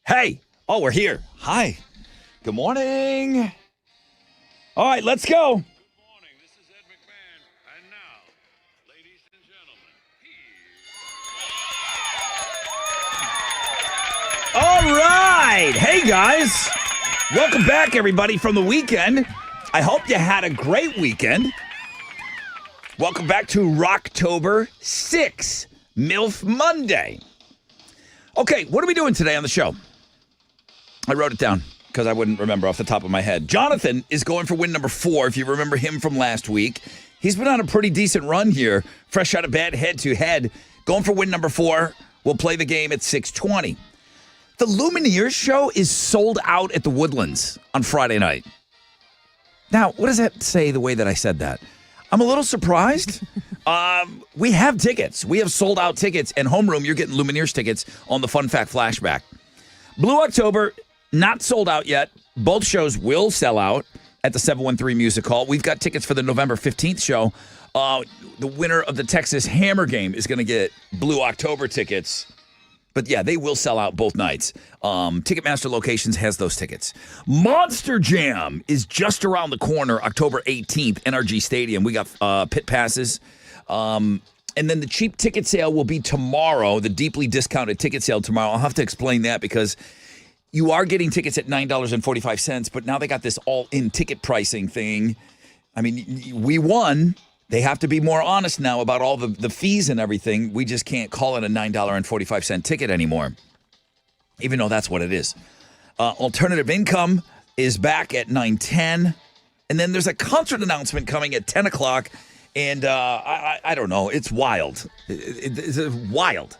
Hey. Oh, we're here. Hi. Good morning. All right, let's go. Good morning. This is Ed McMahon. And now, ladies and gentlemen, All right. Hey, guys. Welcome back, everybody, from the weekend. I hope you had a great weekend. Welcome back to Rocktober 6, MILF Monday. Okay, what are we doing today on the show? I wrote it down because I wouldn't remember off the top of my head. Jonathan is going for win number 4, if you remember him from last week. He's been on a pretty decent run here, fresh out of bed, head-to-head. Going for win number 4. We'll play the game at 6:20. The Lumineers show is sold out at the Woodlands on Friday night. Now, what does that say the way that I said that? I'm a little surprised. We have tickets. We have sold out tickets. And homeroom, you're getting Lumineers tickets on the Fun Fact Flashback. Blue October, not sold out yet. Both shows will sell out at the 713 Music Hall. We've got tickets for the November 15th show. The winner of the Texas Hammer game is going to get Blue October tickets. But yeah, they will sell out both nights. Ticketmaster Locations has those tickets. Monster Jam is just around the corner, October 18th, NRG Stadium. We got pit passes. And then the cheap ticket sale will be tomorrow, the deeply discounted ticket sale tomorrow. I'll have to explain that because you are getting tickets at $9.45, but now they got this all-in ticket pricing thing. I mean, we won. They have to be more honest now about all the fees and everything. We just can't call it a $9.45 ticket anymore, even though that's what it is. Alternative Income is back at 9:10. And then there's a concert announcement coming at 10 o'clock. And I don't know. It's wild. It's wild.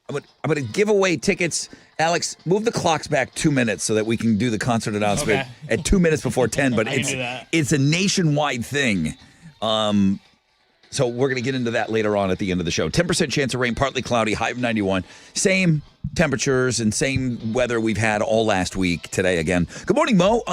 I'm going to give away tickets. Alex, move the clocks back 2 minutes so that we can do the concert announcement at 2 minutes before 10. But it's a nationwide thing. So we're going to get into that later on at the end of the show. 10% chance of rain, partly cloudy, high of 91. Same temperatures and same weather we've had all last week. Today again. Good morning, Mo.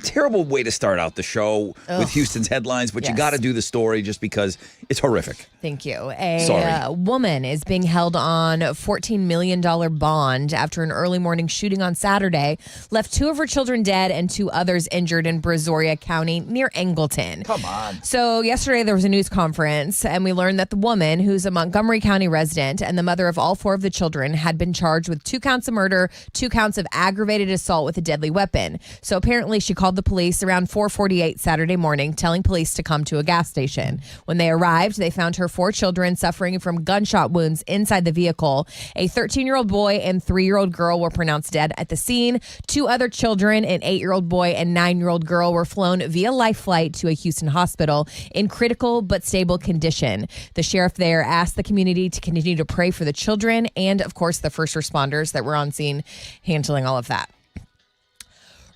Terrible way to start out the show with Houston's headlines, but you got to do the story just because it's horrific. Thank you. A woman is being held on a $14 million bond after an early morning shooting on Saturday left 2 of her children dead and 2 others injured in Brazoria County near Angleton. Come on. So yesterday there was a news conference and we learned that the woman, who's a Montgomery County resident and the mother of all 4 of the children, had been charged with 2 counts of murder, 2 counts of aggravated assault with a deadly weapon. So apparently she called the police around 4:48 Saturday morning, telling police to come to a gas station. When they arrived, they found her 4 children suffering from gunshot wounds inside the vehicle. A 13-year-old boy and 3-year-old girl were pronounced dead at the scene. 2 other children, an 8-year-old boy and 9-year-old girl, were flown via life flight to a Houston hospital in critical but stable condition. The sheriff there asked the community to continue to pray for the children and, of course, the first responders that were on scene handling all of that.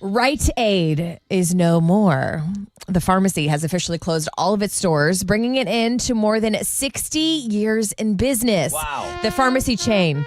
Rite Aid is no more. The pharmacy has officially closed all of its stores, bringing it in to more than 60 years in business. Wow. The pharmacy chain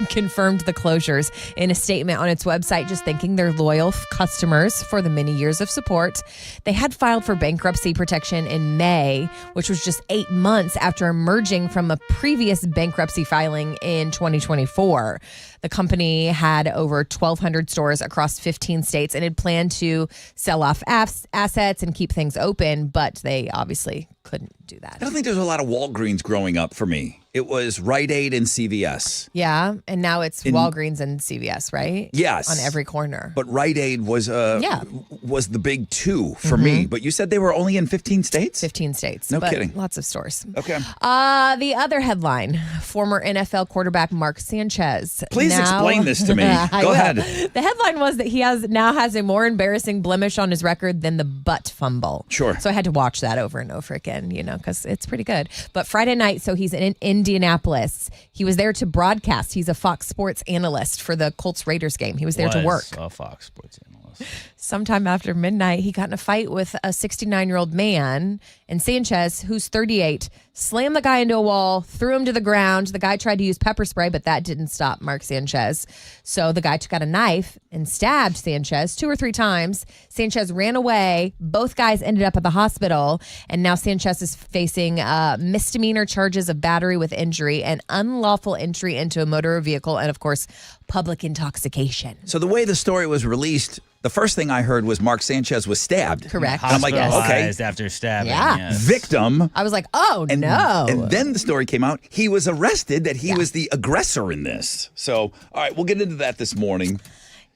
confirmed the closures in a statement on its website, just thanking their loyal customers for the many years of support. They had filed for bankruptcy protection in May, which was just 8 months after emerging from a previous bankruptcy filing in 2024. The company had over 1,200 stores across 15 states and had planned to sell off assets and keep things open, but they obviously couldn't do that. I don't think there was a lot of Walgreens growing up for me. It was Rite Aid and CVS. Yeah, and now it's Walgreens and CVS, right? Yes. On every corner. But Rite Aid was the big 2 for me. But you said they were only in 15 states? 15 states. No but kidding. Lots of stores. Okay. The other headline, former NFL quarterback Mark Sanchez. Please explain this to me. Go ahead. The headline was that he now has a more embarrassing blemish on his record than the butt fumble. Sure. So I had to watch that over and over again, because it's pretty good. But Friday night, so he's in Indianapolis. He was there to broadcast. He's a Fox Sports analyst for the Colts-Raiders game. He was there to work. A Fox Sports analyst. Sometime after midnight, he got in a fight with a 69-year-old man, and Sanchez, who's 38, slammed the guy into a wall, threw him to the ground. The guy tried to use pepper spray, but that didn't stop Mark Sanchez. So the guy took out a knife and stabbed Sanchez 2 or 3 times. Sanchez ran away. Both guys ended up at the hospital, and now Sanchez is facing misdemeanor charges of battery with injury and unlawful entry into a motor vehicle, and of course, public intoxication. So the way the story was released, the first thing I heard was Mark Sanchez was stabbed. Correct. And I'm like, okay. Hospitalized after stabbing. Yeah. Yes. Victim. I was like, oh, no. And then the story came out. He was arrested that he was the aggressor in this. So, all right, we'll get into that this morning.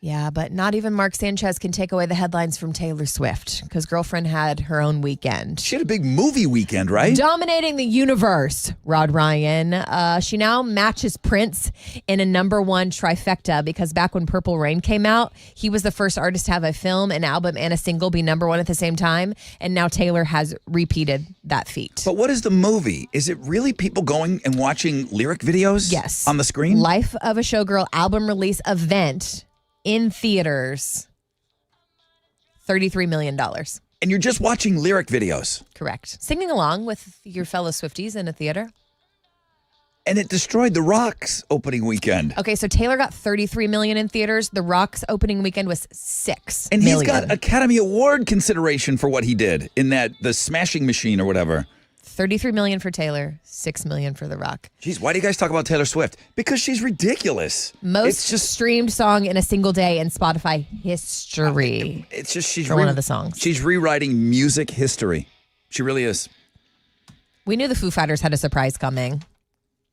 Yeah, but not even Mark Sanchez can take away the headlines from Taylor Swift because girlfriend had her own weekend. She had a big movie weekend, right? Dominating the universe, Rod Ryan. She now matches Prince in a #1 trifecta because back when Purple Rain came out, he was the first artist to have a film, an album, and a single be #1 at the same time. And now Taylor has repeated that feat. But what is the movie? Is it really people going and watching lyric videos Yes. on the screen? Life of a Showgirl album release event in theaters, $33 million. And you're just watching lyric videos. Correct. Singing along with your fellow Swifties in a theater. And it destroyed The Rock's opening weekend. Okay, so Taylor got $33 million in theaters. The Rock's opening weekend was $6 And million. he's got Academy Award consideration for what he did in the Smashing Machine or whatever. $33 million for Taylor, $6 million for The Rock. Jeez, why do you guys talk about Taylor Swift? Because she's ridiculous. Most streamed song in a single day in Spotify history. It's just she's For one of the songs. She's rewriting music history. She really is. We knew the Foo Fighters had a surprise coming,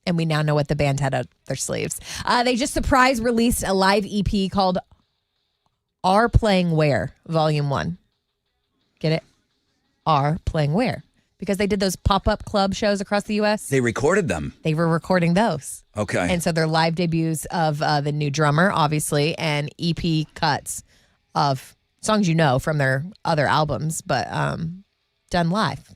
and we now know what the band had up their sleeves. They just surprise released a live EP called Are Playing Where, Volume 1. Get it? Are Playing Where. Because they did those pop-up club shows across the U.S. They recorded them. They were recording those. Okay. And so they're live debuts of the new drummer, obviously, and EP cuts of songs you know from their other albums, but done live.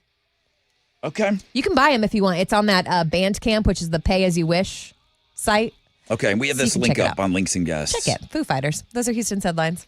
Okay. You can buy them if you want. It's on that Bandcamp, which is the pay-as-you-wish site. Okay, we have So you this can link check it up out. on Links and Guests. Check it. Foo Fighters. Those are Houston's headlines.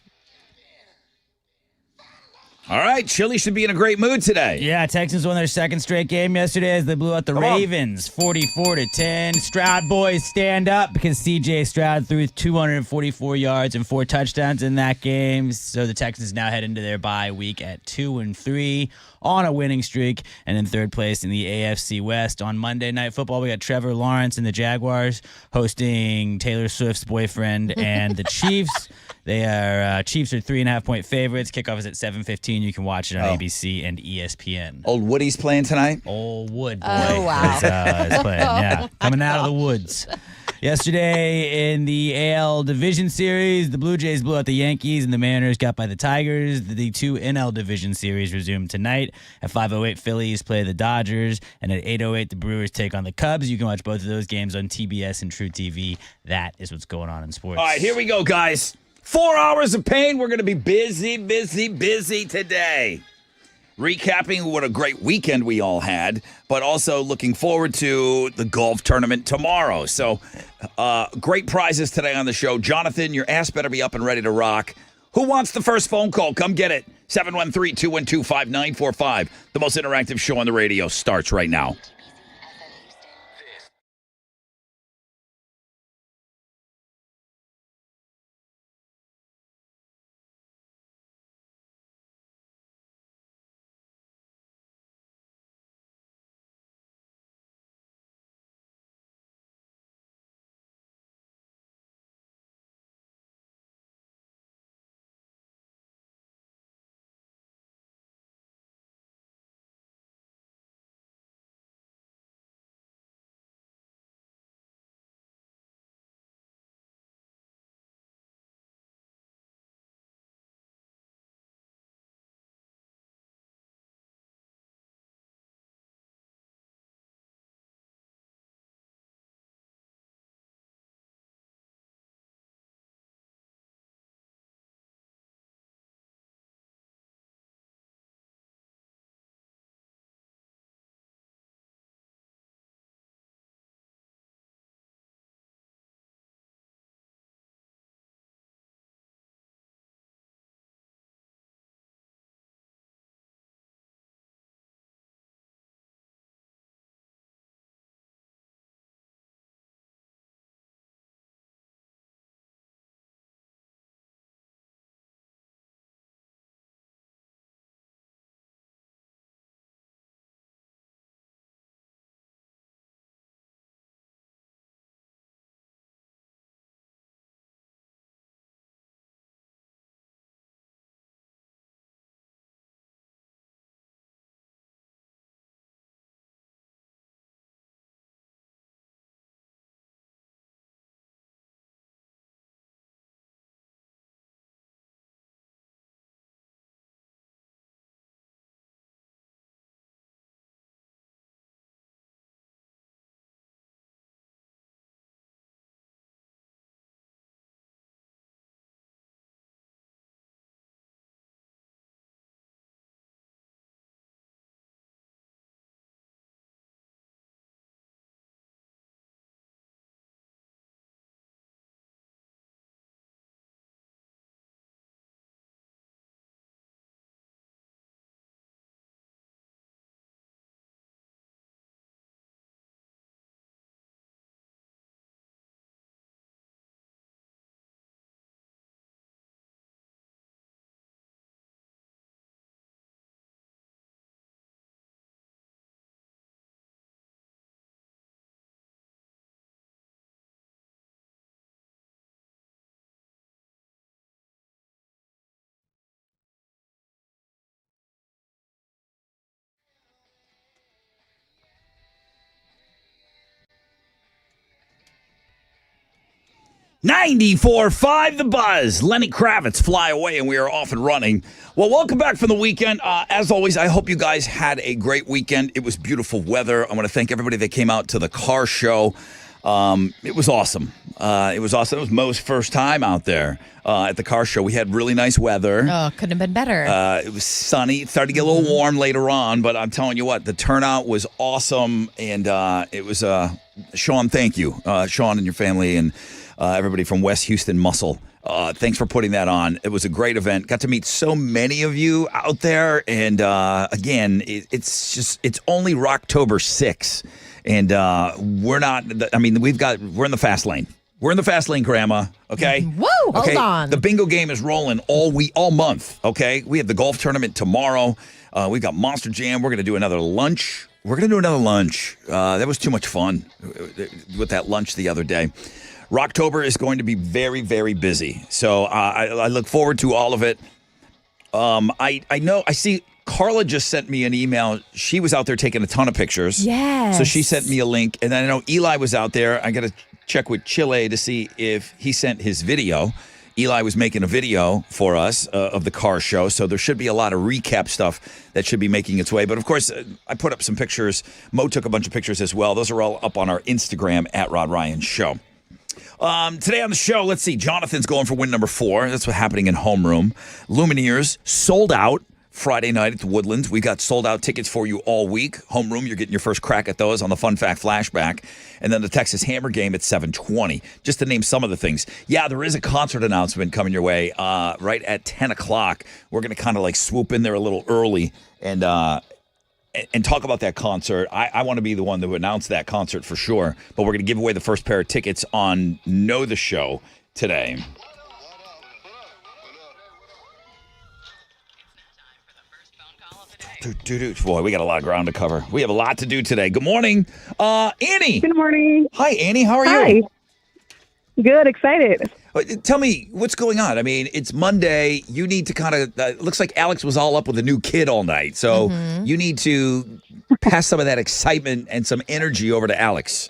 All right, Chili should be in a great mood today. Yeah, Texans won their second straight game yesterday as they blew out the Come on. Ravens 44-10. Stroud boys stand up because C.J. Stroud threw 244 yards and 4 touchdowns in that game. So the Texans now head into their bye week at 2-3 on a winning streak and in third place in the AFC West. On Monday Night Football, we got Trevor Lawrence and the Jaguars hosting Taylor Swift's boyfriend and the Chiefs. They are Chiefs are 3.5-point favorites. Kickoff is at 7:15. You can watch it on ABC and ESPN. Old Woody's playing tonight. Old Wood boy. Oh, wow. Is playing. Yeah, coming out of the woods. Yesterday in the AL Division Series, the Blue Jays blew out the Yankees and the Mariners got by the Tigers. The 2 NL Division Series resume tonight. At 5:08, Phillies play the Dodgers, and at 8:08, the Brewers take on the Cubs. You can watch both of those games on TBS and True TV. That is what's going on in sports. All right, here we go, guys. 4 hours of pain. We're going to be busy today. Recapping what a great weekend we all had, but also looking forward to the golf tournament tomorrow. So, great prizes today on the show. Jonathan, your ass better be up and ready to rock. Who wants the first phone call? Come get it. 713-212-5945. The most interactive show on the radio starts right now. 94.5 The Buzz. Lenny Kravitz, Fly Away, and we are off and running. Well, welcome back from the weekend. As always, I hope you guys had a great weekend. It was beautiful weather. I want to thank everybody that came out to the car show. It was awesome. It was Mo's first time out there at the car show. We had really nice weather. Oh, couldn't have been better. It was sunny. It started to get a little warm later on, but I'm telling you what, the turnout was awesome. And it was, Sean, thank you. Sean and your family and everybody from West Houston Muscle. Thanks for putting that on. It was a great event. Got to meet so many of you out there. And again, it's only Rocktober 6th. And we're not, we're in the fast lane. We're in the fast lane, Grandma. Okay? Whoa, okay? hold on. The bingo game is rolling all month. Okay? We have the golf tournament tomorrow. We've got Monster Jam. We're going to do another lunch. That was too much fun with that lunch the other day. Rocktober is going to be very, very busy. So I look forward to all of it. I see Carla just sent me an email. She was out there taking a ton of pictures. Yes. So she sent me a link. And then I know Eli was out there. I got to check with Chile to see if he sent his video. Eli was making a video for us of the car show. So there should be a lot of recap stuff that should be making its way. But of course, I put up some pictures. Mo took a bunch of pictures as well. Those are all up on our Instagram at Rod Ryan Show. Today on the show, let's see. Jonathan's going for win number 4. That's what's happening in homeroom. Lumineers sold out Friday night at the Woodlands. We got sold out tickets for you all week. Homeroom, you're getting your first crack at those on the Fun Fact Flashback. And then the Texas Hammer game at 7:20. Just to name some of the things. Yeah, there is a concert announcement coming your way right at 10 o'clock. We're going to kind of like swoop in there a little early and talk about that concert. I want to be the one to announce that concert for sure. But we're going to give away the first pair of tickets on Know the Show today. Boy, we got a lot of ground to cover. We have a lot to do today. Good morning, Annie. Good morning. Hi, Annie. How are Hi. you? Good, excited. Tell me, what's going on? I mean, it's Monday. You need to kind of, looks like Alex was all up with a new kid all night. So you need to pass some of that excitement and some energy over to Alex.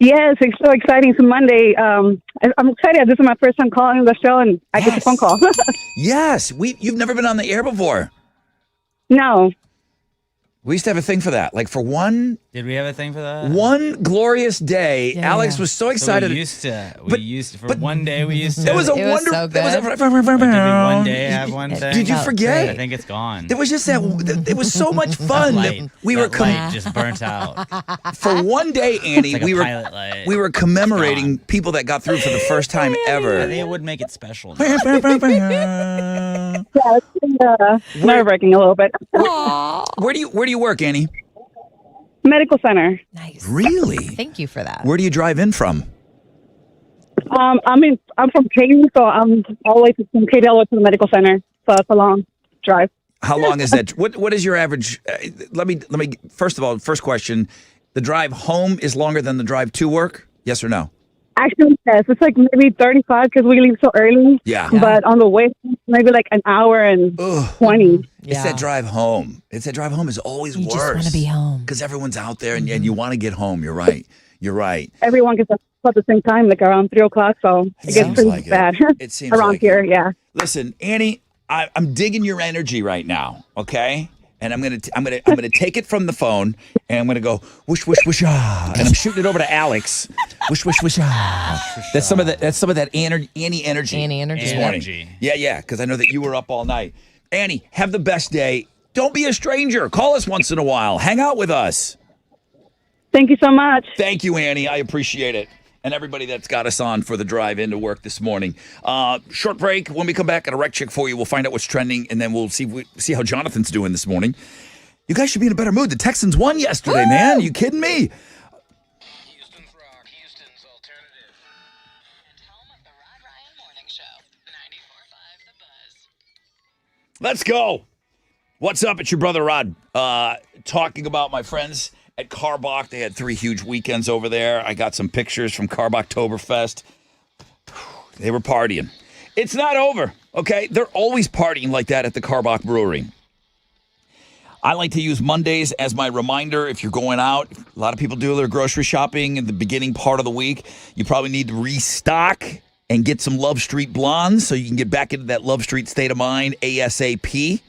Yes, it's so exciting. It's Monday. I'm excited. This is my first time calling the show, and I get the phone call. Yes. You've never been on the air before. No. We used to have a thing for that. Like for one Did we have a thing for that? glorious day, Yeah. Alex was so excited. So one day we used to. It was a It was wonderful. so good. Did we one day have one thing? Did you felt forget? great. I think it's gone. There was just that. It was so much fun. Light, We were light just burnt out. for one day, Annie. It's like we a were pilot light. we were commemorating people that got through for the first time I ever. think it would make it special. Yeah, it's nerve-wracking a little bit. Where do you work, Annie? Medical center. Nice. Really? Thank you for that. Where do you drive in from? I'm from Katy, so I'm all the way from Katy all the way to the medical center. So it's a long drive. How long is that? What is your average? Let me. First of all, first question: the drive home is longer than the drive to work? Yes or no? Actually, yes, it's like maybe 35 because we leave so early. Yeah. But on the way, maybe like an hour and 20. It's that drive home. That drive home is always You worse. just want to be home. Because everyone's out there and you want to get home. You're right. Everyone gets up at the same time, like around 3 o'clock. So it gets seems pretty like it. bad It seems around like here. it. Yeah. Listen, Annie, I'm digging your energy right now. Okay. And I'm gonna take it from the phone and I'm gonna go whoosh whoosh whoosh ah, and I'm shooting it over to Alex. Whoosh whoosh whoosh ah. That's some of that Annie energy. Annie energy. This morning. Energy. Yeah, because I know that you were up all night. Annie, have the best day. Don't be a stranger. Call us once in a while. Hang out with us. Thank you so much. Thank you, Annie. I appreciate it. And everybody that's got us on for the drive into work this morning. Short break. When we come back, got a rec check for you. We'll find out what's trending, and then we'll see how Jonathan's doing this morning. You guys should be in a better mood. The Texans won yesterday, man. Are you kidding me? Houston's Rock, Houston's alternative. And home of the Rod Ryan Morning Show, 94.5 The Buzz. Let's go. What's up? It's your brother Rod. Talking about my friends at Carbach. They had 3 huge weekends over there. I got some pictures from Carbachtoberfest. They were partying. It's not over, okay? They're always partying like that at the Carbach Brewery. I like to use Mondays as my reminder if you're going out. A lot of people do their grocery shopping in the beginning part of the week. You probably need to restock and get some Love Street Blondes so you can get back into that Love Street state of mind ASAP.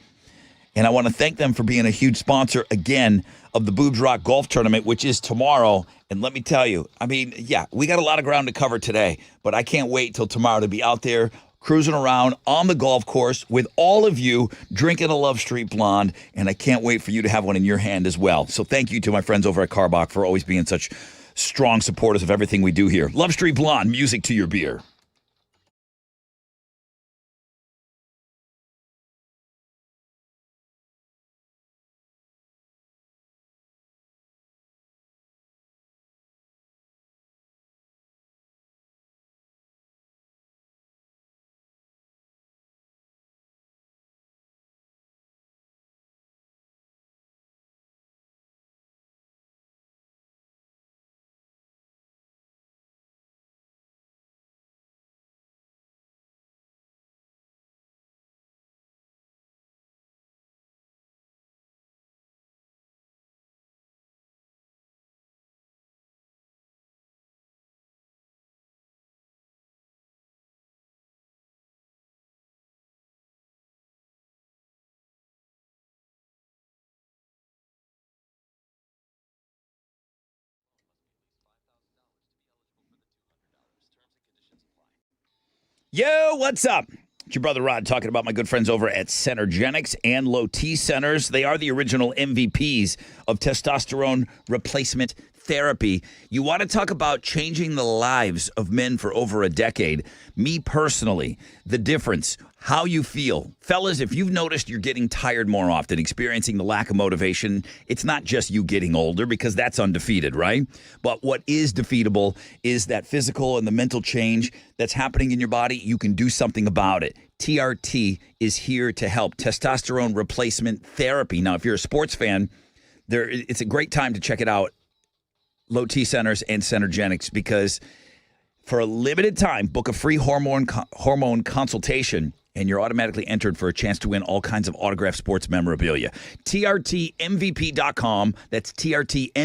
And I want to thank them for being a huge sponsor, again, of the Boobs Rock Golf Tournament, which is tomorrow. And let me tell you, I mean, yeah, we got a lot of ground to cover today, but I can't wait till tomorrow to be out there cruising around on the golf course with all of you drinking a Love Street Blonde. And I can't wait for you to have one in your hand as well. So thank you to my friends over at Carbach for always being such strong supporters of everything we do here. Love Street Blonde, music to your beer. Yo, what's up? It's your brother Rod talking about my good friends over at Centergenics and Low T Centers. They are the original MVPs of testosterone replacement therapy. You want to talk about changing the lives of men for over a decade. Me personally, the difference, how you feel. Fellas, if you've noticed you're getting tired more often, experiencing the lack of motivation, it's not just you getting older because that's undefeated, right? But what is defeatable is that physical and the mental change that's happening in your body. You can do something about it. TRT is here to help. Testosterone replacement therapy. Now, if you're a sports fan, it's a great time to check it out. Low T Centers and Centergenics, because for a limited time, book a free hormone consultation, and you're automatically entered for a chance to win all kinds of autographed sports memorabilia. TRTMVP.com. That's TRTMVP.com.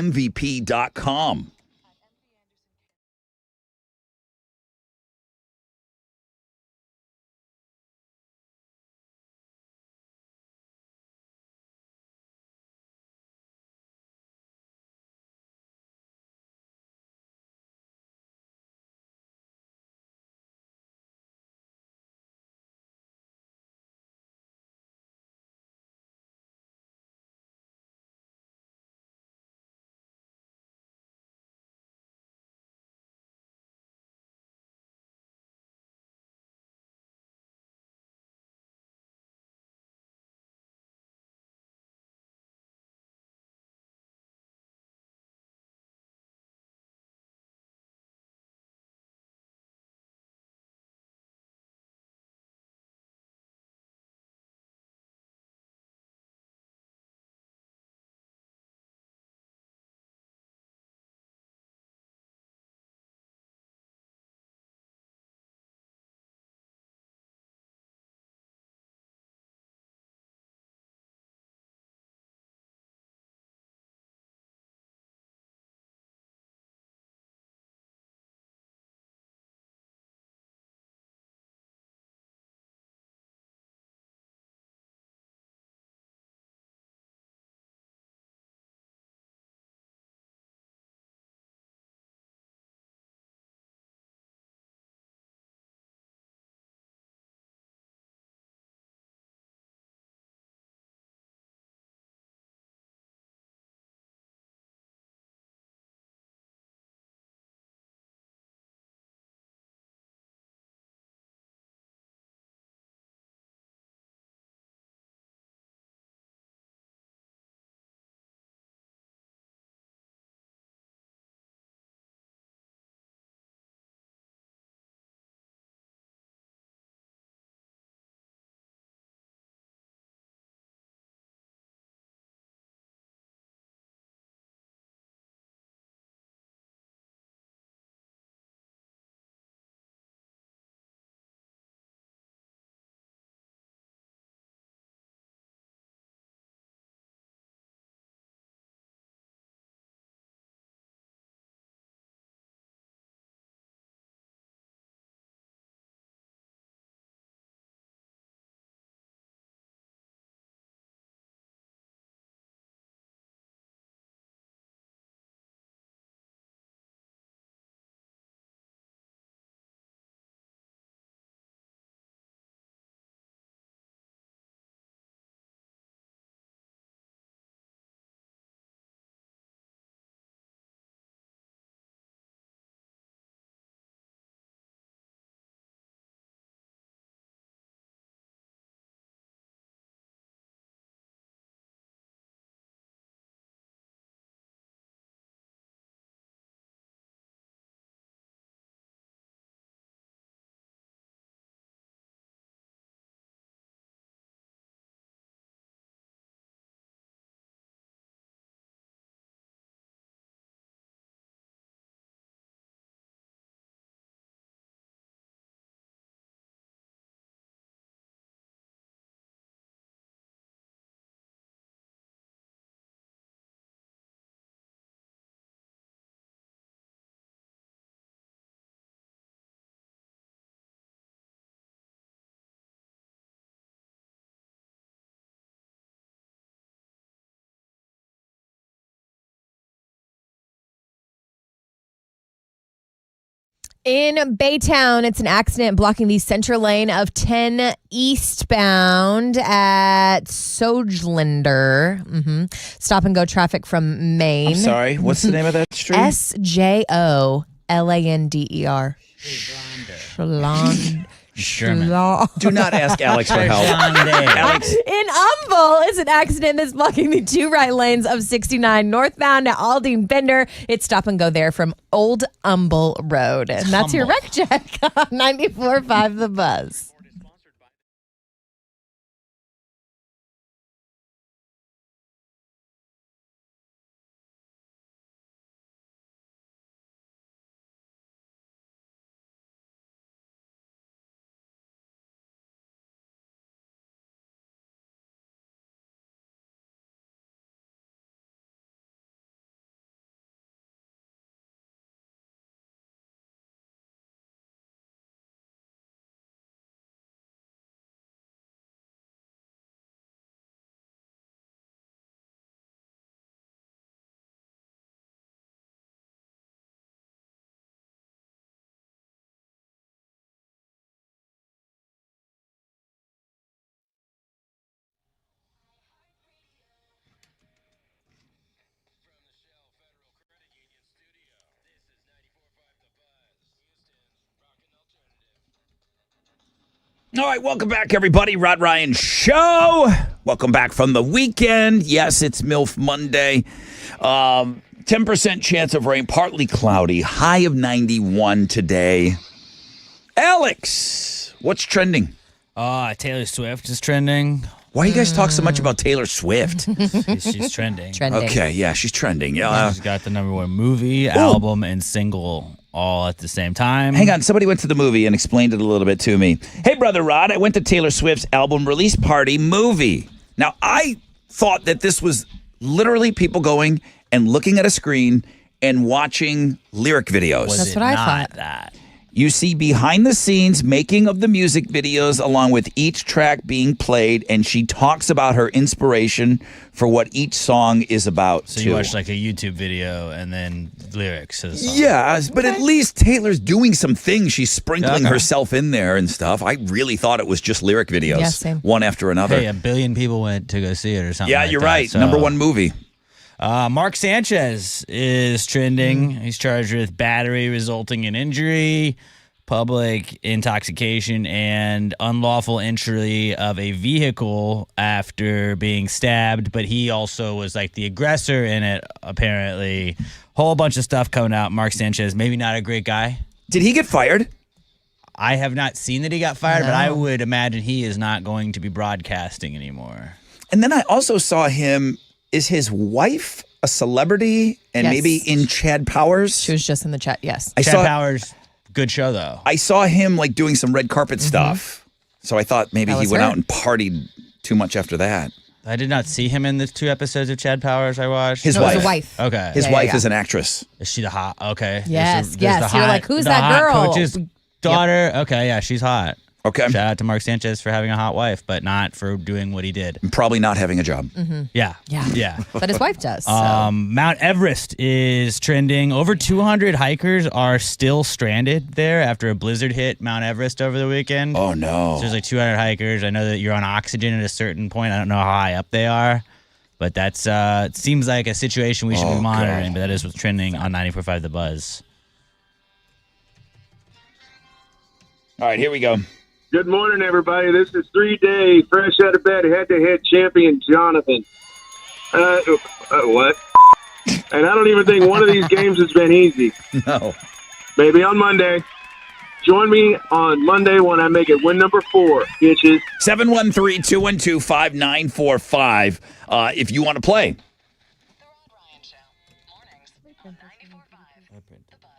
In Baytown, it's an accident blocking the center lane of 10 eastbound at Sojlander. Stop and go traffic from Maine. I'm sorry. What's the name of that street? Sjolander. Shalon. German. Do not ask Alex for help. Alex, In Humble, it's an accident that's blocking the two right lanes of 69 northbound at Aldine Bender. It's stop and go there from Old Humble Road. And that's your wreck check on 94.5 The Buzz. all right, welcome back, everybody. Rod Ryan Show. Welcome back from the weekend. Yes, it's MILF Monday. 10% chance of rain, partly cloudy, high of 91 today. Alex, what's trending? Taylor Swift is trending. Why you guys talk so much about Taylor Swift? She's trending. Okay, yeah, she's trending. Yeah. She's got the #1 movie, album, and single all at the same time. Hang on, somebody went to the movie and explained it a little bit to me. Hey, Brother Rod, I went to Taylor Swift's album release party movie. Now, I thought that this was literally people going and looking at a screen and watching lyric videos. Was That's it what I not thought. That? You see behind the scenes making of the music videos along with each track being played, and she talks about her inspiration for what each song is about. So too. you watch like a YouTube video and then lyrics to the song. Yeah, but at least Taylor's doing some things. She's sprinkling Okay. herself in there and stuff. I really thought it was just lyric videos, Yeah, same. one after another. Hey, 1 billion people went to go see it or something. Yeah, like you're that. right. So, #1 movie. Mark Sanchez is trending. He's charged with battery resulting in injury, public intoxication, and unlawful entry of a vehicle after being stabbed. But he also was like the aggressor in it, apparently. Whole bunch of stuff coming out. Mark Sanchez, maybe not a great guy. Did he get fired? I have not seen that he got fired, but I No. would imagine he is not going to be broadcasting anymore. And then I also saw him. Is his wife a celebrity and Yes. maybe in Chad Powers? She was just in the chat, yes. I Chad saw Powers, good show though. I saw him like doing some red carpet stuff. So I thought maybe That he was went her. out and partied too much after that. I did not see him in the 2 episodes of Chad Powers I watched. His No, it was wife. a wife. Okay. His Yeah, wife yeah. is an actress. Is she the hot? Okay. Yes, There's yes. the You're like, who's the that hot girl? Coach's daughter. Okay, yeah, she's hot. Okay. Shout out to Mark Sanchez for having a hot wife, but not for doing what he did. And probably not having a job. Yeah. Yeah. Yeah. But his wife does. So. Mount Everest is trending. Over 200 hikers are still stranded there after a blizzard hit Mount Everest over the weekend. Oh, no. So there's like 200 hikers. I know that you're on oxygen at a certain point. I don't know how high up they are, but that's it seems like a situation we should Oh, be monitoring. God. But that is what's trending on 94.5 The Buzz. All right, here we go. Good morning, everybody. This is 3-day fresh out of bed head-to-head champion Jonathan. What? And I don't even think one of these games has been easy. No. Maybe on Monday. Join me on Monday when I make it win number 4, bitches. 713-212-5945 if you want to play. The Rod Ryan Show. Mornings on 94.5 The Buzz.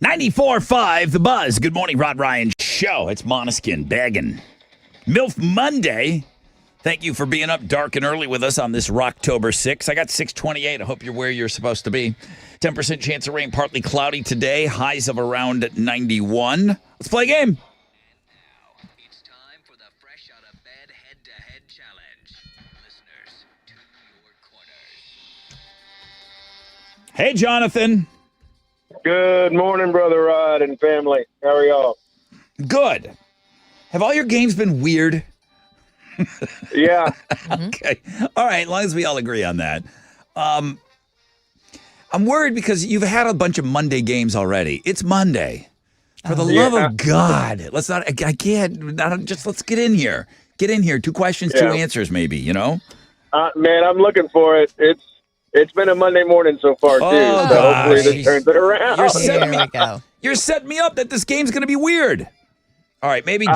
94.5 The Buzz. Good morning, Rod Ryan Show. It's Monoskin begging. MILF Monday. Thank you for being up dark and early with us on this Rocktober 6. I got 628. I hope you're where you're supposed to be. 10% chance of rain, partly cloudy today. Highs of around 91. Let's play a game. And now, it's time for the Fresh Out of Bed Head-to-Head Challenge. Listeners, to your corners. Hey, Jonathan. Good morning, Brother Rod and family. How are y'all? Good. Have all your games been weird? Yeah. Okay. All right. As long as we all agree on that. I'm worried because you've had a bunch of Monday games already. It's Monday. For the love of God. Let's not, I can't, just let's get in here. Get in here. 2 questions, 2 answers maybe, you know? Man, I'm looking for it. It's been a Monday morning so far, too. Oh, so gosh. hopefully this turns it around. You're setting Here me we go. You're setting me up that this game's going to be weird. All right, maybe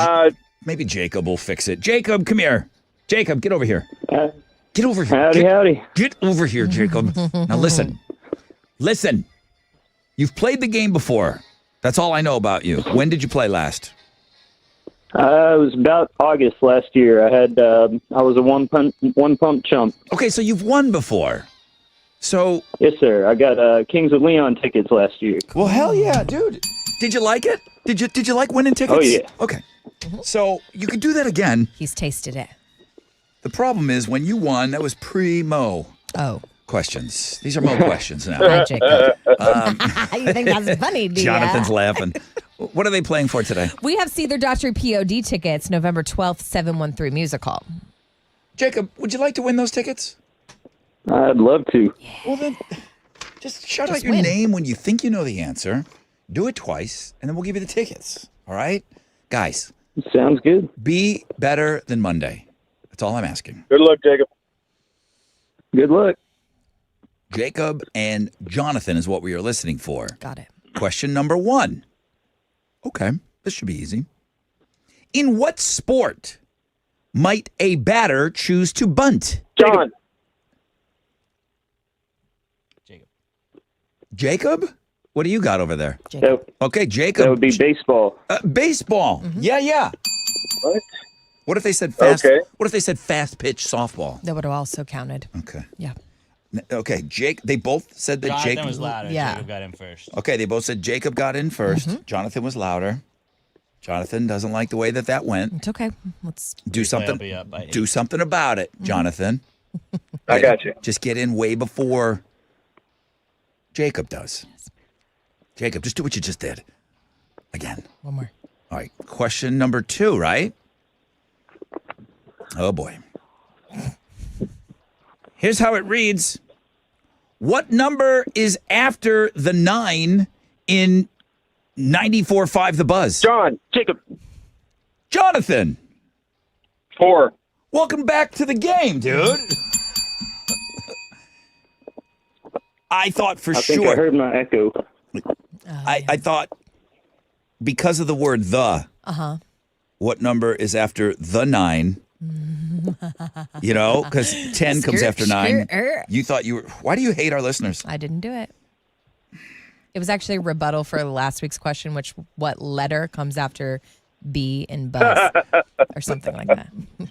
Jacob will fix it. Jacob, come here. Jacob, get over here. Get over here. Howdy. Get over here, Jacob. Now listen. Listen. You've played the game before. That's all I know about you. When did you play last? It was about August last year. I was a one pump chump. Okay, so you've won before. So Yes, sir. I got Kings of Leon tickets last year. well, hell yeah, dude. Did you like it? Did you like winning tickets? Oh, yeah. Okay. So you could do that again. He's tasted it. The problem is when you won, that was pre-Mo Oh. questions. These are Mo questions now. Hi, Jacob. You think that's funny, do ya? Jonathan's laughing. What are they playing for today? We have See Their Doctor POD tickets, November 12th, 713 Music Hall. Jacob, would you like to win those tickets? I'd love to. Well, then, just shout Just out your win. name when you think you know the answer. Do it twice, and then we'll give you the tickets. All right? Guys, Sounds good. be better than Monday. That's all I'm asking. Good luck, Jacob. Good luck. Jacob and Jonathan is what we are listening for. Got it. Question number 1. Okay, this should be easy. In what sport might a batter choose to bunt? John. Jacob? What do you got over there? Okay, Jacob. That would be baseball. Baseball. Yeah. What? What if they said fast? Okay. What if they said fast pitch softball? That would have also counted. Okay. Yeah. Okay, Jake. They both said that Jonathan Jacob was louder. Yeah. Jacob got in first. Okay, they both said Jacob got in 1st. Jonathan was louder. Jonathan doesn't like the way that went. It's okay. Let's. Do I'll something. be up by 8. Do something about it, Jonathan. I got you. Just get in way before Jacob does. Jacob, just do what you just did. Again. One more. All right. Question number 2, right? Oh, boy. Here's how it reads. What number is after the 9 in 94.5 The Buzz? John. Jacob. Jonathan, 4. welcome back to the game, dude. I thought for I think I sure. heard my echo. I thought because of the word the. What number is after the 9? You know, because 10 comes after 9. You thought you were. Why do you hate our listeners? I didn't do it. It was actually a rebuttal for last week's question, which what letter comes after B in buzz or something like that.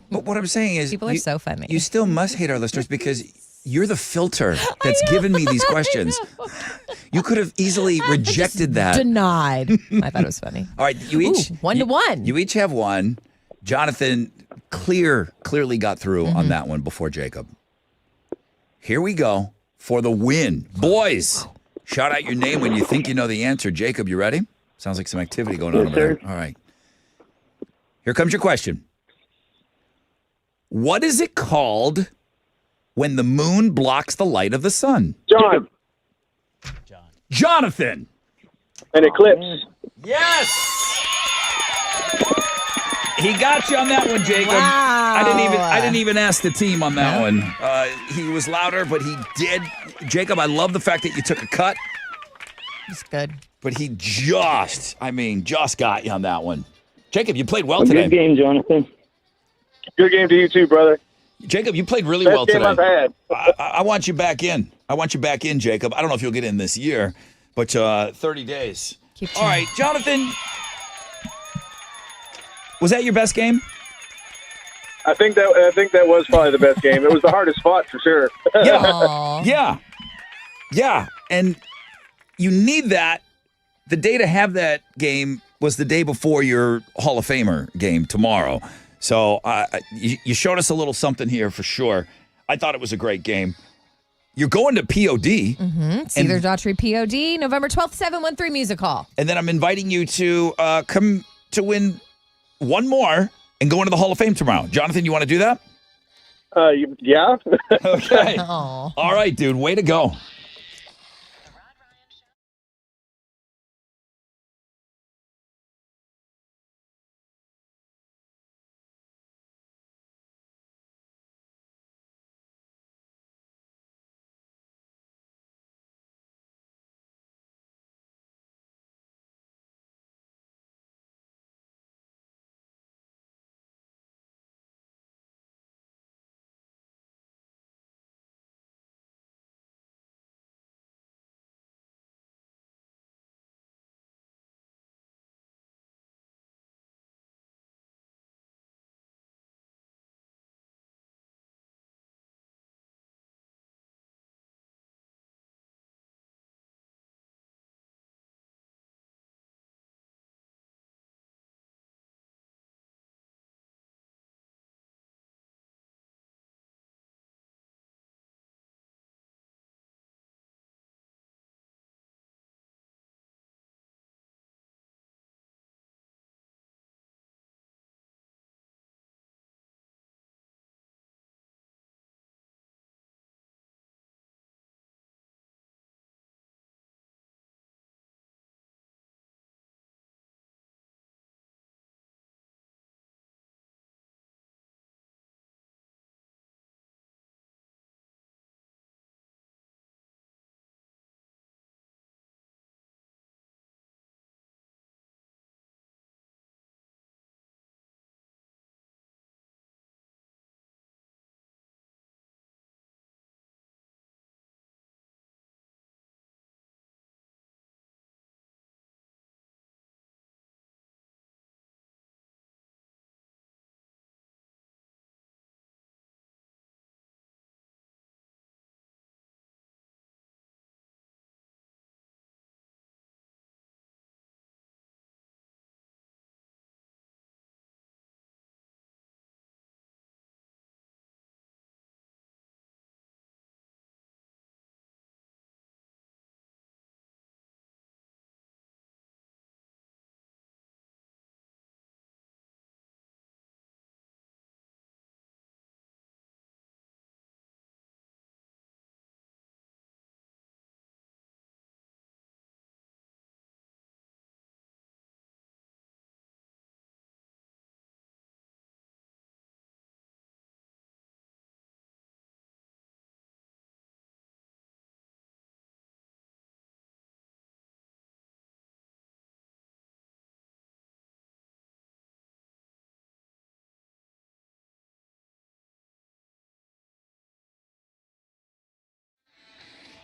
But what I'm saying is, People are so funny. You still must hate our listeners because you're the filter that's given me these questions. You could have easily rejected that. Denied. I thought it was funny. All right, you each 1-1. You each have one. Jonathan clearly got through on that one before Jacob. Here we go for the win. Boys, shout out your name when you think you know the answer. Jacob, you ready? Sounds like some activity going on Yes, over there. sir. All right. Here comes your question. What is it called when the moon blocks the light of the sun? John. Jonathan. An eclipse. Yes. He got you on that one, Jacob. Wow. I didn't even ask the team on that one. He was louder, but he did. Jacob, I love the fact that you took a cut, It's good. but he just got you on that one. Jacob, you played well A today. good game, Jonathan. Good game to you too, brother. Jacob, you played really Best well game today. I've had. I want you back in. I want you back in, Jacob. I don't know if you'll get in this year, but 30 days. Keep All right, Jonathan. Was that your best game? I think that was probably the best game. It was the hardest fought for sure. Yeah. And you need that. The day to have that game was the day before your Hall of Famer game tomorrow. So you showed us a little something here for sure. I thought it was a great game. You're going to POD. Cedar Daughtry POD, November 12th, 713 Music Hall. And then I'm inviting you to come to win one more and go into the Hall of Fame tomorrow. Jonathan, you want to do that? Yeah. Okay. Aw. All right, dude. Way to go.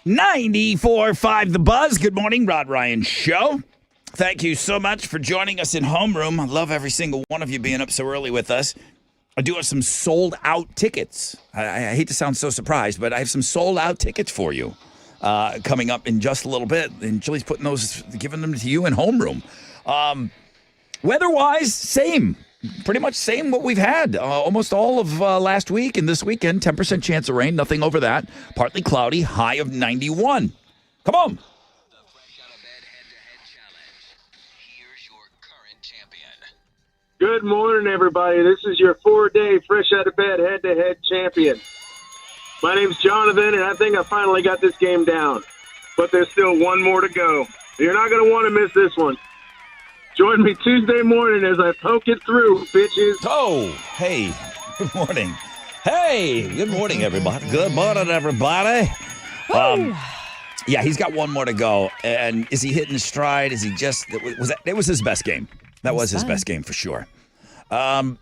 $94.5 The Buzz. Good morning, Rod Ryan Show. Thank you so much for joining us in homeroom. I love every single one of you being up so early with us. I do have some sold-out tickets. I hate to sound so surprised, but I have some sold-out tickets for you coming up in just a little bit. And Julie's giving them to you in homeroom. Weather-wise, same. Pretty much same what we've had almost all of last week and this weekend. 10% chance of rain, nothing over that. Partly cloudy, high of 91. Come on. The Fresh Out of Bed Head-to-Head Challenge. Here's your current champion. Good morning, everybody. This is your 4-day Fresh Out of Bed Head-to-Head champion. My name's Jonathan, and I think I finally got this game down. But there's still one more to go. You're not going to want to miss this one. Join me Tuesday morning as I poke it through, bitches. Oh, hey, good morning. Hey, good morning, everybody. Good morning, everybody. Yeah, he's got one more to go. And is he hitting his stride? Is he just, it was his best game. That was his best game for sure. Why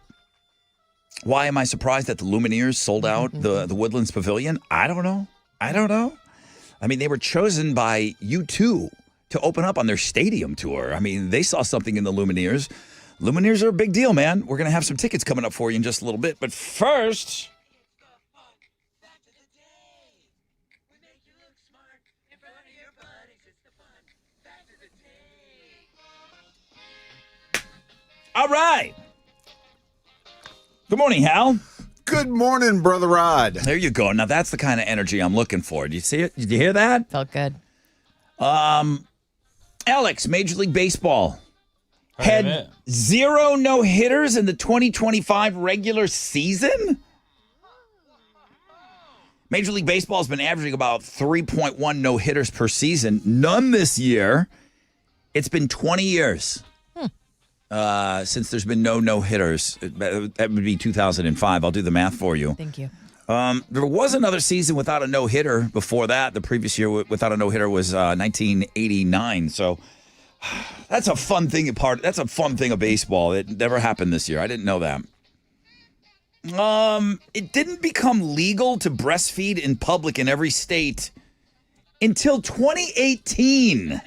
am I surprised that the Lumineers sold out the Woodlands Pavilion? I don't know. I mean, they were chosen by U2 to open up on their stadium tour. I mean, they saw something in the Lumineers. Lumineers are a big deal, man. We're going to have some tickets coming up for you in just a little bit. But first, all right. Good morning, Hal. Good morning, Brother Rod. There you go. Now, that's the kind of energy I'm looking for. Did you see it? Did you hear that? Felt good. Alex, Major League Baseball Heard of had it. 0 no-hitters in the 2025 regular season? Major League Baseball has been averaging about 3.1 no-hitters per season. None this year. It's been 20 years since there's been no no-hitters. That would be 2005. I'll do the math for you. Thank you. There was another season without a no-hitter before that. The previous year without a no-hitter was 1989. So that's a fun thing. That's a fun thing of baseball. It never happened this year. I didn't know that. It didn't become legal to breastfeed in public in every state until 2018.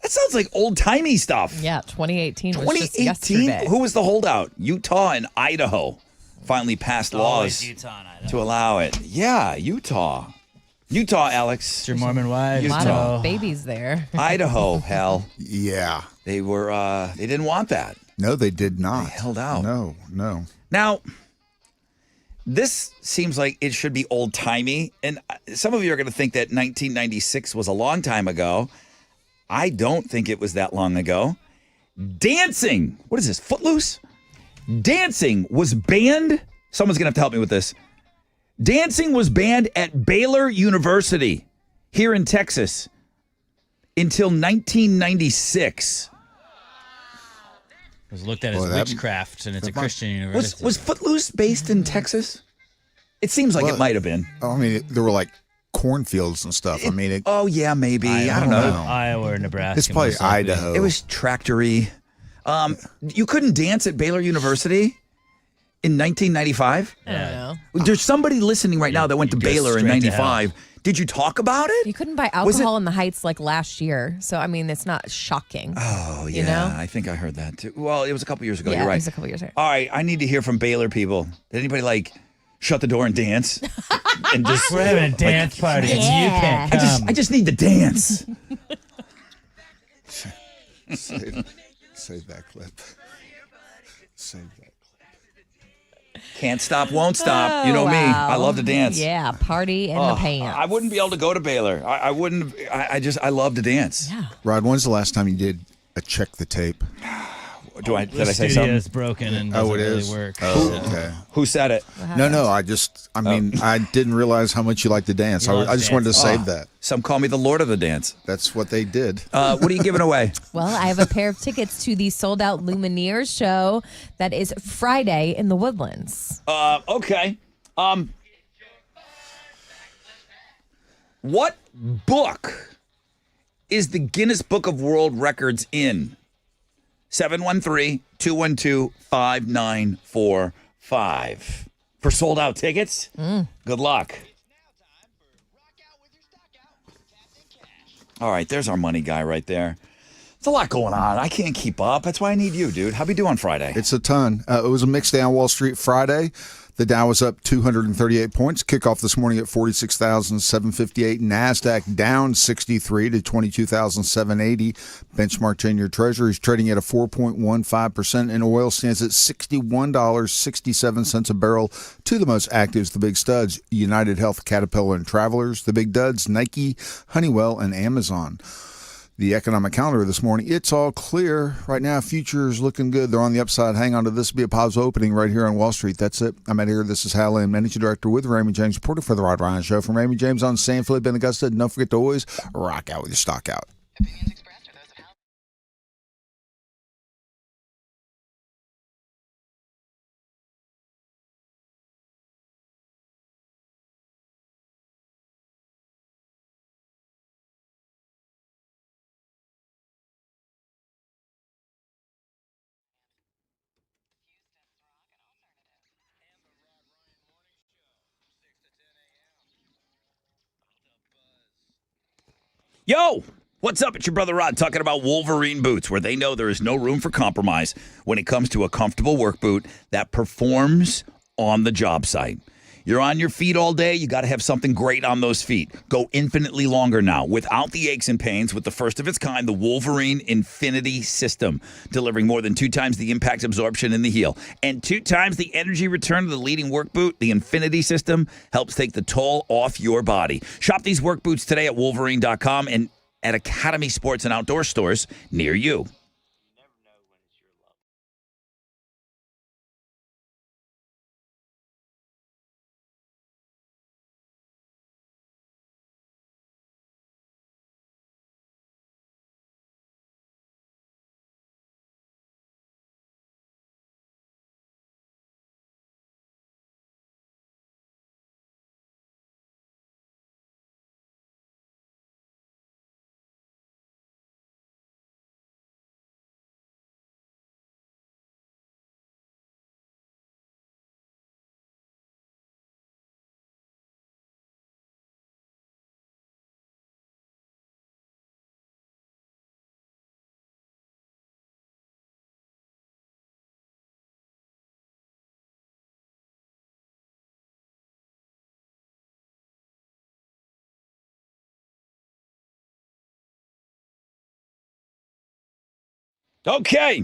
That sounds like old-timey stuff. Yeah, 2018 was just 2018? yesterday. Who was the holdout? Utah and Idaho finally passed laws Always Utah and Idaho. to allow it. Yeah, Utah. Utah, Alex. It's your Mormon wife. A lot Utah. of babies there. Idaho, hell. Yeah. They didn't want that. No, they did not. They held out. No. Now, this seems like it should be old-timey, and some of you are going to think that 1996 was a long time ago. I don't think it was that long ago. Dancing. What is this, Footloose? Dancing was banned. Someone's going to have to help me with this. Dancing was banned at Baylor University here in Texas until 1996. It was looked at as witchcraft, and it's a Christian university. Was Footloose based in Texas? It seems like it might have been. I mean, there were like cornfields and stuff. I mean, Oh, yeah, maybe. I don't know. Iowa or Nebraska. it's probably most likely. Idaho. It was tractory. You couldn't dance at Baylor University in 1995? I don't know. There's somebody listening right now that went to you go Baylor in straight to 95. Did you talk about it? You couldn't buy Was it- alcohol in the Heights like last year. So, I mean, it's not shocking. Oh, yeah. You know? I think I heard that too. Well, it was a couple years ago. yeah, You're it right. was a couple years ago. All right. I need to hear from Baylor people. Did anybody shut the door and dance? And just We're having a dance party. and You can't come. I just need to dance. Save that clip. Save that clip. Can't stop, won't stop. You know me. Wow. I love to dance. Yeah, party in the pants. I wouldn't be able to go to Baylor. I wouldn't. I love to dance. Yeah. Rod, when's the last time you did a check the tape? Did I The say studio something? is broken and doesn't Oh, it really is? work. Oh, okay. Who said it? No, I mean, I didn't realize how much you like to dance. I just wanted to save that. Some call me the Lord of the Dance. That's what they did. What are you giving away? Well, I have a pair of tickets to the sold out Lumineers show that is Friday in the Woodlands. Okay. What book is the Guinness Book of World Records in? 713-212-5945. For sold out tickets? Good luck. All right, there's our money guy right there. There's a lot going on. I can't keep up. That's why I need you, dude. How we do on Friday? It's a ton. It was a mixed day on Wall Street Friday. The Dow was up 238 points. Kickoff this morning at 46,758. NASDAQ down 63 to 22,780. Benchmark 10-year Treasury is trading at a 4.15%, and oil stands at $61.67 a barrel. Two of the most active is the big studs: United Health, Caterpillar, and Travelers. The big duds: Nike, Honeywell, and Amazon. The economic calendar this morning, it's all clear. Right now, futures looking good. They're on the upside. Hang on to this. Be a positive opening right here on Wall Street. That's it. I'm out here. This is Hal Lynn, Managing Director with Raymond James, reporter for The Rod Ryan Show. From Raymond James on San Felipe and Augusta. And don't forget to always rock out with your stock out. Opinions expressed are those of Hal. Yo, what's up? It's your brother Rod talking about Wolverine boots, where they know there is no room for compromise when it comes to a comfortable work boot that performs on the job site. You're on your feet all day, you got to have something great on those feet. Go infinitely longer now without the aches and pains with the first of its kind, the Wolverine Infinity System, delivering more than 2 times the impact absorption in the heel and 2 times the energy return of the leading work boot. The Infinity System helps take the toll off your body. Shop these work boots today at Wolverine.com and at Academy Sports and Outdoor stores near you. Okay.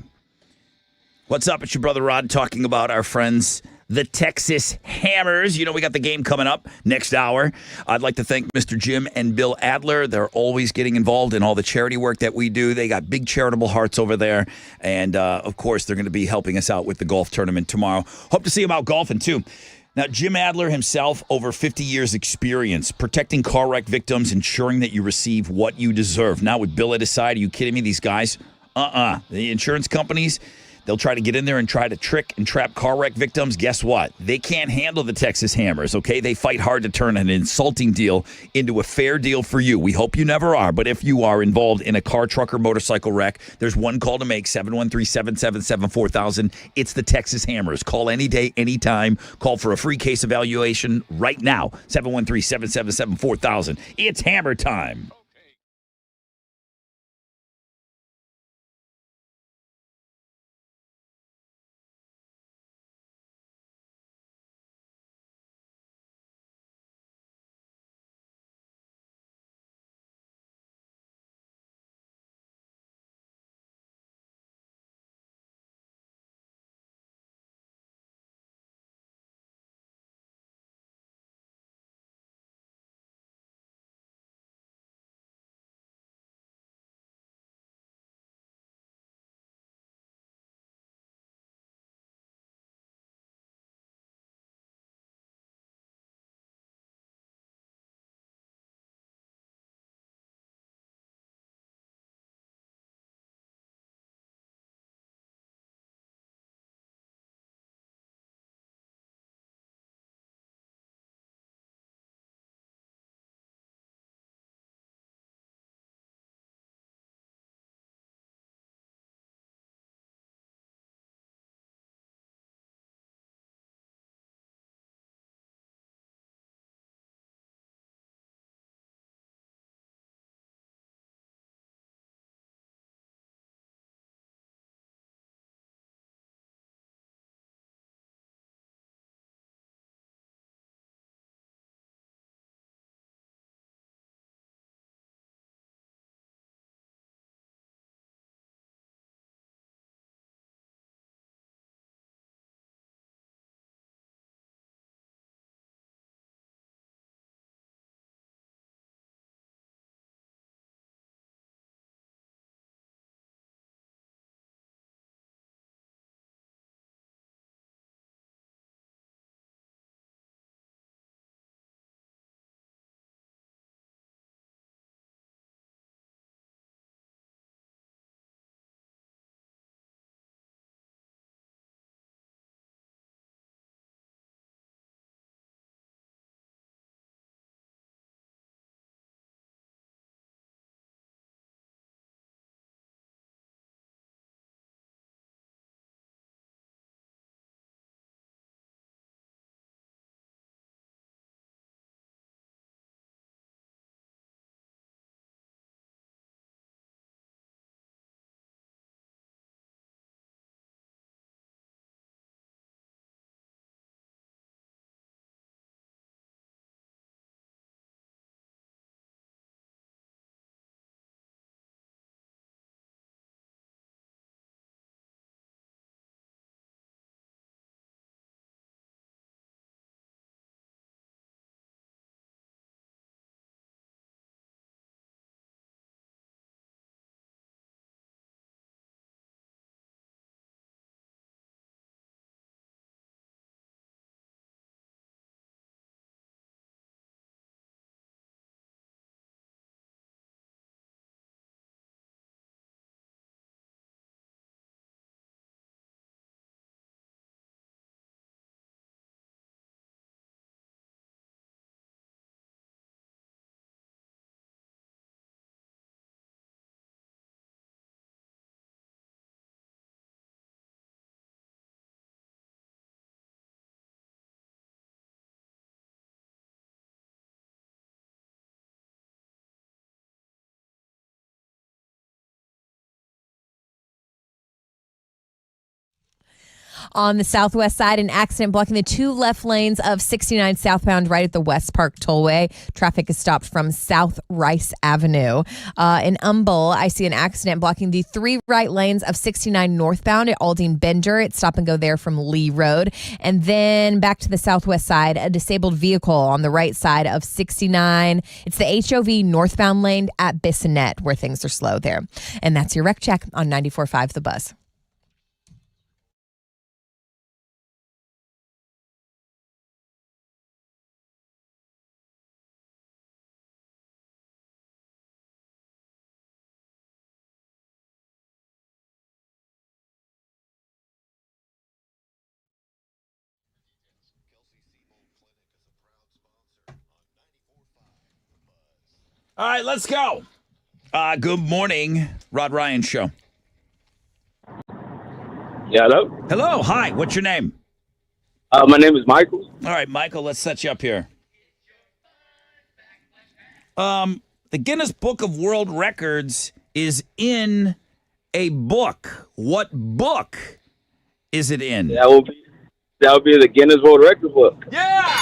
What's up? It's your brother Rod talking about our friends, the Texas Hammers. You know, we got the game coming up next hour. I'd like to thank Mr. Jim and Bill Adler. They're always getting involved in all the charity work that we do. They got big charitable hearts over there. And, of course, they're going to be helping us out with the golf tournament tomorrow. Hope to see them out golfing, too. Now, Jim Adler himself, over 50 years experience protecting car wreck victims, ensuring that you receive what you deserve. Now, with Bill at his side, are you kidding me? These guys, the insurance companies, they'll try to get in there and try to trick and trap car wreck victims. Guess what? They can't handle the Texas Hammers, okay? They fight hard to turn an insulting deal into a fair deal for you. We hope you never are, but if you are involved in a car, truck, or motorcycle wreck, there's one call to make, 713-777-4000. It's the Texas Hammers. Call any day, anytime. Call for a free case evaluation right now, 713-777-4000. It's hammer time. On the southwest side, an accident blocking the two left lanes of 69 southbound right at the West Park Tollway. Traffic is stopped from South Rice Avenue. In Humble, I see an accident blocking the three right lanes of 69 northbound at Aldine Bender. It's stop and go there from Lee Road. And then back to the southwest side, a disabled vehicle on the right side of 69. It's the HOV northbound lane at Bissonnette where things are slow there. And that's your wreck check on 94.5 The Buzz. All right, let's go. Good morning, Rod Ryan Show. Yeah, hello? Hello, hi, what's your name? My name is Michael. All right, Michael, let's set you up here. The Guinness Book of World Records is in a book. What book is it in? That would be the Guinness World Record book. Yeah!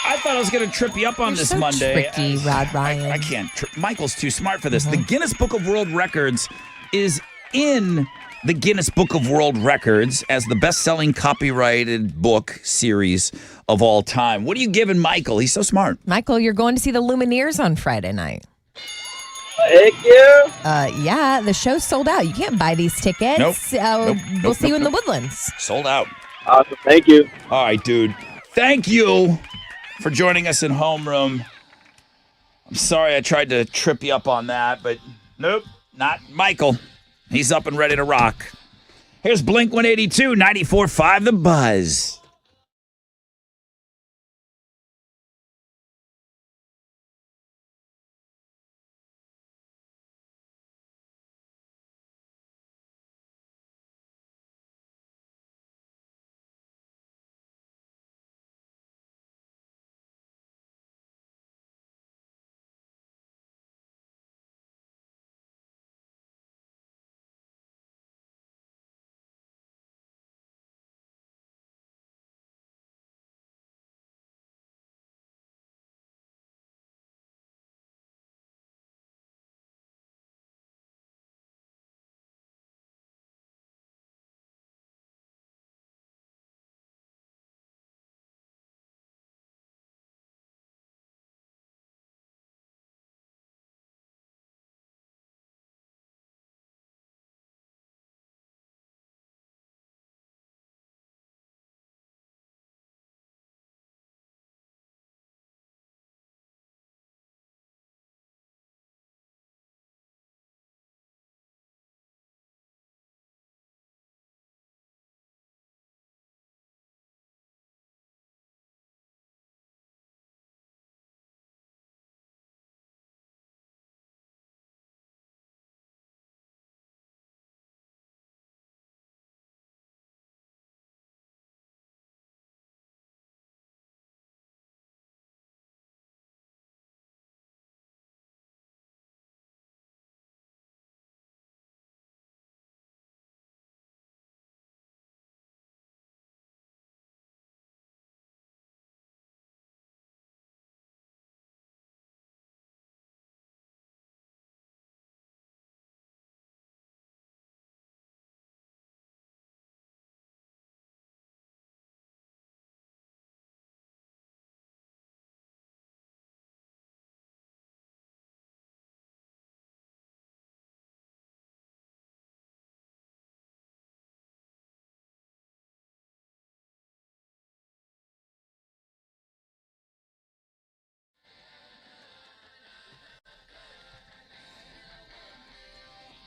I thought I was going to trip you up on You're this so Monday. tricky, Rod Ryan. I can't. Michael's too smart for this. The Guinness Book of World Records is in the Guinness Book of World Records as the best-selling copyrighted book series of all time. What are you giving Michael? He's so smart. Michael, you're going to see the Lumineers on Friday night. Heck yeah. Yeah, the show's sold out. You can't buy these tickets. Nope. We'll see you in the Woodlands. Sold out. Awesome. Thank you. All right, dude. Thank you for joining us in Homeroom. I'm sorry I tried to trip you up on that, but nope, not Michael. He's up and ready to rock. Here's Blink 182, 94.5 The Buzz.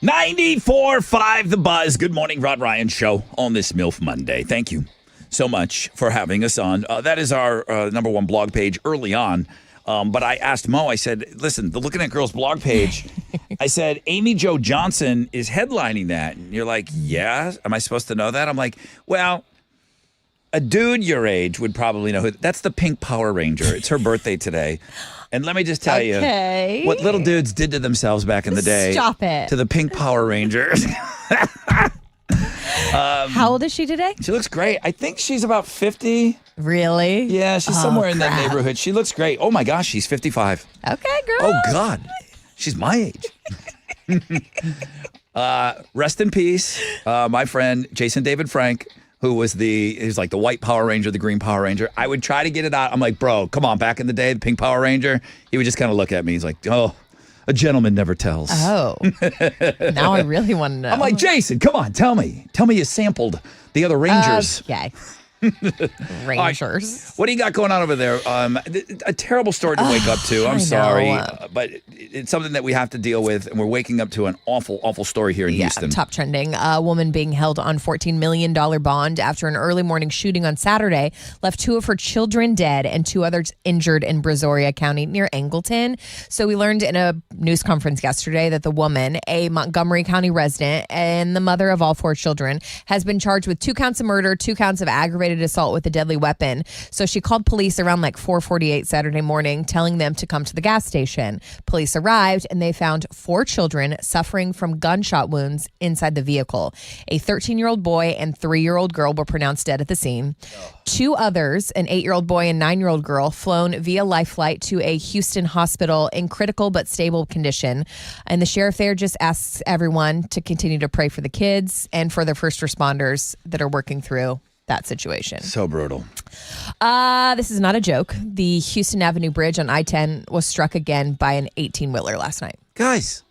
$94.5 The Buzz. Good morning, Rod Ryan Show on this MILF Monday. Thank you so much for having us on. That is our number one blog page early on. But I asked Mo, I said, listen, the Looking at Girls blog page, I said, Amy Jo Johnson is headlining that. And you're like, yeah? Am I supposed to know that? I'm like, well, a dude your age would probably know who. That's the Pink Power Ranger. It's her birthday today. And let me just tell you what little dudes did to themselves back in the day. Stop it. To the Pink Power Rangers. How old is she today? She looks great. I think she's about 50. Really? Yeah, she's somewhere in that neighborhood. She looks great. Oh my gosh, she's 55. Okay, girl. Oh God, she's my age. Rest in peace, my friend Jason David Frank, who was he's like the white Power Ranger, the green Power Ranger. I would try to get it out. I'm like, bro, come on. Back in the day, the pink Power Ranger, he would just kind of look at me. He's like, oh, a gentleman never tells. Oh, now I really want to know. I'm like, Jason, come on, tell me you sampled the other Rangers. Okay. Rangers. What do you got going on over there? A terrible story to wake up to. I'm sorry, but it's something that we have to deal with, and we're waking up to an awful, awful story here in Houston. Top trending. A woman being held on $14 million bond after an early morning shooting on Saturday left 2 of her children dead and 2 others injured in Brazoria County near Angleton. So we learned in a news conference yesterday that the woman, a Montgomery County resident and the mother of all 4 children, has been charged with 2 counts of murder, 2 counts of aggravated assault with a deadly weapon. So she called police around like 4:48 Saturday morning, telling them to come to the gas station. Police arrived and they found 4 children suffering from gunshot wounds inside the vehicle. A 13-year-old boy and 3-year-old girl were pronounced dead at the scene. 2 others, an 8-year-old boy and 9-year-old girl, flown via life flight to a Houston hospital in critical but stable condition. And the sheriff there just asks everyone to continue to pray for the kids and for the first responders that are working through that situation. So brutal. This is not a joke. The Houston Avenue Bridge on I-10 was struck again by an 18-wheeler last night. Guys,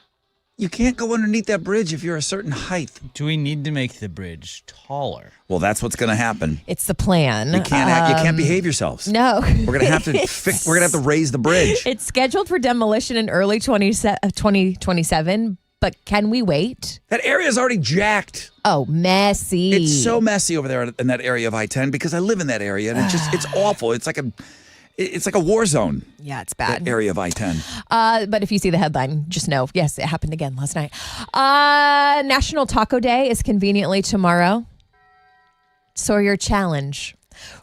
you can't go underneath that bridge if you're a certain height. Do we need to make the bridge taller? Well, that's what's going to happen. It's the plan. You can't behave yourselves. No. We're going to have to we're going to have to raise the bridge. It's scheduled for demolition in early 2027, but can we wait? That area is already jacked. Oh, messy. It's so messy over there in that area of I-10 because I live in that area and it's awful. It's like a war zone. Yeah, it's bad. That area of I-10. But if you see the headline, just know, yes, it happened again last night. National Taco Day is conveniently tomorrow. So your challenge,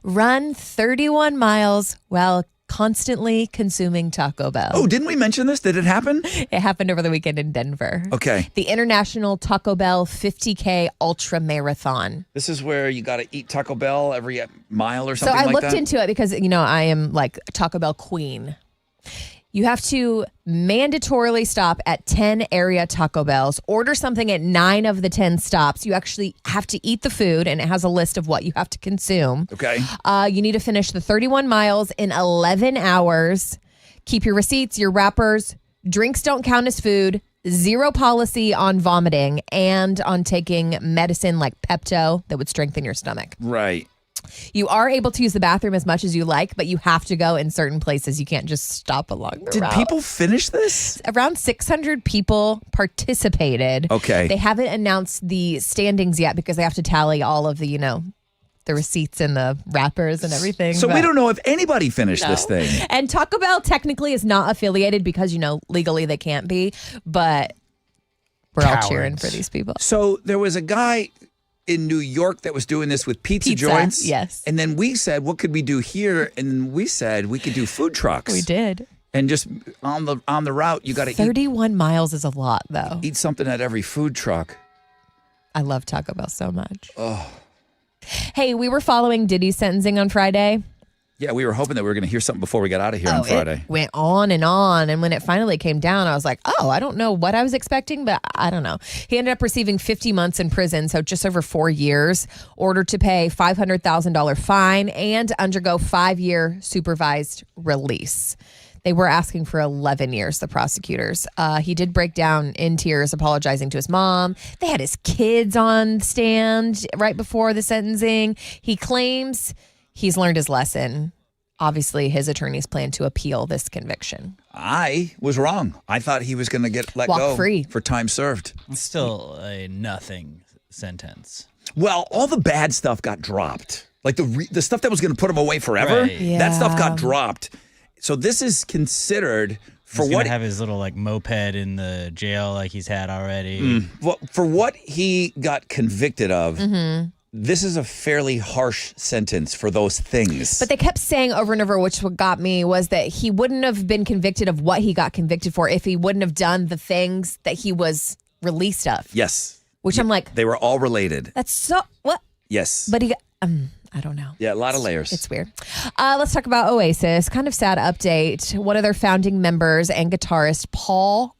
run 31 miles while constantly consuming Taco Bell. Oh, didn't we mention this? Did it happen? It happened over the weekend in Denver. Okay. The International Taco Bell 50K Ultra Marathon. This is where you got to eat Taco Bell every mile or something like that? So I like looked into it because, I am like a Taco Bell queen. You have to mandatorily stop at 10 area Taco Bells, order something at 9 of the 10 stops. You actually have to eat the food, and it has a list of what you have to consume. Okay. You need to finish the 31 miles in 11 hours. Keep your receipts, your wrappers. Drinks don't count as food. 0 policy on vomiting and on taking medicine like Pepto that would strengthen your stomach. Right. You are able to use the bathroom as much as you like, but you have to go in certain places. You can't just stop along the route. Did people finish this? Around 600 people participated. Okay. They haven't announced the standings yet because they have to tally all of the, the receipts and the wrappers and everything. So we don't know if anybody finished this thing. And Taco Bell technically is not affiliated because, legally they can't be, but we're all cheering for these people. So there was a guy in New York that was doing this with pizza joints. Yes. And then we said, what could we do here? And we said we could do food trucks. We did. And just on the route, you got to eat. 31 miles is a lot, though. Eat something at every food truck. I love Taco Bell so much. Oh. Hey, we were following Diddy's sentencing on Friday. Yeah, we were hoping that we were going to hear something before we got out of here on Friday. It went on. And when it finally came down, I was like, I don't know what I was expecting, but I don't know. He ended up receiving 50 months in prison, so just over 4 years, ordered to pay $500,000 fine and undergo 5-year supervised release. They were asking for 11 years, the prosecutors. He did break down in tears, apologizing to his mom. They had his kids on stand right before the sentencing. He claims he's learned his lesson. Obviously, his attorneys plan to appeal this conviction. I was wrong. I thought he was going to get let go free for time served. It's still a nothing sentence. Well, all the bad stuff got dropped. Like the stuff that was going to put him away forever, Right. Yeah. that stuff got dropped. So this is considered for He's what gonna have his little moped in the jail like he's had already. Well, for what he got convicted of. Mm-hmm. This is a fairly harsh sentence for those things. But they kept saying over and over, which what got me, was that he wouldn't have been convicted of what he got convicted for if he wouldn't have done the things that he was released of. Yes. which I'm like, They were all related. that's so, what? Yes. But he got, I don't know. Yeah, a lot of layers. It's weird. Let's talk about Oasis. Kind of sad update. One of their founding members and guitarist, Paul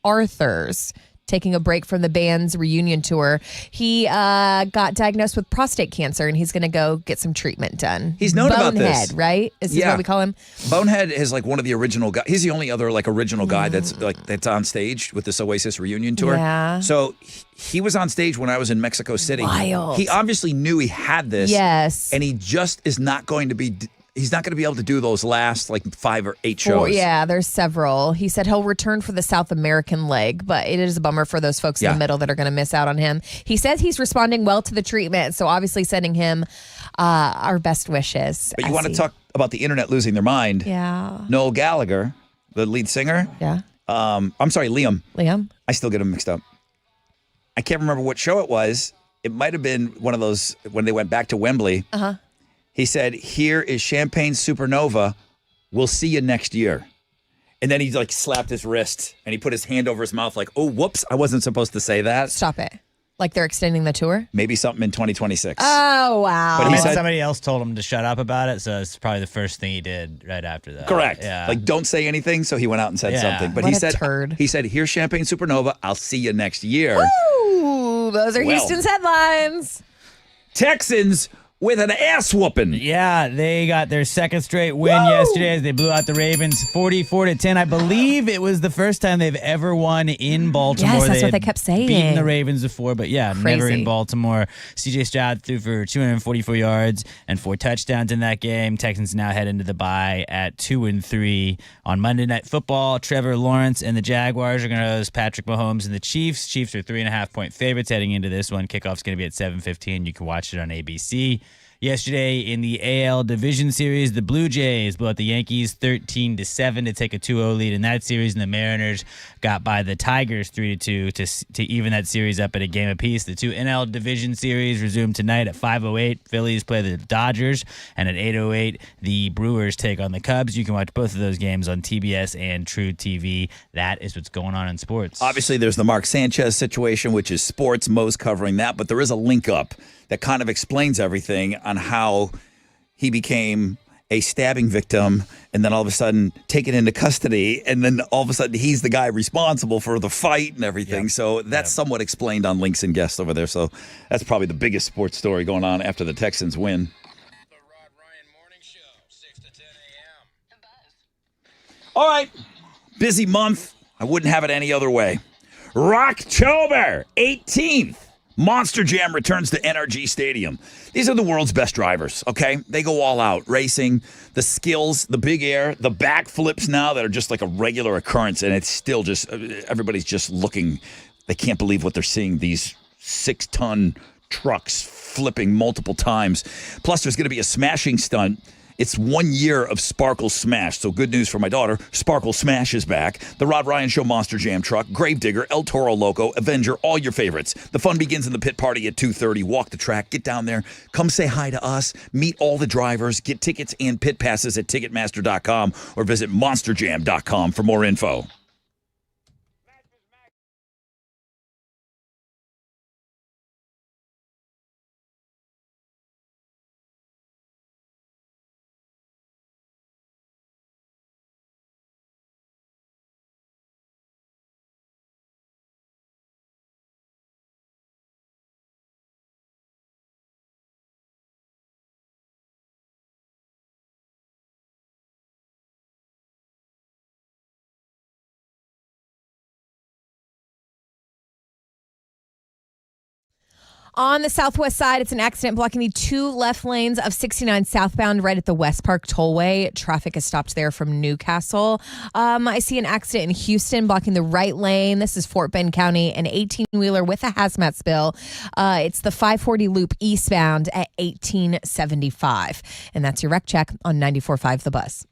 Arthurs, taking a break from the band's reunion tour. He got diagnosed with prostate cancer, and he's going to go get some treatment done. He's known about this. Bonehead, right? Is this what we call him? Bonehead is like one of the original guys. He's the only other like original guy that's on stage with this Oasis reunion tour. Yeah. So he was on stage when I was in Mexico City. Wild. He obviously knew he had this. Yes. And he just is not going to be. He's not going to be able to do those last like 5 or 8 shows. Yeah, there's several. He said he'll return for the South American leg, but it is a bummer for those folks in the middle that are going to miss out on him. He says he's responding well to the treatment, so obviously sending him our best wishes. But you want to talk about the internet losing their mind? Yeah. Noel Gallagher, the lead singer. Yeah. I'm sorry, Liam. Liam? I still get them mixed up. I can't remember what show it was. It might have been one of those when they went back to Wembley. Uh-huh. He said, "Here is Champagne Supernova. We'll see you next year." And then he like slapped his wrist and he put his hand over his mouth like, "Oh, whoops, I wasn't supposed to say that." Stop it. Like they're extending the tour? Maybe something in 2026. Oh, wow. But he said somebody else told him to shut up about it, so it's probably the first thing he did right after that. Correct. Yeah. Like, don't say anything. So he went out and said something. But What he a said, turd. he said, "Here's Champagne Supernova. I'll see you next year." Ooh, those are Well. Houston's headlines. Texans with an ass whooping. Yeah, they got their second straight win yesterday as they blew out the Ravens 44-10. I believe it was the first time they've ever won in Baltimore. Yes, that's what had they kept saying. Beaten the Ravens before, but yeah, never Crazy. in Baltimore. CJ Stroud threw for 244 yards and 4 touchdowns in that game. Texans now head into the bye at 2-3. On Monday Night Football, Trevor Lawrence and the Jaguars are going to host Patrick Mahomes and the Chiefs. Chiefs are 3.5-point favorites heading into this one. Kickoff's going to be at 7:15. You can watch it on ABC. Yesterday in the AL Division Series, the Blue Jays blew out the Yankees 13-7 to take a 2-0 lead in that series, and the Mariners got by the Tigers 3-2 to even that series up at a game apiece. The two NL Division Series resume tonight at 5:08. Phillies play the Dodgers, and at 8:08, the Brewers take on the Cubs. You can watch both of those games on TBS and True TV. That is what's going on in sports. Obviously, there's the Mark Sanchez situation, which is sports. Mo's covering that, but there is a link up that kind of explains everything on how he became a stabbing victim and then all of a sudden taken into custody, and then all of a sudden he's the guy responsible for the fight and everything. So that's somewhat explained on Links and Guests over there. So that's probably the biggest sports story going on after the Texans win. The Rod Ryan Morning Show, 6 to 10 a.m. All right. Busy month. I wouldn't have it any other way. Rocktober 18th. Monster Jam returns to NRG Stadium. These are the world's best drivers, okay? They go all out, racing, the skills, the big air, the backflips now that are just like a regular occurrence, and it's still just, everybody's just looking. They can't believe what they're seeing, these 6-ton trucks flipping multiple times. Plus, there's going to be a smashing stunt. It's 1 year of Sparkle Smash. So good news for my daughter. Sparkle Smash is back. The Rod Ryan Show Monster Jam truck, Gravedigger, El Toro Loco, Avenger, all your favorites. The fun begins in the pit party at 2:30. Walk the track. Get down there. Come say hi to us. Meet all the drivers. Get tickets and pit passes at Ticketmaster.com or visit MonsterJam.com for more info. On the southwest side, it's an accident blocking the 2 left lanes of 69 southbound right at the West Park Tollway. Traffic is stopped there from Newcastle. I see an accident in Houston blocking the right lane. This is Fort Bend County, an 18-wheeler with a hazmat spill. It's the 540 loop eastbound at 1875. And that's your wreck check on 94.5 The Buzz.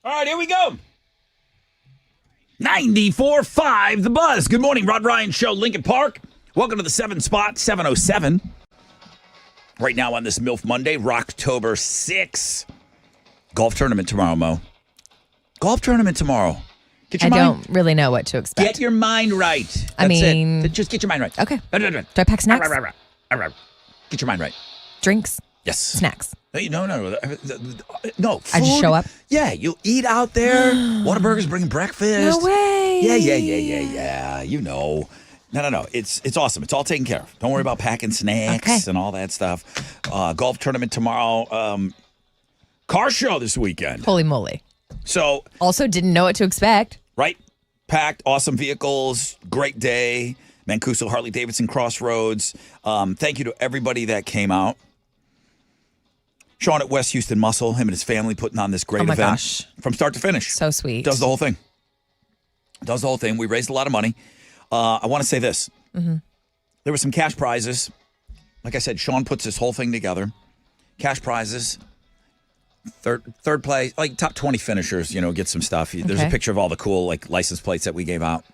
All right, here we go. 94.5 The Buzz. Good morning, Rod Ryan Show, Lincoln Park. Welcome to the 7 spot, 707. Right now on this MILF Monday, Rocktober 6. Golf tournament tomorrow, Mo. Golf tournament tomorrow. Get your I mind, don't really know what to expect. Get your mind right. That's I mean, it. Just get your mind right. Okay. Do I pack snacks? Get your mind right. Drinks? Yes. Snacks? No. I just food. show up? Yeah, you'll eat out there. Whataburger's bringing breakfast. No way. Yeah. You know. No. It's awesome. It's all taken care of. Don't worry about packing snacks and all that stuff. Golf tournament tomorrow. Car show this weekend. Holy moly. So also didn't know what to expect. Right. Packed, awesome vehicles, great day. Mancuso, Harley Davidson, Crossroads. Thank you to everybody that came out. Sean at West Houston Muscle, him and his family putting on this great event. Gosh. From start to finish. So sweet. Does the whole thing. We raised a lot of money. I want to say this. Mm-hmm. There were some cash prizes. Like I said, Sean puts this whole thing together. Cash prizes. Third place, like top 20 finishers, get some stuff. There's a picture of all the cool license plates that we gave out.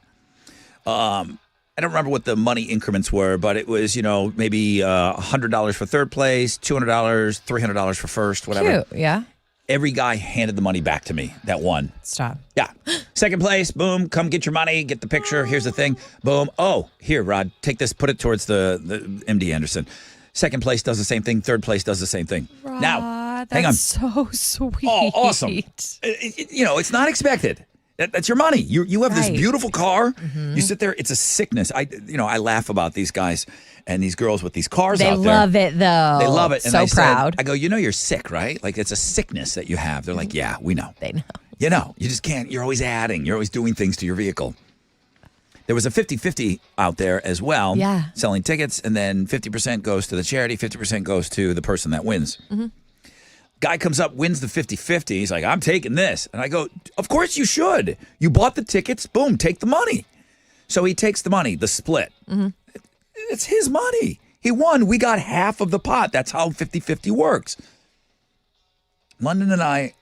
I don't remember what the money increments were, but it was, maybe $100 for third place, $200, $300 for first, whatever. Cute, yeah. Every guy handed the money back to me that won. Stop. Yeah. Second place, boom, come get your money, get the picture. Here's the thing. Boom. Oh, here, Rod, take this, put it towards the MD Anderson. Second place does the same thing. Third place does the same thing. Rod, now, hang on. So sweet. Oh, awesome. It's not expected. That's your money. You have this beautiful car. Mm-hmm. You sit there. It's a sickness. I laugh about these guys and these girls with these cars out there. They love it, though. They love it. And so proud. I go, you're sick, right? Like, it's a sickness that you have. They're like, yeah, we know. They know. You just can't. You're always adding. You're always doing things to your vehicle. There was a 50-50 out there as well. Yeah. Selling tickets, and then 50% goes to the charity, 50% goes to the person that wins. Mm-hmm. Guy comes up, wins the 50-50. He's like, I'm taking this. And I go, of course you should. You bought the tickets. Boom, take the money. So he takes the money, the split. Mm-hmm. It's his money. He won. We got half of the pot. That's how 50-50 works. London and I,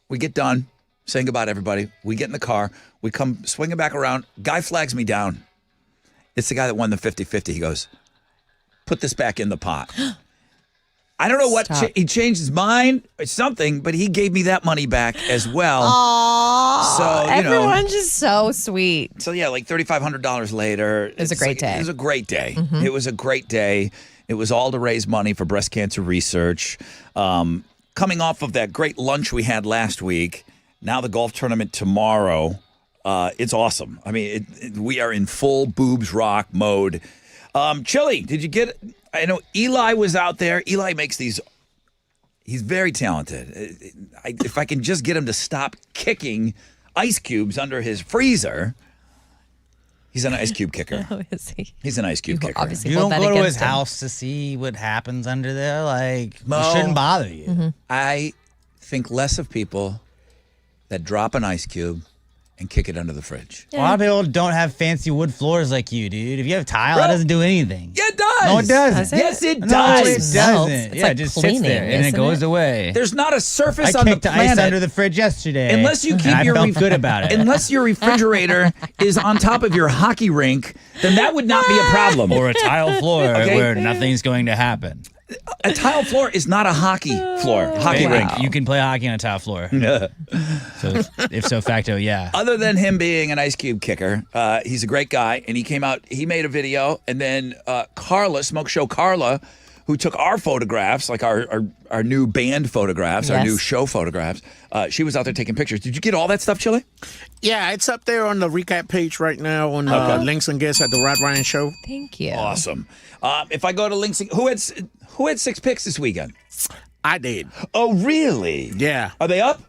we get done saying goodbye to everybody. We get in the car. We come swinging back around. Guy flags me down. It's the guy that won the 50-50. He goes, put this back in the pot. I don't know what, he changed his mind or something, but he gave me that money back as well. Aww, so, everyone's just so sweet. So, yeah, like $3,500 later. It was a great day. It was a great day. Mm-hmm. It was a great day. It was all to raise money for breast cancer research. Coming off of that great lunch we had last week, now the golf tournament tomorrow. It's awesome. I mean, we are in full boobs rock mode. Chili, did you get... I know Eli was out there. Eli makes these. He's very talented. If I can just get him to stop kicking ice cubes under his freezer. He's an ice cube kicker. Oh, is he? He's an ice cube kicker. Obviously, you don't go to his house to see what happens under there. Like, it shouldn't bother you. Mm-hmm. I think less of people that drop an ice cube and kick it under the fridge. Yeah. A lot of people don't have fancy wood floors like you, dude. If you have tile, that doesn't do anything. Yeah, it does. No, it doesn't. Yes, it does. No, it doesn't. It's yeah, like it just cleaning, sits there and it goes away. There's not a surface I on the kicked planet ice under the fridge yesterday. unless you keep and your I felt good about it. Unless your refrigerator is on top of your hockey rink, then that would not be a problem. Or a tile floor where nothing's going to happen. A tile floor is not a hockey floor, hockey rink. You can play hockey on a tile floor. So if so facto, yeah. Other than him being an ice cube kicker, he's a great guy, and he came out, he made a video, and then Carla, Smoke Show Carla, who took our photographs, like our new band photographs, our new show photographs, she was out there taking pictures. Did you get all that stuff, Chili? Yeah, it's up there on the recap page right now on Links and Guests at the Rod Ryan Show. Thank you. Awesome. If I go to Links, who had 6 picks this weekend? I did. Oh, really? Yeah. Are they up?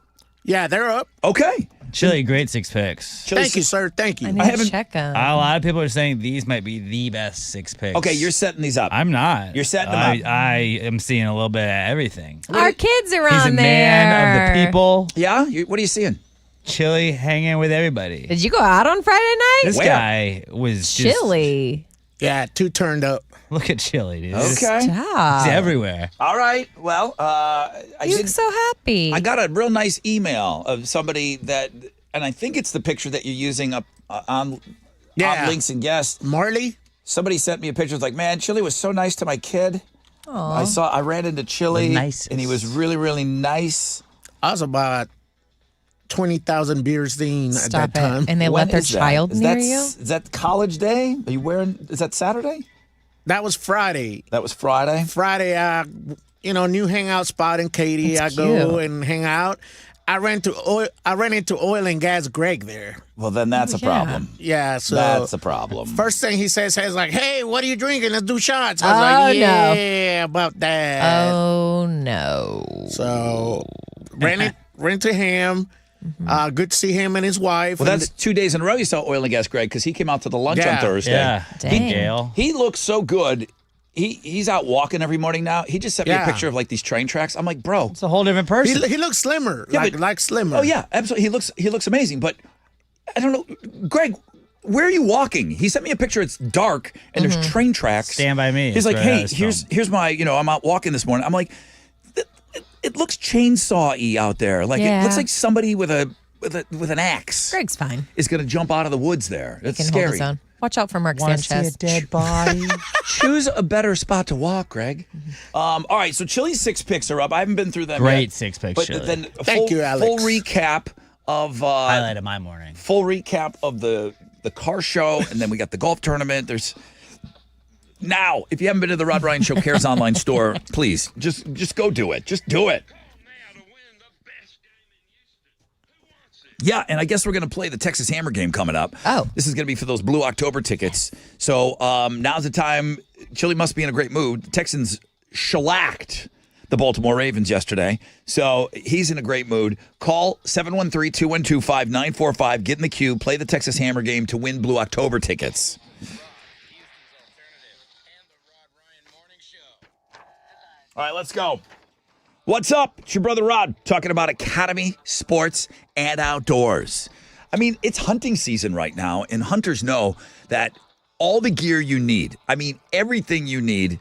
Yeah, they're up. Okay. Chili, great 6 picks. Thank you, sir. Thank you. I need to check them. A lot of people are saying these might be the best 6 picks. Okay, you're setting these up. I'm not. You're setting them up. I am seeing a little bit of everything. Our kids are He's on a there. man of the people. Yeah? What are you seeing? Chili hanging with everybody. Did you go out on Friday night? This guy was just... Chili. Yeah, too turned up. Look at Chili, dude. Okay. Stop. He's everywhere. All right. Well, You look so happy. I got a real nice email of somebody that, and I think it's the picture that you're using up on Links and Guests. Marley? Somebody sent me a picture. It's like, man, Chili was so nice to my kid. I ran into Chili, and he was really, really nice. I was about 20,000 beers in at that time. And they let their child near you? Is that college day? Are you wearing? Is that Saturday? That was Friday. That was Friday. Friday, new hangout spot in Katy. That's I go cute. and hang out. I ran into oil and gas Greg there. Well, then that's a problem. Yeah, so That's a problem. first thing he says is like, "Hey, what are you drinking? Let's do shots." I was like, no. "Yeah, about that." Oh, no. So ran to him. Good to see him and his wife. Well, and that's 2 days in a row you saw Oil and Gas Greg because he came out to the lunch on Yeah. Thursday. Yeah. Dang. Gail. He looks so good. He's out walking every morning now. He just sent me a Yeah. picture of like these train tracks. I'm like, bro. It's a whole different person. he looks slimmer, Yeah, like slimmer. Oh yeah, absolutely. He looks amazing. But I don't know, Greg. Where are you walking? He sent me a picture. It's dark and there's train tracks. Stand by me. He's It's like, where I hey, was here's my. I'm out walking this morning. I'm like, it looks chainsaw-y out there. Like it looks Yeah. like somebody with an axe Greg's fine. is going to jump out of the woods there. It's He can scary. hold his own. Watch out for Mark Want to see a Sanchez. dead body? Choose a better spot to walk, Greg. All right, so Chili's 6 picks are up. I haven't been through them Great yet. 6 picks, But Chili. then a Thank you, Alex. full recap of Highlight of my morning. full recap of the car show, and then we got the golf tournament. Now, if you haven't been to the Rod Ryan Show Cares online store, please just go do it. Just do it. Yeah, and I guess we're going to play the Texas Hammer game coming up. Oh. This is going to be for those Blue October tickets. So now's the time. Chili must be in a great mood. The Texans shellacked the Baltimore Ravens yesterday. So he's in a great mood. Call 713-212-5945. Get in the queue. Play the Texas Hammer game to win Blue October tickets. All right, let's go. What's up? It's your brother Rod talking about Academy Sports and Outdoors. I mean, it's hunting season right now, and hunters know that all the gear you need, everything you need,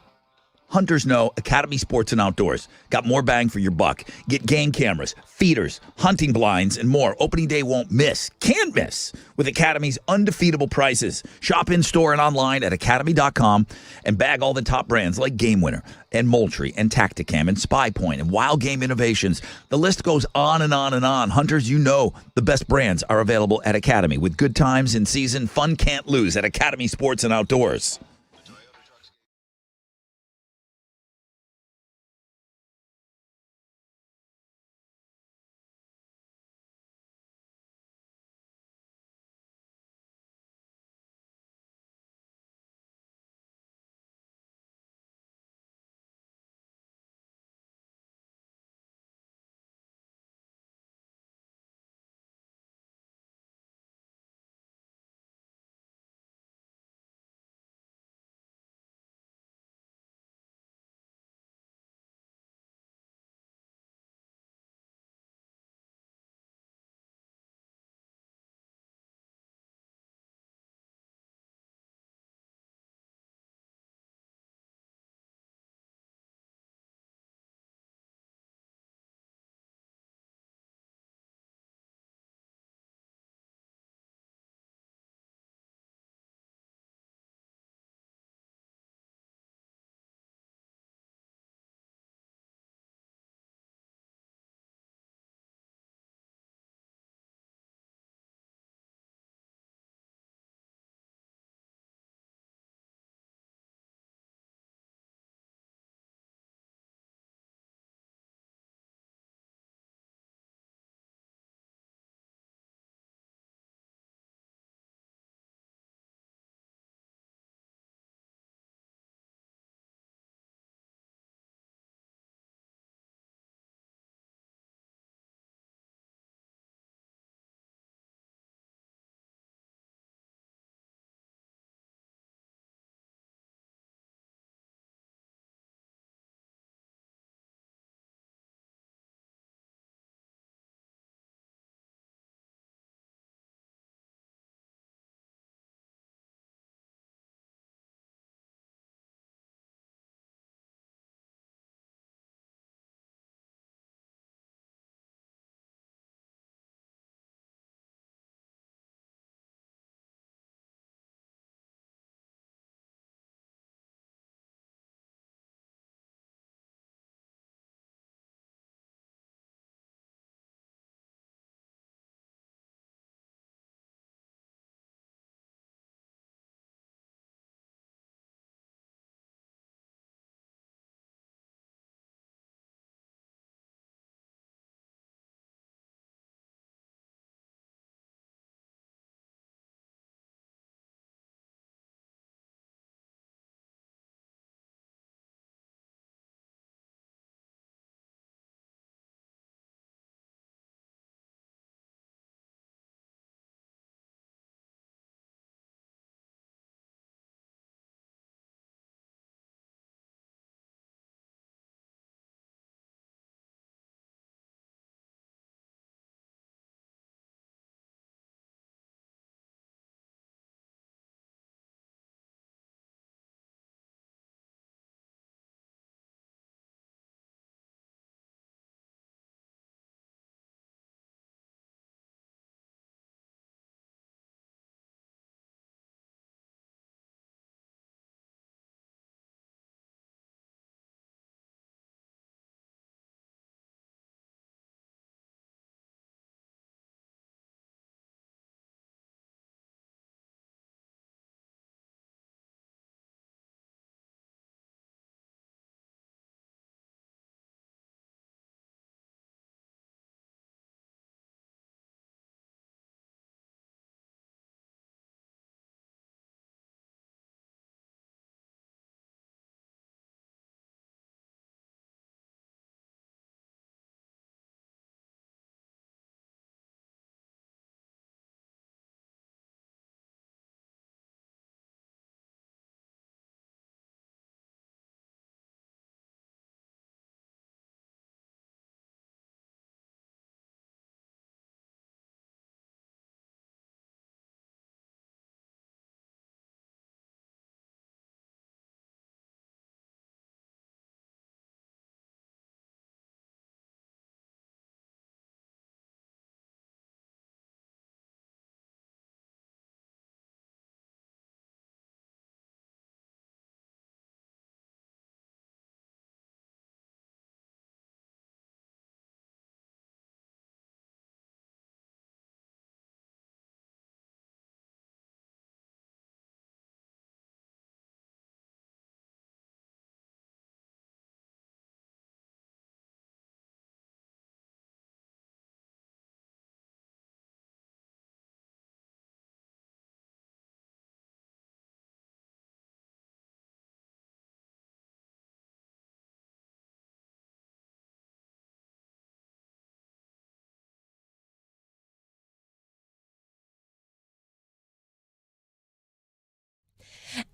hunters know Academy Sports and Outdoors. Got more bang for your buck. Get game cameras, feeders, hunting blinds, and more. Opening day won't miss. Can't miss with Academy's undefeatable prices. Shop in-store and online at academy.com and bag all the top brands like Game Winner and Moultrie and Tacticam and Spy Point and Wild Game Innovations. The list goes on and on and on. Hunters, you know the best brands are available at Academy. With good times in season, fun can't lose at Academy Sports and Outdoors.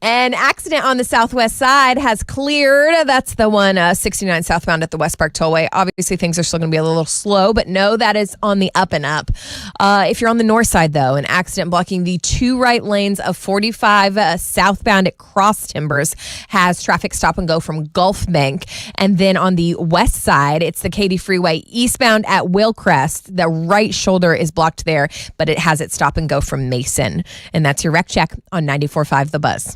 An accident on the southwest side has cleared. That's the one 69 southbound at the West Park Tollway. Obviously, things are still going to be a little slow, but no, that is on the up and up. If you're on the north side, though, an accident blocking the two right lanes of 45 southbound at Cross Timbers has traffic stop and go from Gulf Bank. And then on the west side, it's the Katy Freeway eastbound at Willcrest. The right shoulder is blocked there, but it has it stop and go from Mason. And that's your wreck check on 94.5 The Buzz.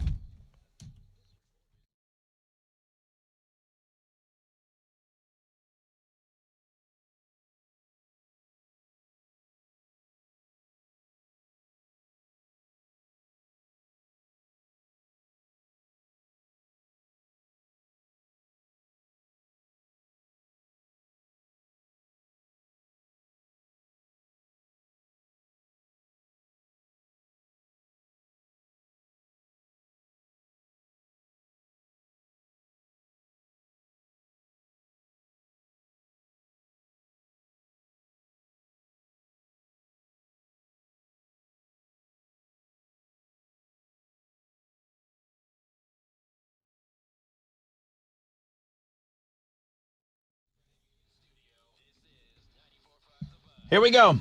Here we go.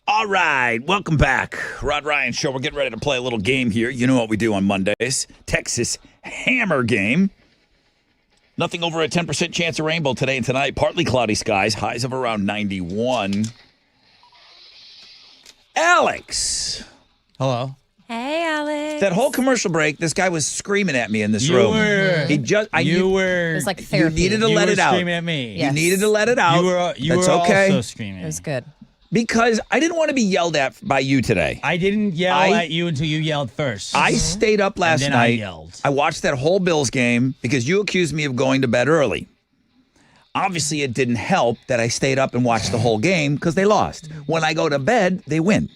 All right, welcome back. Rod Ryan Show. We're getting ready to play a little game here. You know what we do on Mondays. Texas Hammer game. Nothing over a 10% chance of rainbow today and tonight. Partly cloudy skies. Highs of around 91. Alex. Hello. Hey, Alex. That whole commercial break, this guy was screaming at me in this room. You were. It was like therapy. You needed to let it out. Screaming at me. Yes. You needed to let it out. You That's were okay. also screaming. It was good. Because I didn't want to be yelled at by you today. I didn't yell at you until you yelled first. I stayed up last then night. I yelled. I watched that whole Bills game because you accused me of going to bed early. Obviously, it didn't help that I stayed up and watched the whole game because they lost. When I go to bed, they win.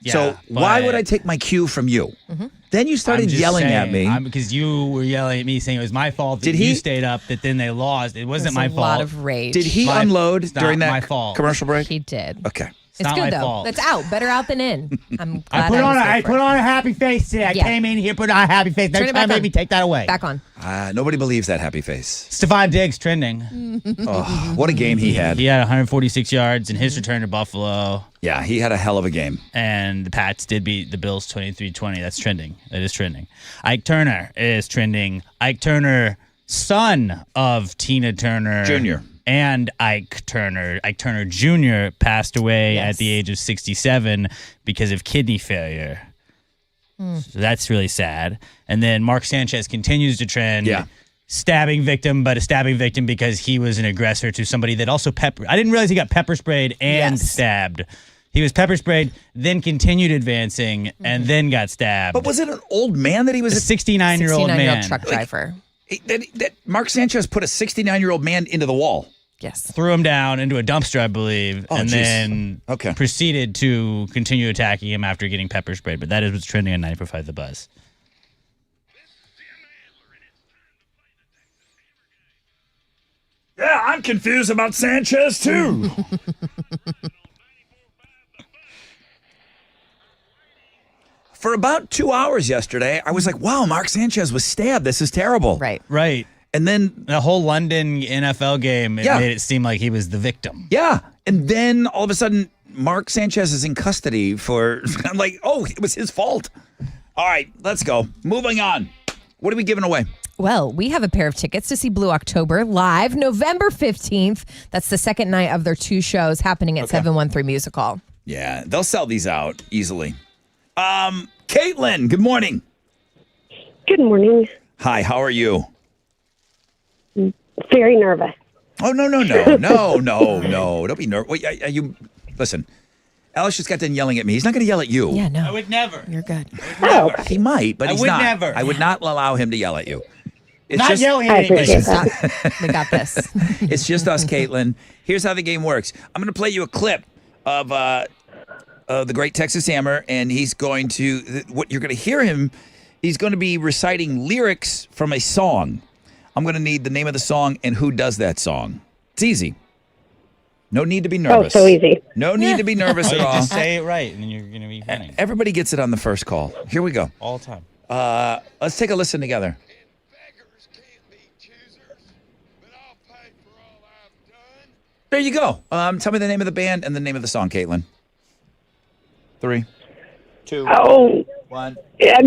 Yeah, so why would I take my cue from you? Mm-hmm. Then you started yelling at me. Because you were yelling at me saying it was my fault that you stayed up, that then they lost. It wasn't my fault. A lot of rage. Did he unload it's during not that my fault. commercial break? He did. Okay. It's not good, my though. fault. That's out. Better out than in. I'm glad I put on a happy face today. I came in here, put on a happy face. Turn Next it back time, on. make me take that away. Back on. Nobody believes that happy face. Stephon Diggs trending. Oh, what a game he had. He had 146 yards in his return to Buffalo. Yeah, he had a hell of a game. And the Pats did beat the Bills 23-20. That's trending. That is trending. Ike Turner is trending. Ike Turner, son of Tina Turner. Jr. And Ike Turner. Ike Turner Jr. passed away at the age of 67 because of kidney failure. So that's really sad. And then Mark Sanchez continues to trend. Yeah. Stabbing victim, but a stabbing victim because he was an aggressor to somebody that also I didn't realize he got pepper sprayed and stabbed. He was pepper sprayed, then continued advancing, and then got stabbed. But was it an old man that he was? A 69-year-old man. 69-year-old truck driver. That Mark Sanchez put a 69-year-old man into the wall. Yes. Threw him down into a dumpster, I believe, and then proceeded to continue attacking him after getting pepper sprayed. But that is what's trending on 94.5 The Buzz. Yeah, I'm confused about Sanchez, too. For about 2 hours yesterday, I was like, wow, Mark Sanchez was stabbed. This is terrible. Right. And then the whole London NFL game, it made it seem like he was the victim. Yeah. And then all of a sudden, Mark Sanchez is in custody for, I'm like, oh, it was his fault. All right, let's go. Moving on. What are we giving away? Well, we have a pair of tickets to see Blue October live November 15th. That's the second night of their two shows happening at 713 Music Hall. Yeah, they'll sell these out easily. Caitlin, good morning. Good morning. Hi, how are you? Very nervous. Oh, no. Don't be nervous. Wait, are you, listen, Alex just got done yelling at me. He's not going to yell at you. Yeah, no. I would never. You're good. He might, but I he's would not. never. I would not allow him to yell at you. It's Not yelling at I appreciate Stop. We got this. It's just us, Caitlin. Here's how the game works. I'm going to play you a clip of the great Texas Hammer, and he's going to, what you're going to hear him, he's going to be reciting lyrics from a song. I'm going to need the name of the song and who does that song. It's easy. No need to be nervous. Oh, so easy. No need to be nervous at all. Just say it right, and then you're going to be winning. Everybody gets it on the first call. Here we go. All the time. Let's take a listen together. There you go. Tell me the name of the band and the name of the song, Caitlin. 3, 2, Oh. 1. Yeah.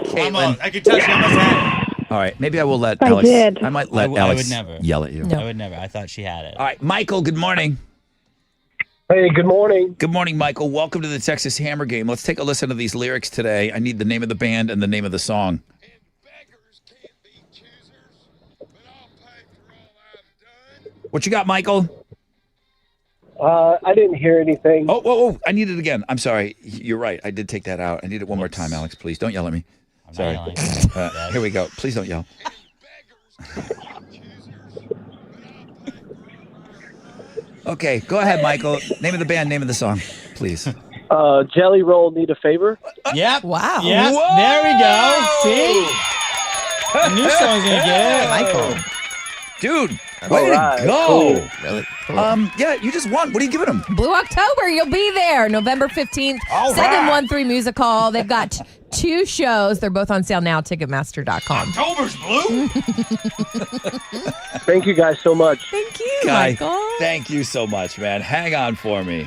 Caitlin. I could touch it. I must have it. All right, maybe I will let I Alex. did. I might let I Alex would never. yell at you. No. I would never. I thought she had it. All right, Michael, good morning. Hey, good morning. Good morning, Michael. Welcome to the Texas Hammer Game. Let's take a listen to these lyrics today. I need the name of the band and the name of the song. What you got, Michael? I didn't hear anything. Oh, I need it again. I'm sorry. You're right. I did take that out. I need it one more time, Alex. Please don't yell at me. I'm Sorry. not yelling. Here we go. Please don't yell. Okay, go ahead, Michael. Name of the band, name of the song, please. Jelly Roll need a favor? Yep. Wow. Yep. Whoa! There we go. See? I knew someone was going to get it. Michael. Dude, way right, to go. cool. Really cool. Yeah, you just won. What are you giving them? Blue October, you'll be there November 15th, All 713 Music Hall. They've got 2 shows. They're both on sale now, Ticketmaster.com. October's blue. Thank you guys so much. Thank you, Guy, Michael. thank you so much, man. Hang on for me.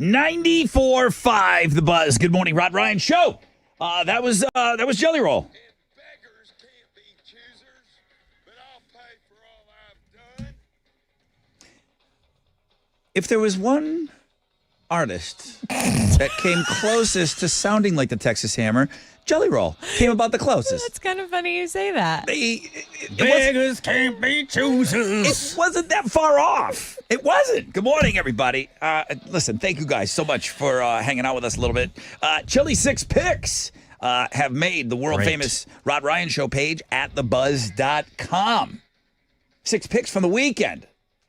$94.5 The Buzz. Good morning, Rod Ryan Show. That was Jelly Roll. If there was one artist that came closest to sounding like the Texas Hammer, Jelly Roll, came about the closest. That's kind of funny you say that. Beggars can't be choosers. It wasn't that far off. It wasn't. Good morning, everybody. Listen, thank you guys so much for hanging out with us a little bit. Chili 6 Picks have made the world-famous Rod Ryan Show page at thebuzz.com. 6 picks from the weekend.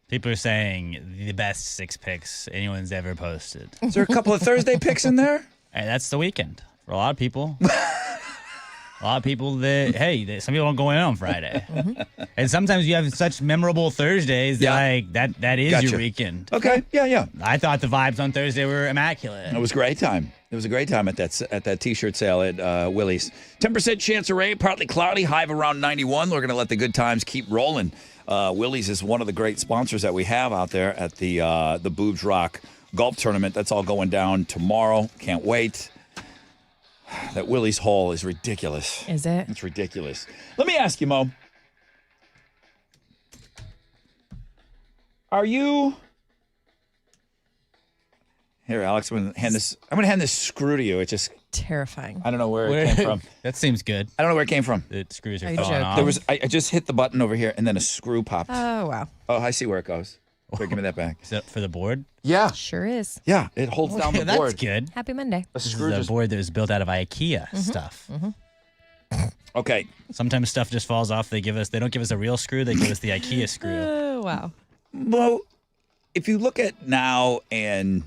People are saying the best 6 picks anyone's ever posted. Is there a couple of Thursday picks in there? Hey, that's the weekend for a lot of people. A lot of people some people don't go in on Friday. And sometimes you have such memorable Thursdays that is your weekend. Okay, yeah. I thought the vibes on Thursday were immaculate. It was a great time. It was a great time at that T-shirt sale at Willie's. 10% chance of rain, partly cloudy, high of around 91. We're going to let the good times keep rolling. Willie's is one of the great sponsors that we have out there at the Boobs Rock Golf Tournament. That's all going down tomorrow. Can't wait. That Willie's Hall is ridiculous. Is it? It's ridiculous. Let me ask you, Mo. Are you... Here, Alex, I'm going to hand this screw to you. It's just... Terrifying. I don't know where it came from. That seems good. I don't know where it came from. The screws are you falling joking? off. I just hit the button over here, and then a screw popped. Oh, wow. Oh, I see where it goes. Here, give me that back. Is that for the board? Yeah. Sure is. Yeah, it holds down the board. That's good. Happy Monday. A This screw is a just... board that was built out of IKEA stuff. Okay. Sometimes stuff just falls off. They don't give us a real screw. They give us the IKEA screw. Oh, wow. Well, if you look at now, and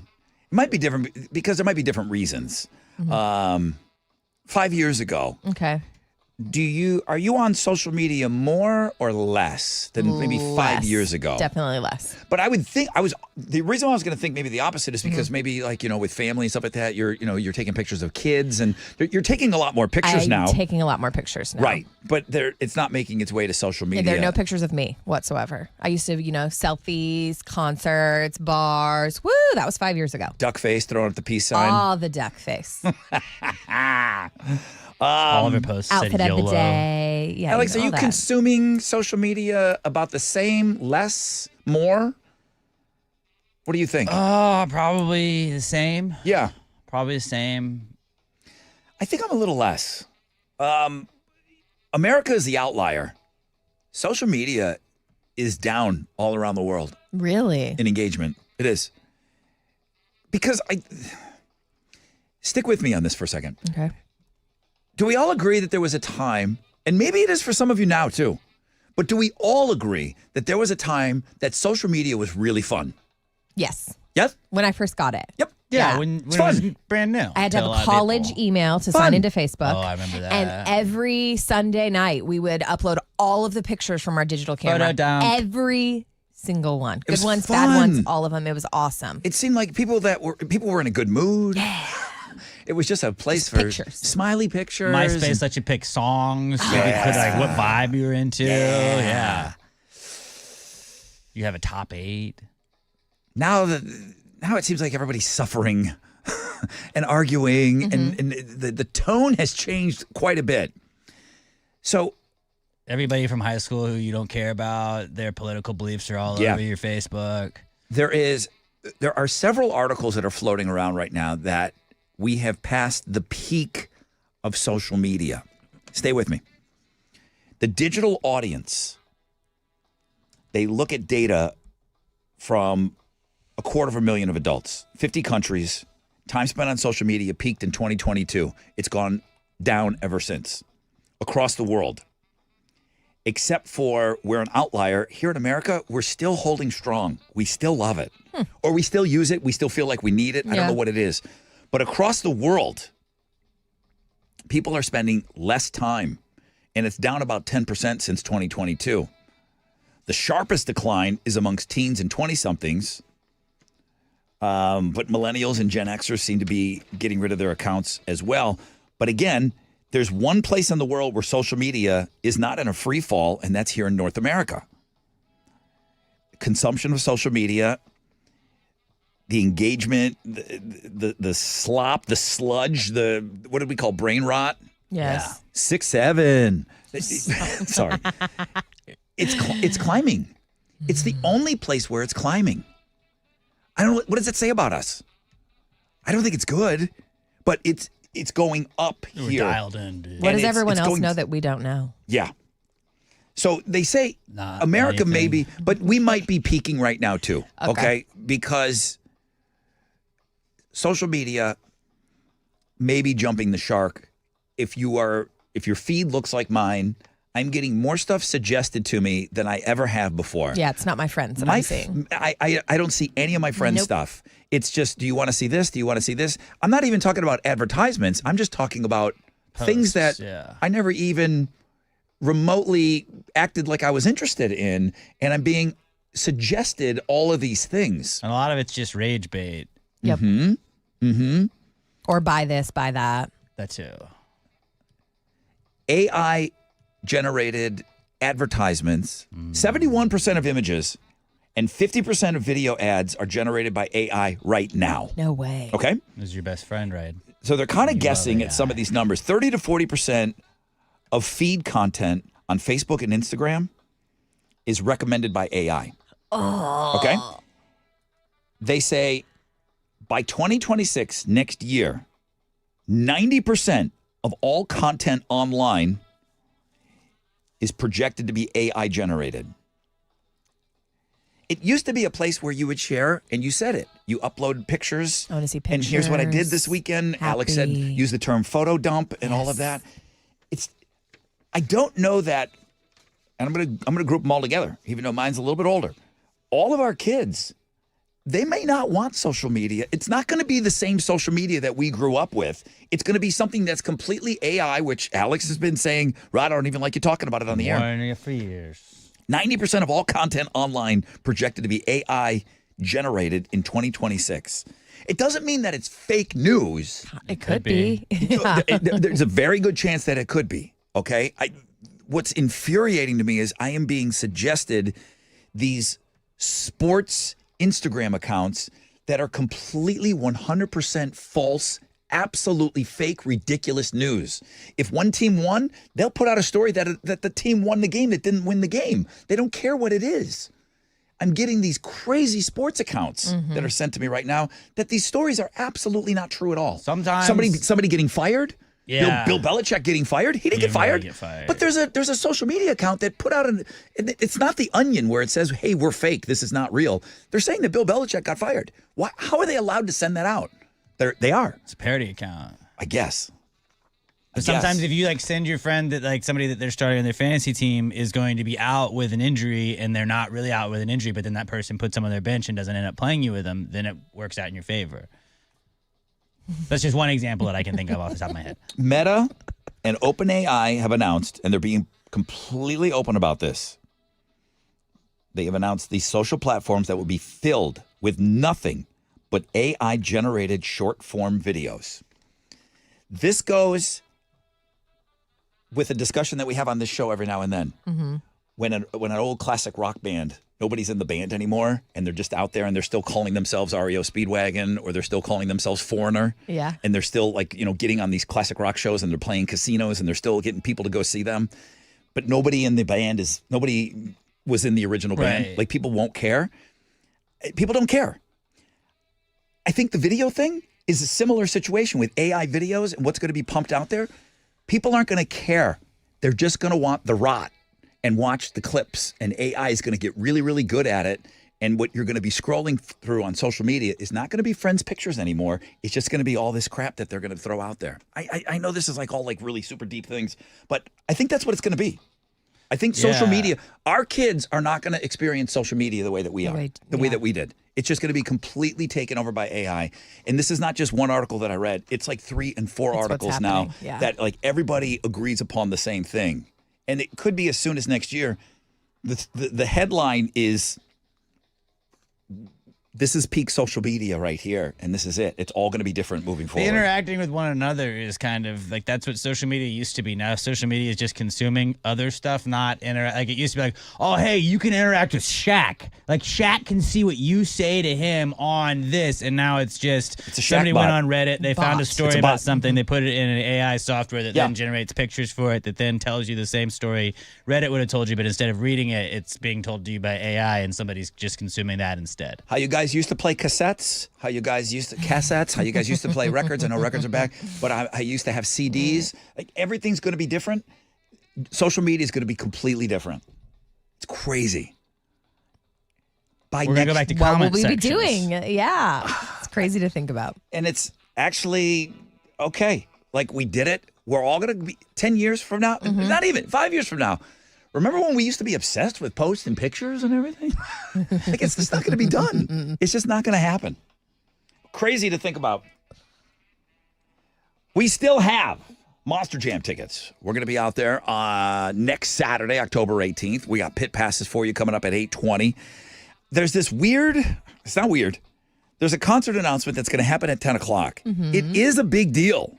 it might be different because there might be different reasons. 5 years ago, Okay. are you on social media more or less than maybe 5 years ago? Definitely less. But I would think the reason I was going to think maybe the opposite is because maybe with family and stuff like that, you're taking pictures of kids and you're taking a lot more pictures now. I'm taking a lot more pictures now. Right. But it's not making its way to social media. Yeah, there are no pictures of me whatsoever. I used to, selfies, concerts, bars. Woo, that was 5 years ago. Duck face, throwing up the peace sign. Oh, the duck face. All of her posts Outfit said of YOLO. the day. Yeah, Alex, are you that. consuming social media about the same, less, more? What do you think? Oh, probably the same. Yeah. Probably the same. I think I'm a little less. America is the outlier. Social media is down all around the world Really? in engagement. It is. Because stick with me on this for a second. Okay. Do we all agree that there was a time, and maybe it is for some of you now too, but do we all agree that there was a time that social media was really fun? Yes. Yes? When I first got it. Yep. Yeah, when it was brand new. I had to to have lot a of college people. email to Fun. sign into Facebook. Oh, I remember that. And every Sunday night, we would upload all of the pictures from our digital camera. Photo dump. Every single one. Good was ones, fun. bad ones, all of them. It was awesome. It seemed like people were in a good mood. Yeah. It was just a place Just for pictures. smiley pictures. MySpace let you pick songs. You could put what vibe you were into. Yeah. You have a top 8. Now it seems like everybody's suffering and arguing, and the tone has changed quite a bit. So Everybody from high school who you don't care about, their political beliefs are all over your Facebook. there are several articles that are floating around right now that we have passed the peak of social media. Stay with me. The digital audience, they look at data from 250,000 of adults, 50 countries. Time spent on social media peaked in 2022. It's gone down ever since across the world. Except for we're an outlier. Here in America, we're still holding strong. We still love it. Or we still use it. We still feel like we need it. I don't know what it is. But across the world, people are spending less time. And it's down about 10% since 2022. The sharpest decline is amongst teens and 20-somethings. But millennials and Gen Xers seem to be getting rid of their accounts as well. But again, there's one place in the world where social media is not in a free fall, and that's here in North America. Consumption of social media, the engagement, the slop, the sludge, what did we call brain rot? Yes. 6, 7. Sorry. It's climbing. It's the only place where it's climbing. I don't know. What does it say about us? I don't think it's good, but it's going up We're here. dialed in, dude. What And does it's- everyone it's else going- know that we don't know? Yeah. So they say Not America anything. maybe, but we might be peaking right now too. Okay. Okay? Because social media may be jumping the shark. If your feed looks like mine, I'm getting more stuff suggested to me than I ever have before. Yeah, it's not my friends that I'm seeing. I don't see any of my friends' Nope. stuff. It's just, do you want to see this? Do you want to see this? I'm not even talking about advertisements. I'm just talking about things that yeah. I never even remotely acted like I was interested in, and I'm being suggested all of these things. And a lot of it's just rage bait. Yep. Mm-hmm. Or buy this, buy that. That too. AI generated advertisements, 71% of images and 50% of video ads are generated by AI right now. No way. Okay? This is your best friend, right? So they're kind of You love guessing at some AI. of these numbers. 30 to 40% of feed content on Facebook and Instagram is recommended by AI. Okay? They say by 2026, next year, 90% of all content online is projected to be AI generated. It used to be a place where you would share, and you said it. You upload pictures. I want to see And pictures. here's what I did this weekend. Alex said, Happy. use the term photo dump and all of that. I don't know that, and I'm gonna group them all together, even though mine's a little bit older. All of our kids, they may not want social media. It's not going to be the same social media that we grew up with. It's going to be something that's completely AI, which Alex has been saying, Rod, I don't even like you talking about it on the air. Warning you for years. 90% of all content online projected to be AI generated in 2026. It doesn't mean that it's fake news. It could be. Yeah. There's a very good chance that it could be. Okay. What's infuriating to me is I am being suggested these sports Instagram accounts that are completely 100% false, absolutely fake, ridiculous news. If one team won, they'll put out a story that the team won the game that didn't win the game. They don't care what it is. I'm getting these crazy sports accounts that are sent to me right now that these stories are absolutely not true at all. Sometimes somebody getting fired. Yeah. Bill Belichick getting fired. He didn't get fired. But there's a social media account that put out it's not the Onion where it says, "Hey, we're fake. This is not real." They're saying that Bill Belichick got fired. Why? How are they allowed to send that out? They are. It's a parody account. I guess. But sometimes if you like send your friend that like somebody that they're starting on their fantasy team is going to be out with an injury and they're not really out with an injury, but then that person puts them on their bench and doesn't end up playing you with them, then it works out in your favor. That's just one example that I can think of off the top of my head. Meta and OpenAI have announced, and they're being completely open about this. They have announced these social platforms that will be filled with nothing but AI-generated short-form videos. This goes with a discussion that we have on this show every now and then. When an old classic rock band, nobody's in the band anymore, and they're just out there, and they're still calling themselves REO Speedwagon, or they're still calling themselves Foreigner. Yeah. And they're still getting on these classic rock shows, and they're playing casinos, and they're still getting people to go see them. But nobody in the band nobody was in the original band. Right. Like, people won't care. People don't care. I think the video thing is a similar situation with AI videos and what's going to be pumped out there. People aren't going to care. They're just going to want the rot and watch the clips, and AI is going to get really, really good at it. And what you're going to be scrolling through on social media is not going to be friends' pictures anymore. It's just going to be all this crap that they're going to throw out there. I know this is like all like really super deep things, but I think that's what it's going to be. I think social Yeah. media, our kids are not going to experience social media the way that we are, the way that we did. It's just going to be completely taken over by AI. And this is not just one article that I read. It's like 3 and 4 It's what's articles now happening, yeah. that like everybody agrees upon the same thing. And it could be as soon as next year. The headline is, this is peak social media right here, and this is it. It's all going to be different moving The forward. interacting with one another is kind of like that's what social media used to be. Now social media is just consuming other stuff, not like it used to be like, oh hey, you can interact with Shaq. Like Shaq can see what you say to him on this, and now it's just It's a Shaq somebody went bot. on Reddit, they found a Bots. story It's a about bot. something, they put it in an AI software that Yeah. then generates pictures for it, that then tells you the same story Reddit would have told you, but instead of reading it, it's being told to you by AI, and somebody's just consuming that instead. instead. How you guys used to play cassettes? How you guys used to play records? I know records are back, but I used to have CDs. Like everything's going to be different. Social media is going to be completely different. It's crazy. We're going to go back to what will comment we sections. be doing? Yeah. It's crazy to think about. And it's actually okay. Like we did it. We're all going to be 10 years from now, not even 5 years from now. Remember when we used to be obsessed with posting pictures and everything? Like it's just not going to be done. It's just not going to happen. Crazy to think about. We still have Monster Jam tickets. We're going to be out there next Saturday, October 18th. We got pit passes for you coming up at 8:20. There's this it's not weird. There's a concert announcement that's going to happen at 10 o'clock. It is a big deal.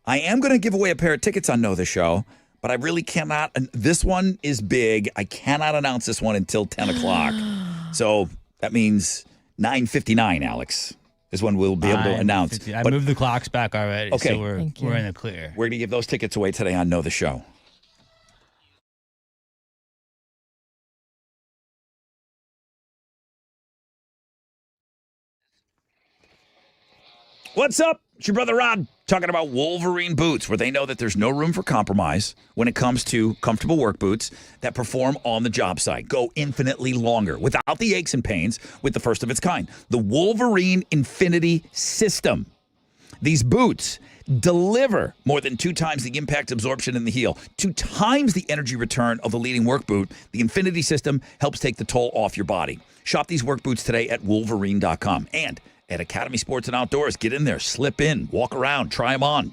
I am going to give away a pair of tickets on Know the Show, but I really cannot. And this one is big. I cannot announce this one until 10 o'clock. So that means 9:59, Alex, is when we'll be able to announce. I moved the clocks back already, Okay. so we're in the clear. We're going to give those tickets away today on Know the Show. What's up? It's your brother Rod talking about Wolverine boots, where they know that there's no room for compromise when it comes to comfortable work boots that perform on the job site. Go infinitely longer without the aches and pains with the first of its kind. The Wolverine Infinity System. These boots deliver more than 2 times the impact absorption in the heel, 2 times the energy return of the leading work boot. The Infinity System helps take the toll off your body. Shop these work boots today at Wolverine.com and at Academy Sports and Outdoors. Get in there, slip in, walk around, try them on.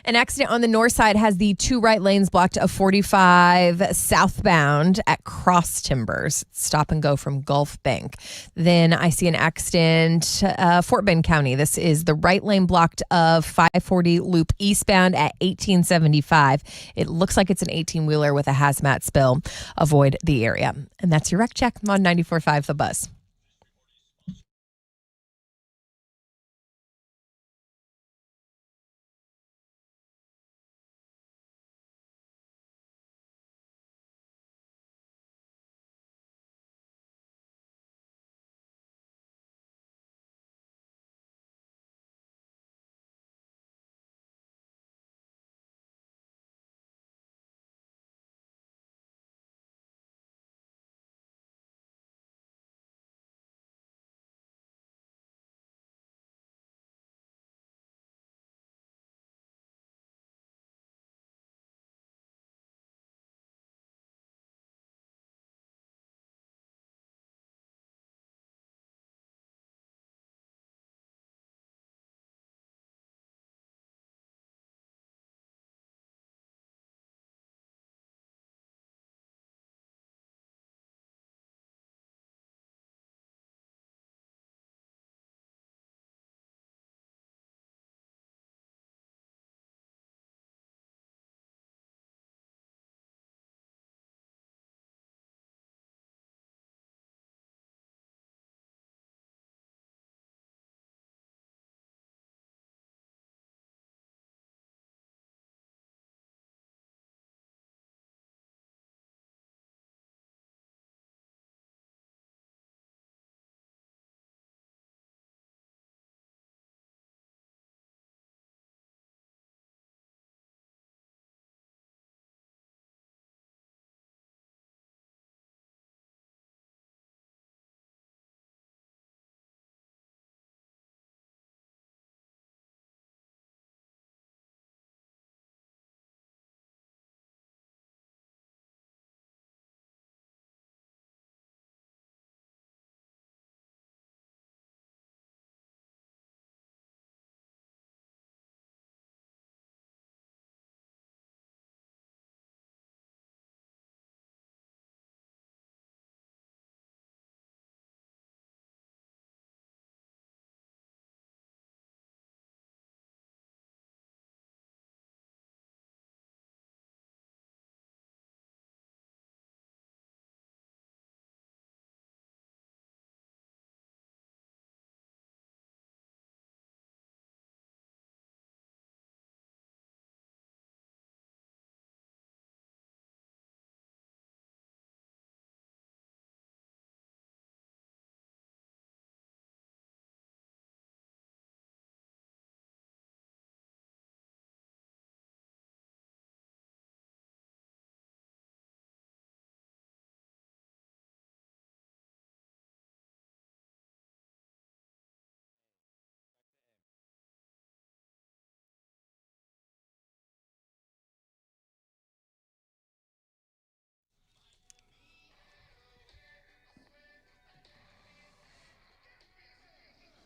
An accident on the north side has the 2 right lanes blocked of 45 southbound at Cross Timbers. Stop and go from Gulf Bank. Then I see an accident, Fort Bend County. This is the right lane blocked of 540 loop eastbound at 1875. It looks like it's an 18-wheeler with a hazmat spill. Avoid the area. And that's your wreck check on 94.5 The Buzz.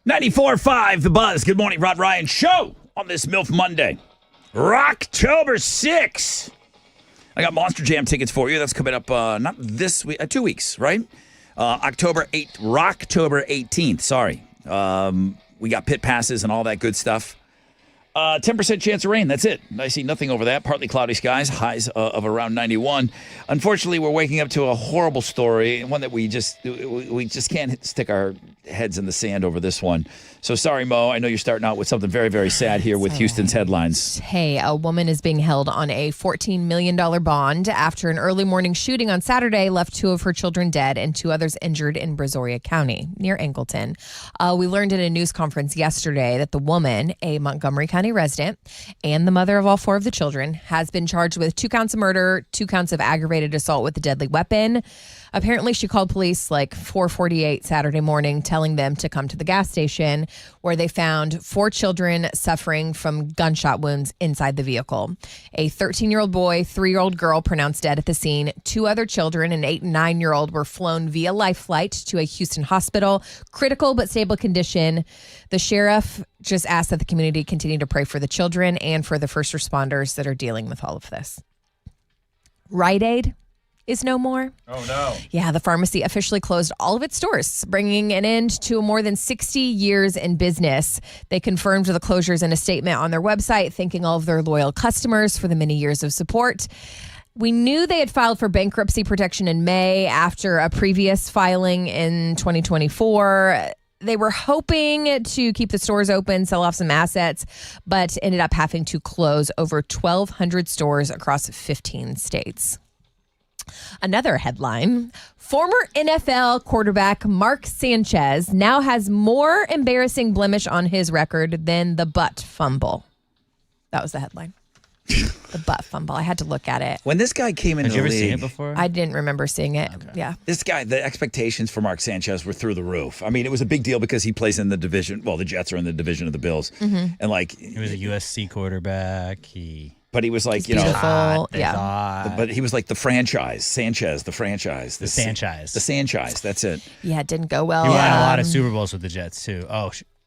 .94.5 The Buzz. Good morning, Rod Ryan Show on this MILF Monday. Rocktober 6. I got Monster Jam tickets for you. That's coming up not this week, 2 weeks, right? October 8th, Rocktober 18th. Sorry. We got pit passes and all that good stuff. 10% chance of rain. That's it. I see nothing over that. Partly cloudy skies, highs of around 91. Unfortunately, we're waking up to a horrible story, one that we just can't stick our heads in the sand over this one. So sorry, Mo. I know you're starting out with something very, very sad here with Houston's headlines. Hey, a woman is being held on a $14 million bond after an early morning shooting on Saturday left 2 of her children dead and 2 others injured in Brazoria County near Angleton. We learned in a news conference yesterday that the woman, a Montgomery County resident, and the mother of all 4 of the children, has been charged with 2 counts of murder, 2 counts of aggravated assault with a deadly weapon. Apparently, she called police like 4:48 Saturday morning, telling them to come to the gas station, where they found 4 children suffering from gunshot wounds inside the vehicle. A 13-year-old boy, 3-year-old girl pronounced dead at the scene. 2 other children, an 8 and 9-year-old, were flown via life flight to a Houston hospital. Critical but stable condition. The sheriff just asked that the community continue to pray for the children and for the first responders that are dealing with all of this. Rite Aid is no more. Oh, no. Yeah, the pharmacy officially closed all of its stores, bringing an end to more than 60 years in business. They confirmed the closures in a statement on their website, thanking all of their loyal customers for the many years of support. We knew they had filed for bankruptcy protection in May after a previous filing in 2024. They were hoping to keep the stores open, sell off some assets, but ended up having to close over 1,200 stores across 15 states. Another headline, former NFL quarterback Mark Sanchez now has more embarrassing blemish on his record than the butt fumble. That was the headline. The butt fumble. I had to look at it. When this guy came into Had you the ever league, seen it before? I didn't remember seeing it. Okay. Yeah. this guy, the expectations for Mark Sanchez were through the roof. I mean, it was a big deal because he plays in the division. Well, the Jets are in the division of the Bills. And like, He was a USC quarterback. but he was like, Beautiful. They Yeah. thought. but he was like the franchise, Sanchez, the franchise. The Sanchez. The Sanchez, that's it. Yeah, it didn't go well. He won a lot of Super Bowls with the Jets, too.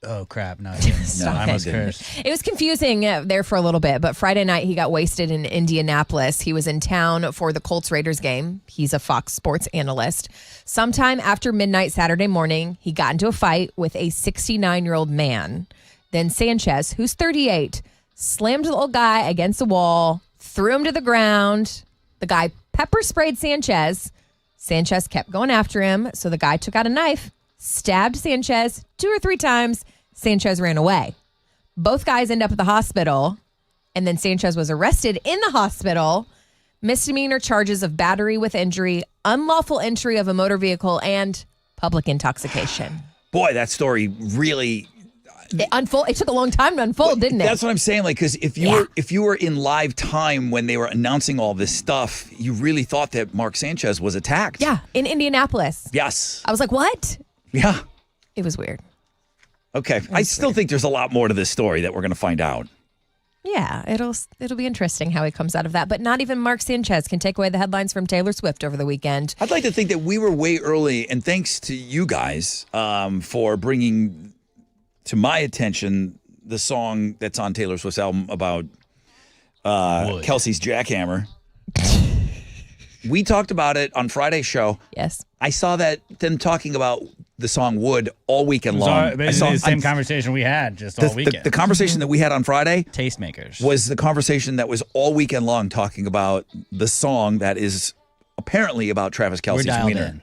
Oh crap. No, he didn't. Stop I it. almost cursed. It was confusing there for a little bit, but Friday night he got wasted in Indianapolis. He was in town for the Colts-Raiders game. He's a Fox Sports analyst. Sometime after midnight Saturday morning, he got into a fight with a 69-year-old man. Then Sanchez, who's 38, slammed the little guy against the wall, threw him to the ground. The guy pepper sprayed Sanchez. Sanchez kept going after him, so the guy took out a knife, stabbed Sanchez 2 or 3 times. Sanchez ran away. Both guys end up at the hospital, and then Sanchez was arrested in the hospital. Misdemeanor charges of battery with injury, unlawful entry of a motor vehicle, and public intoxication. Boy, that story really. It took a long time to unfold, didn't it? That's what I'm saying. Like, because if you were in live time when they were announcing all this stuff, you really thought that Mark Sanchez was attacked. Yeah, in Indianapolis. Yes. I was like, what? Yeah. It was weird. Okay. I still think there's a lot more to this story that we're going to find out. Yeah, it'll be interesting how he comes out of that. But not even Mark Sanchez can take away the headlines from Taylor Swift over the weekend. I'd like to think that we were way early, and thanks to you guys for bringing to my attention the song that's on Taylor Swift's album about Kelsey's jackhammer. We talked about it on Friday's show. Yes. I saw that them talking about the song Wood all weekend long. Basically the same conversation we had just all weekend. The conversation that we had on Friday Tastemakers was the conversation that was all weekend long talking about the song that is apparently about Travis Kelce's wiener.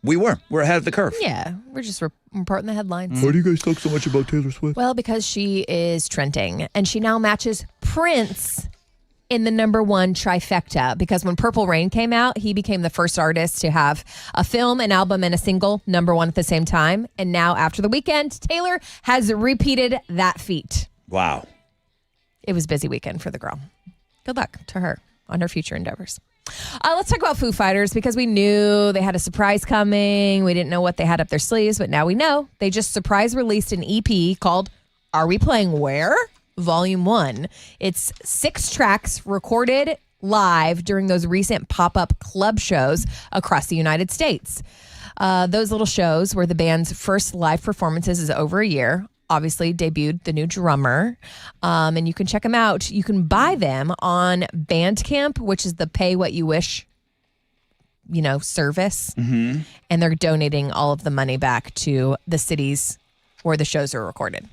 We're ahead of the curve. Yeah, we're just reporting the headlines. Why do you guys talk so much about Taylor Swift? Well, because she is trending, and she now matches Prince in the #1 trifecta, because when Purple Rain came out, he became the first artist to have a film, an album, and a single #1 at the same time. And now, after the weekend, Taylor has repeated that feat. Wow. It was a busy weekend for the girl. Good luck to her on her future endeavors. Let's talk about Foo Fighters, because we knew they had a surprise coming. We didn't know what they had up their sleeves, but now we know. They just surprise released an EP called Are We Playing Where? Volume 1. It's 6 tracks recorded live during those recent pop-up club shows across the United States. Those little shows were the band's first live performances is over a year. Obviously debuted the new drummer, and you can check them out. You can buy them on Bandcamp, which is the pay what you wish, service. Mm-hmm. And they're donating all of the money back to the cities where the shows are recorded.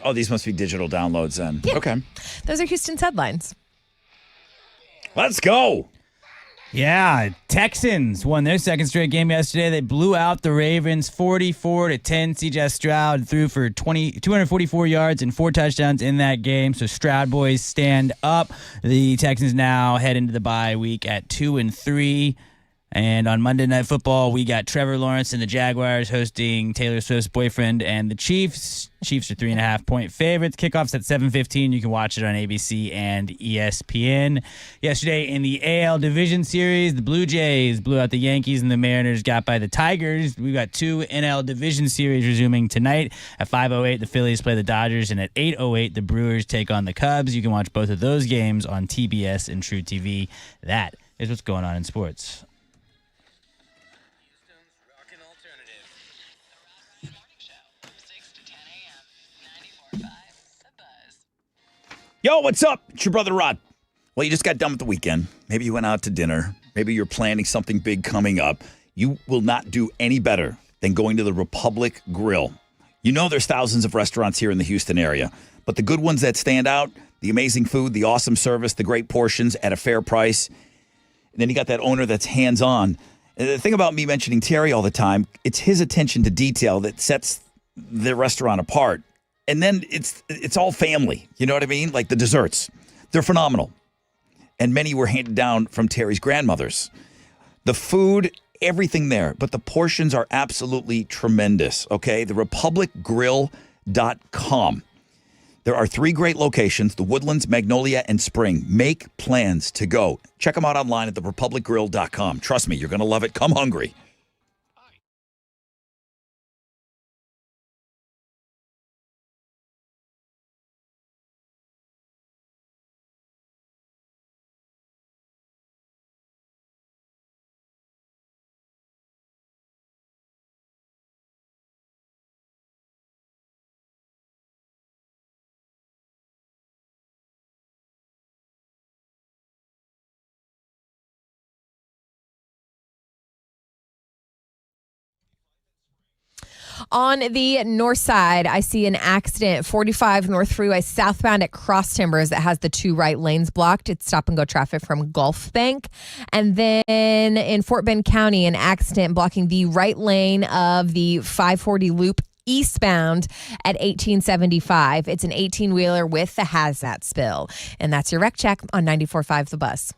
Oh, these must be digital downloads then. Yeah. Okay. Those are Houston's headlines. Let's go. Yeah, Texans won their second straight game yesterday. They blew out the Ravens 44-10. C.J. Stroud threw for 244 yards and 4 touchdowns in that game. So Stroud boys stand up. The Texans now head into the bye week at 2-3. And on Monday Night Football, we got Trevor Lawrence and the Jaguars hosting Taylor Swift's boyfriend and the Chiefs. Chiefs are 3.5-point favorites. Kickoff's at 7:15. You can watch it on ABC and ESPN. Yesterday in the AL Division Series, the Blue Jays blew out the Yankees and the Mariners got by the Tigers. We've got two NL Division Series resuming tonight. At 5:08, the Phillies play the Dodgers, and at 8:08, the Brewers take on the Cubs. You can watch both of those games on TBS and True TV. That is what's going on in sports. Yo, what's up? It's your brother Rod. Well, you just got done with the weekend. Maybe you went out to dinner. Maybe you're planning something big coming up. You will not do any better than going to the Republic Grill. You know there's thousands of restaurants here in the Houston area, but the good ones that stand out, the amazing food, the awesome service, the great portions at a fair price. And then you got that owner that's hands-on. And the thing about me mentioning Terry all the time, it's his attention to detail that sets the restaurant apart. And then it's all family. You know what I mean? Like the desserts. They're phenomenal. And many were handed down from Terry's grandmothers. The food, everything there. But the portions are absolutely tremendous. Okay? TheRepublicGrill.com. There are 3 great locations, the Woodlands, Magnolia, and Spring. Make plans to go. Check them out online at TheRepublicGrill.com. Trust me, you're going to love it. Come hungry. On the north side, I see an accident, 45 North Freeway southbound at Cross Timbers that has the 2 right lanes blocked. It's stop and go traffic from Gulf Bank. And then in Fort Bend County, an accident blocking the right lane of the 540 loop eastbound at 1875. It's an 18-wheeler with the hazmat spill. And that's your wreck check on 94.5 The Buzz.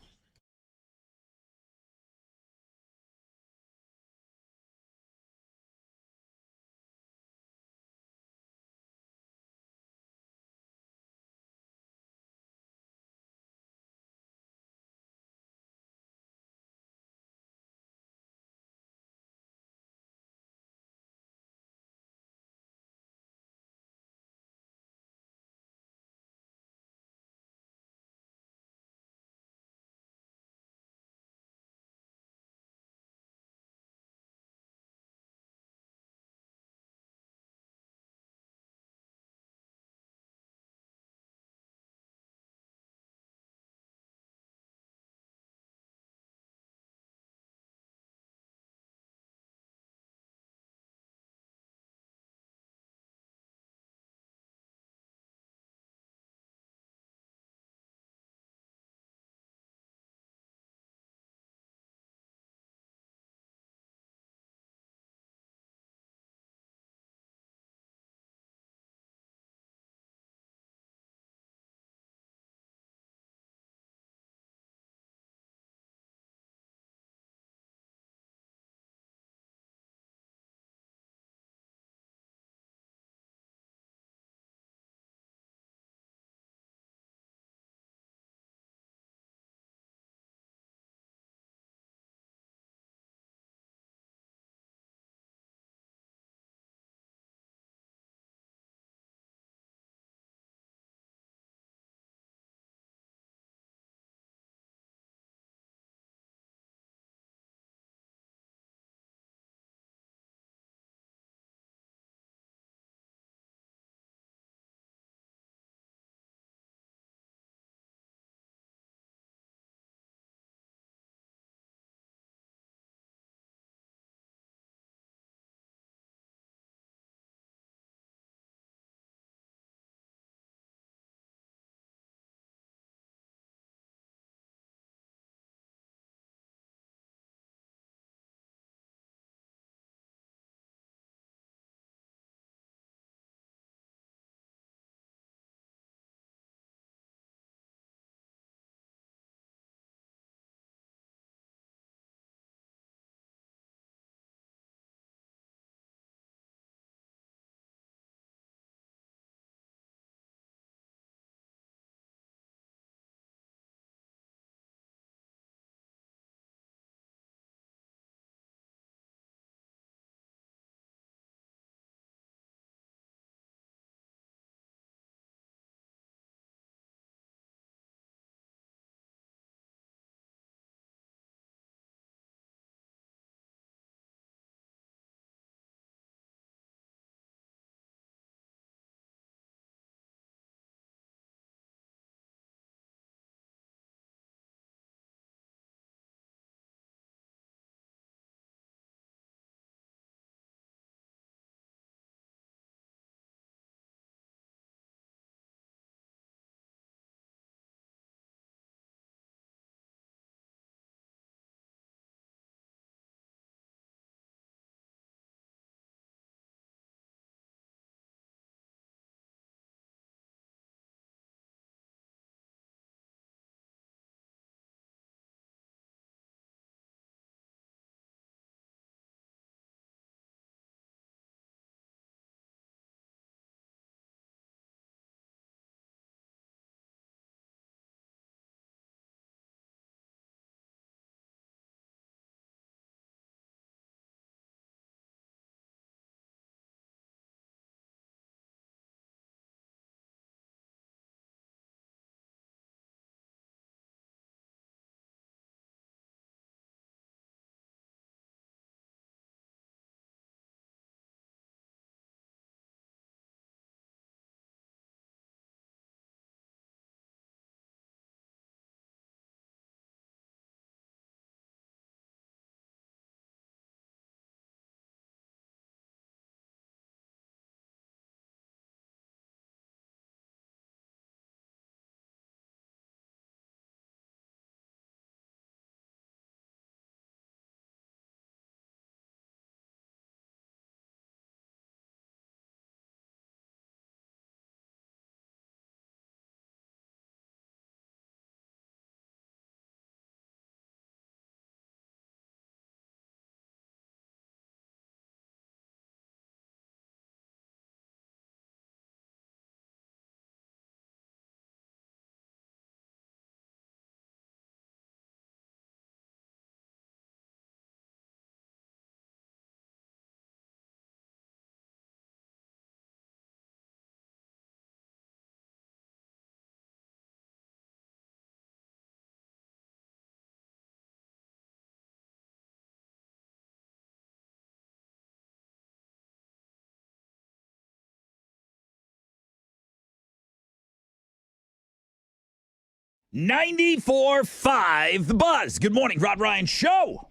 94.5 The Buzz. Good morning, Rod Ryan Show.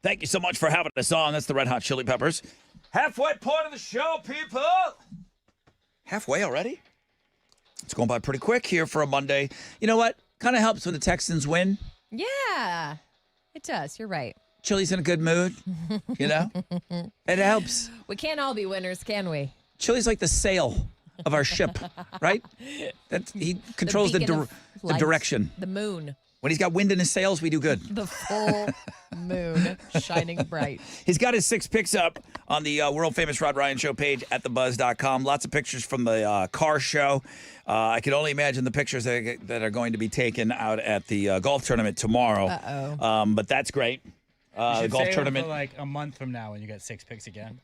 Thank you so much for having us on. That's the Red Hot Chili Peppers. Halfway point of the show, people. Halfway already? It's going by pretty quick here for a Monday. You know what? Kind of helps when the Texans win. Yeah, it does. You're right. Chili's in a good mood, you know? It helps. We can't all be winners, can we? Chili's like the sail of our ship, right? He controls the direction. The moon. When he's got wind in his sails, we do good. The full moon shining bright. He's got his 6 picks up on the world-famous Rod Ryan Show page at thebuzz.com. Lots of pictures from the car show. I can only imagine the pictures that are going to be taken out at the golf tournament tomorrow. Uh-oh. But that's great. You The golf save tournament. them for like a month from now when you get 6 picks again.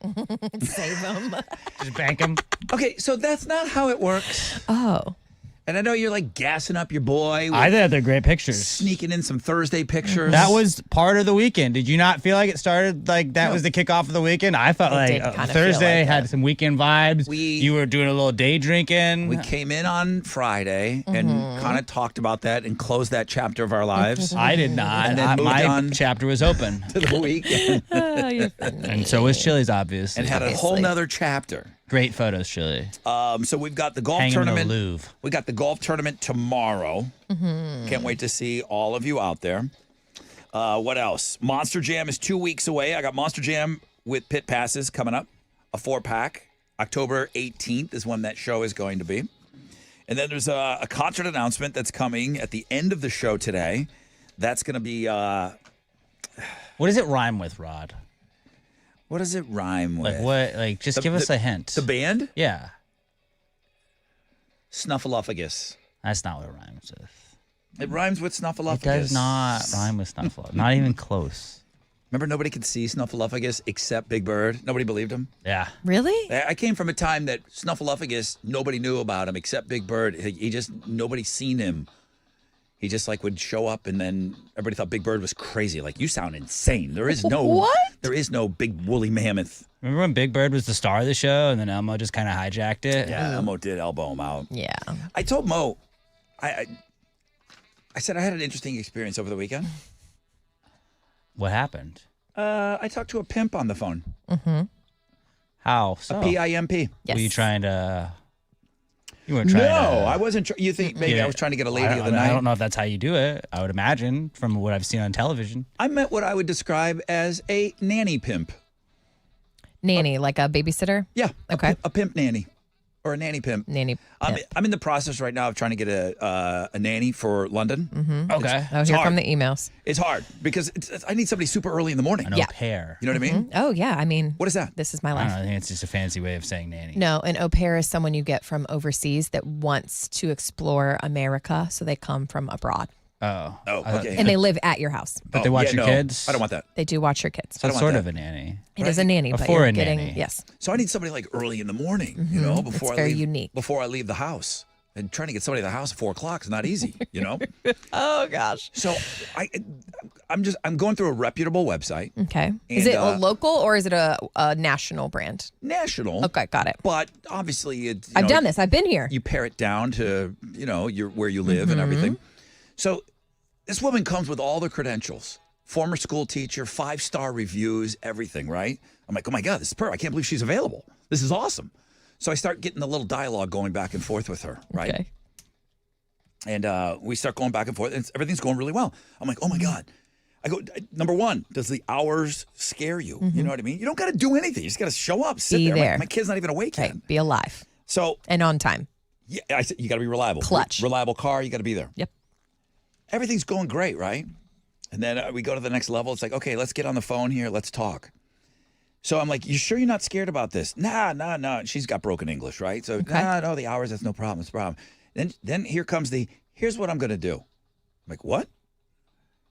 Save them. Just bank them. Okay, so that's not how it works. Oh. And I know you're like gassing up your boy. I thought they're great pictures. Sneaking in some Thursday pictures. That was part of the weekend. Did you not feel like it started like that was the kickoff of the weekend? I felt It like did kinda Thursday feel like had it. some weekend vibes. You were doing a little day drinking. We came in on Friday and kind of talked about that and closed that chapter of our lives. I did not. And then moved My on chapter was open. to the weekend Oh, you're funny. And so was Chili's, obviously. and had a whole nother chapter. Great photos, Chili. So we've got the golf Hanging in the tournament. Louvre. We got the golf tournament tomorrow. Can't wait to see all of you out there. What else? Monster Jam is 2 weeks away. I got Monster Jam with pit passes coming up, a 4-pack. October 18th is when that show is going to be. And then there's a concert announcement that's coming at the end of the show today. That's going to be. What does it rhyme with, Rod? What does it rhyme with? Like what? Like just give us a hint. The band? Yeah. Snuffleupagus. That's not what it rhymes with. It rhymes with Snuffleupagus. It does not rhyme with Snuffleupagus. Not even close. Remember, nobody could see Snuffleupagus except Big Bird. Nobody believed him. Yeah. Really? I came from a time that Snuffleupagus, nobody knew about him except Big Bird. He just, nobody seen him. He just like would show up, and then everybody thought Big Bird was crazy. Like, you sound insane. There is no What? There is no big woolly mammoth. Remember when Big Bird was the star of the show, and then Elmo just kind of hijacked it? Yeah, Elmo did elbow him out. Yeah. I told Mo, I said I had an interesting experience over the weekend. What happened? I talked to a pimp on the phone. How? So? A PIMP. Yes. Were you trying to? You weren't trying to. No, I wasn't. You think maybe I was trying to get a lady of the night? I don't know if that's how you do it. I would imagine from what I've seen on television. I met what I would describe as a nanny pimp. Nanny, like a babysitter? Yeah. Okay. A pimp nanny. Or a nanny pimp. Nanny. I'm in the process right now of trying to get a nanny for London. Okay. Oh, here come the emails. It's hard because I need somebody super early in the morning. An au pair. You know what I mean? Oh, yeah. I mean, What is that? this is my I don't life. know. I think it's just a fancy way of saying nanny. No, an au pair is someone you get from overseas that wants to explore America, so they come from abroad. Oh. Oh, okay. And they live at your house. But they watch yeah, your no, kids? I don't want that. They do watch your kids. So it's want sort that. of a nanny. It is a nanny, A but foreign you're getting, nanny. yes. So I need somebody like early in the morning, you know, before It's I very leave. unique. Before I leave the house. And trying to get somebody to the house at 4:00 is not easy, you know? Oh, gosh. So I'm going through a reputable website. Okay. Is And, it a local or is it a national brand? National. Okay, got it. But obviously, I've done this. I've been here. You pare it down to, you know, where you live and everything. So this woman comes with all the credentials. Former school teacher, 5-star reviews, everything, right? I'm like, oh my God, this is perfect. I can't believe she's available. This is awesome. So I start getting a little dialogue going back and forth with her, right? Okay. And we start going back and forth, and everything's going really well. I'm like, oh my God. I go, number one, does the hours scare you? You know what I mean? You don't got to do anything. You just got to show up, sit Be there. there. My kid's not even awake yet. Right. Be alive So and on time. yeah, I said, you got to be reliable. Clutch. Reliable car, you got to be there. Yep. Everything's going great, right? And then we go to the next level. It's like, okay, let's get on the phone here. Let's talk. So I'm like, you sure you're not scared about this? Nah. And she's got broken English, right? So, no, the hours, that's no problem. It's a problem. Then here comes here's what I'm going to do. I'm like, what?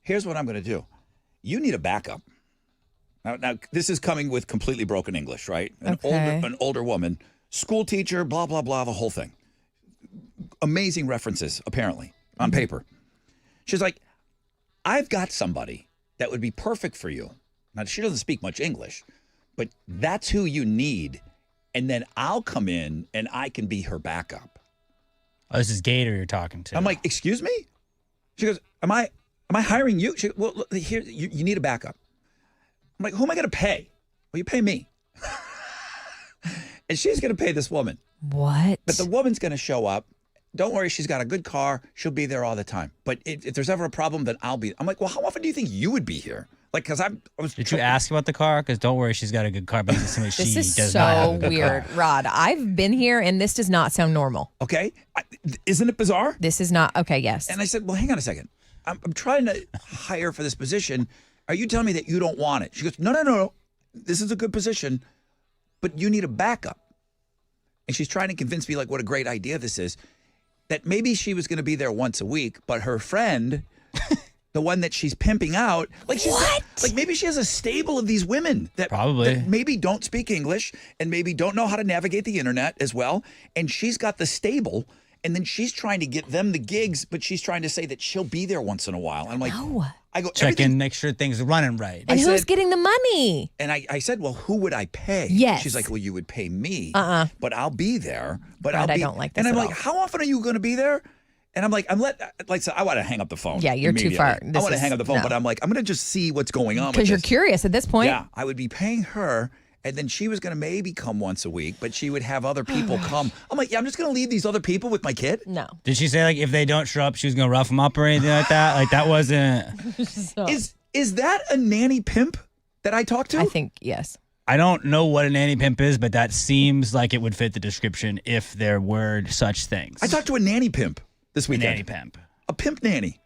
Here's what I'm going to do. You need a backup. Now, this is coming with completely broken English, right? An older woman, school teacher, blah, blah, blah, the whole thing. Amazing references, apparently, on paper. She's like, I've got somebody that would be perfect for you. Now, she doesn't speak much English, but that's who you need. And then I'll come in and I can be her backup. Oh, this is Gator you're talking to. I'm like, excuse me? She goes, am I hiring you? She goes, well, look, here, you need a backup. I'm like, who am I going to pay? Well, you pay me. And she's going to pay this woman. What? But the woman's going to show up. Don't worry, she's got a good car. She'll be there all the time. But if there's ever a problem, then I'll be. I'm like, well, how often do you think you would be here? Like, because I was. Did you ask about the car? Because don't worry, she's got a good car. But This she is does not have a so good weird, car. Rod. I've been here, and this does not sound normal. Okay. Isn't it bizarre? This is not. Okay, yes. And I said, well, hang on a second. I'm trying to hire for this position. Are you telling me that you don't want it? She goes, no. This is a good position, but you need a backup. And she's trying to convince me, like, what a great idea this is. That maybe she was going to be there once a week, but her friend, the one that she's pimping out, like maybe she has a stable of these women that Probably. that maybe don't speak English and maybe don't know how to navigate the internet as well. And she's got the stable, and then she's trying to get them the gigs, but she's trying to say that she'll be there once in a while. I'm like, No. I go, Check everything. in, make sure things are running right. And I who's said- getting the money? And I said, well, who would I pay? Yes. She's like, well, you would pay me, Uh-uh. but I'll be there. But God, I'll I be. don't like And this I'm at like, all. how often are you going to be there? And I'm like, so I want to hang up the phone. Yeah, you're too immediately. far. I This want to is- hang up the phone, no. but I'm like, I'm going to just see what's going on. Because with you're this. curious at this point. Yeah, I would be paying her, and then she was going to maybe come once a week, but she would have other people come. I'm like, yeah, I'm just going to leave these other people with my kid. No. Did she say, like, if they don't show up, she was going to rough them up or anything like that? Like, that wasn't. Is that a nanny pimp that I talked to? I think, yes. I don't know what a nanny pimp is, but that seems like it would fit the description if there were such things. I talked to a nanny pimp this weekend. Nanny pimp. A pimp nanny.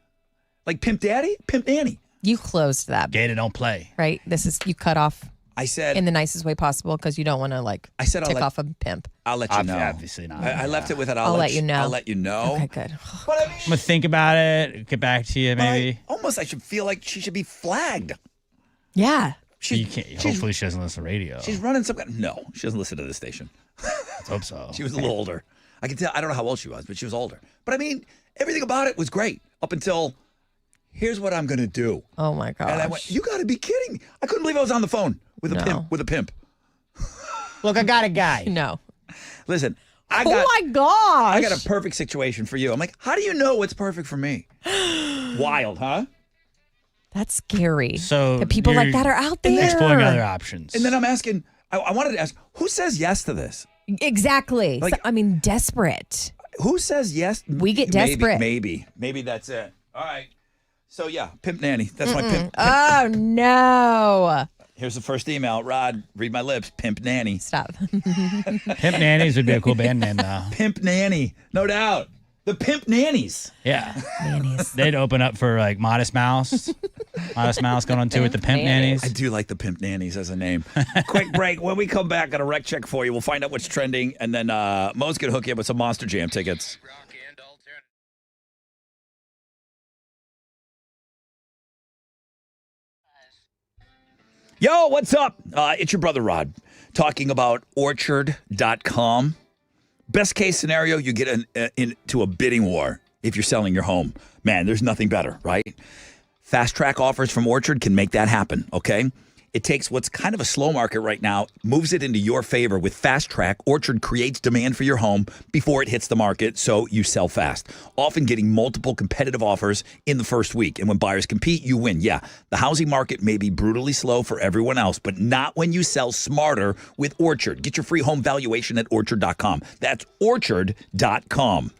Like pimp daddy, pimp nanny. You closed that, Gator don't play. right? This is, you cut off I said, in the nicest way possible because you don't want to, like, I said, I'll tick let- off a pimp. I'll let you know. Obviously not. I left it with it. I'll let you know. I'll let you know. Okay, good. But I mean, I'm going to think about it, get back to you, maybe. I should feel like she should be flagged. Yeah. You can't, hopefully she doesn't listen to radio. She's running some kind. No, she doesn't listen to this station. Let's hope so. She was a little older. I can tell. I don't know how old she was, but she was older. But I mean, everything about it was great up until. Here's what I'm gonna do. Oh my gosh. And I went, you got to be kidding me! I couldn't believe I was on the phone with a No. pimp. With a pimp. Look, I got a guy. No. Listen, I Oh got. my gosh. I got a perfect situation for you. I'm like, how do you know what's perfect for me? Wild, huh? That's scary. So that people like you're that are out there. exploring other options. And then I'm asking. I wanted to ask, who says yes to this? Exactly. Like- So, I mean, desperate. Who says yes? We get desperate. Maybe that's it. All right. So yeah, pimp nanny. That's my pimp. Oh no. Here's the first email. Rod, read my lips. Pimp nanny. Stop. Pimp Nannies would be a cool band name, though. Pimp nanny, no doubt. The pimp nannies. Yeah. Nannies. They'd open up for, like, Modest Mouse. Modest Mouse going on tour with the Pimp Nannies. Nannies. I do like the pimp nannies as a name. Quick break. When we come back, got a rec check for you. We'll find out what's trending, and then Mo's gonna hook you up with some Monster Jam tickets. Rock and alternative. Yo, what's up? It's your brother Rod talking about Orchard.com. Best case scenario, you get into a bidding war if you're selling your home. Man, there's nothing better, right? Fast track offers from Orchard can make that happen, okay? It takes what's kind of a slow market right now, moves it into your favor with Fast Track. Orchard creates demand for your home before it hits the market, so you sell fast. Often getting multiple competitive offers in the first week. And when buyers compete, you win. Yeah, the housing market may be brutally slow for everyone else, but not when you sell smarter with Orchard. Get your free home valuation at Orchard.com. That's Orchard.com.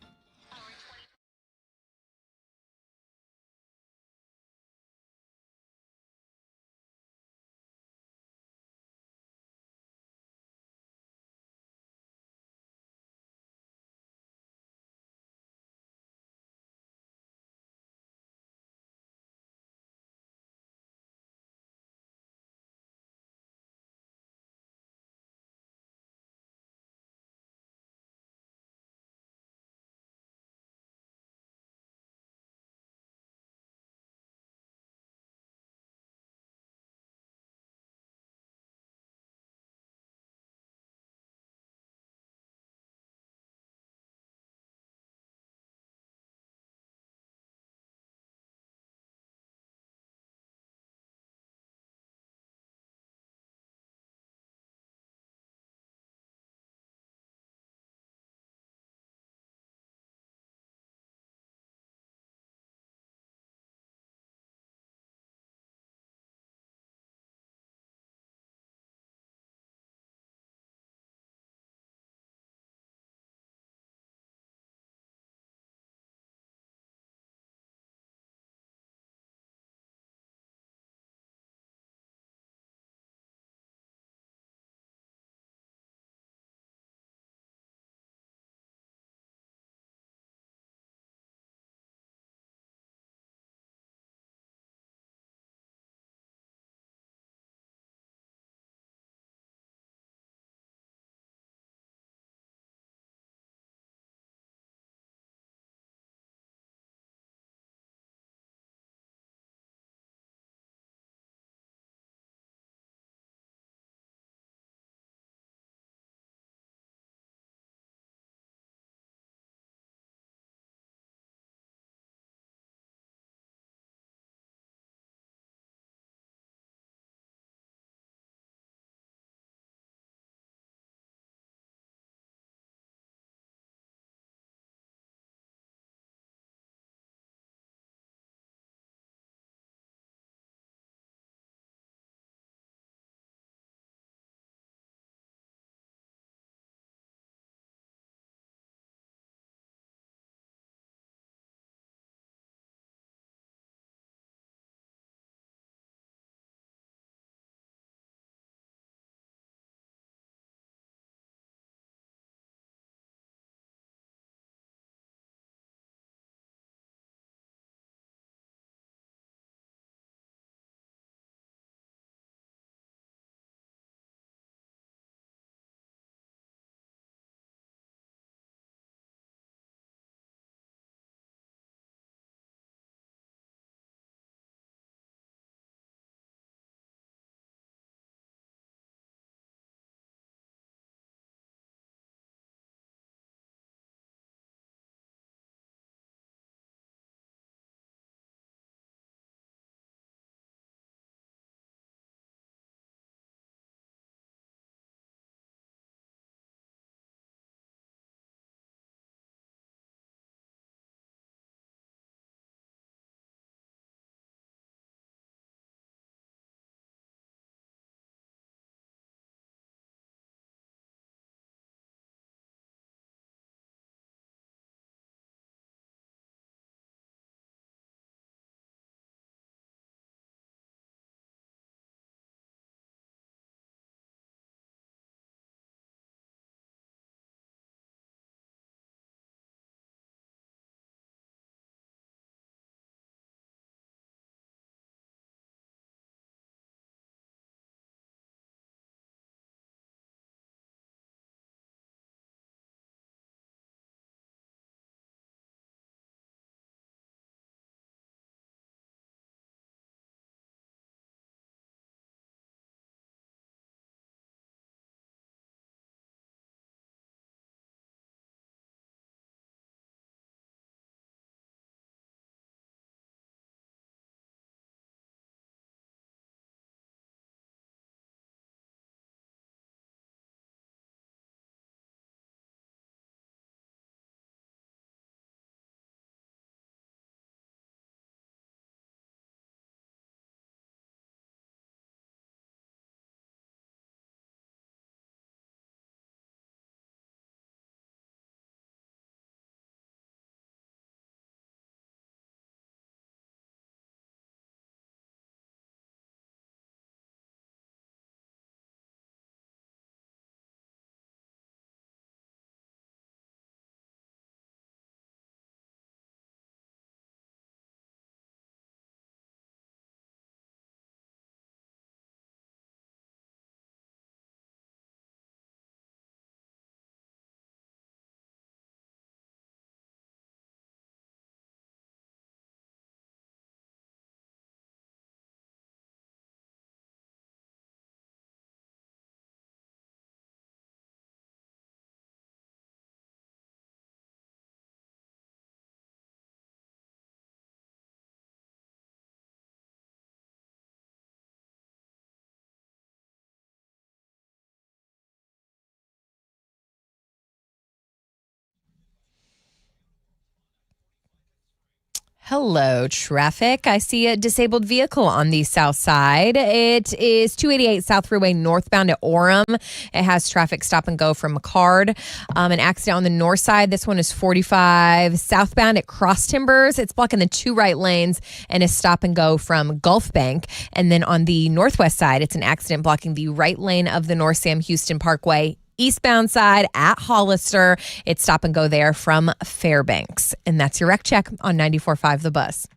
Hello, traffic. I see a disabled vehicle on the south side. It is 288 South Freeway northbound at Orem. It has traffic stop and go from McCard. An accident on the north side. This one is 45 southbound at Cross Timbers. It's blocking the two right lanes and is stop and go from Gulf Bank. And then on the northwest side, it's an accident blocking the right lane of the North Sam Houston Parkway. Eastbound side at Hollister. It's stop and go there from Fairbanks. And that's your wreck check on 94.5 The Buzz.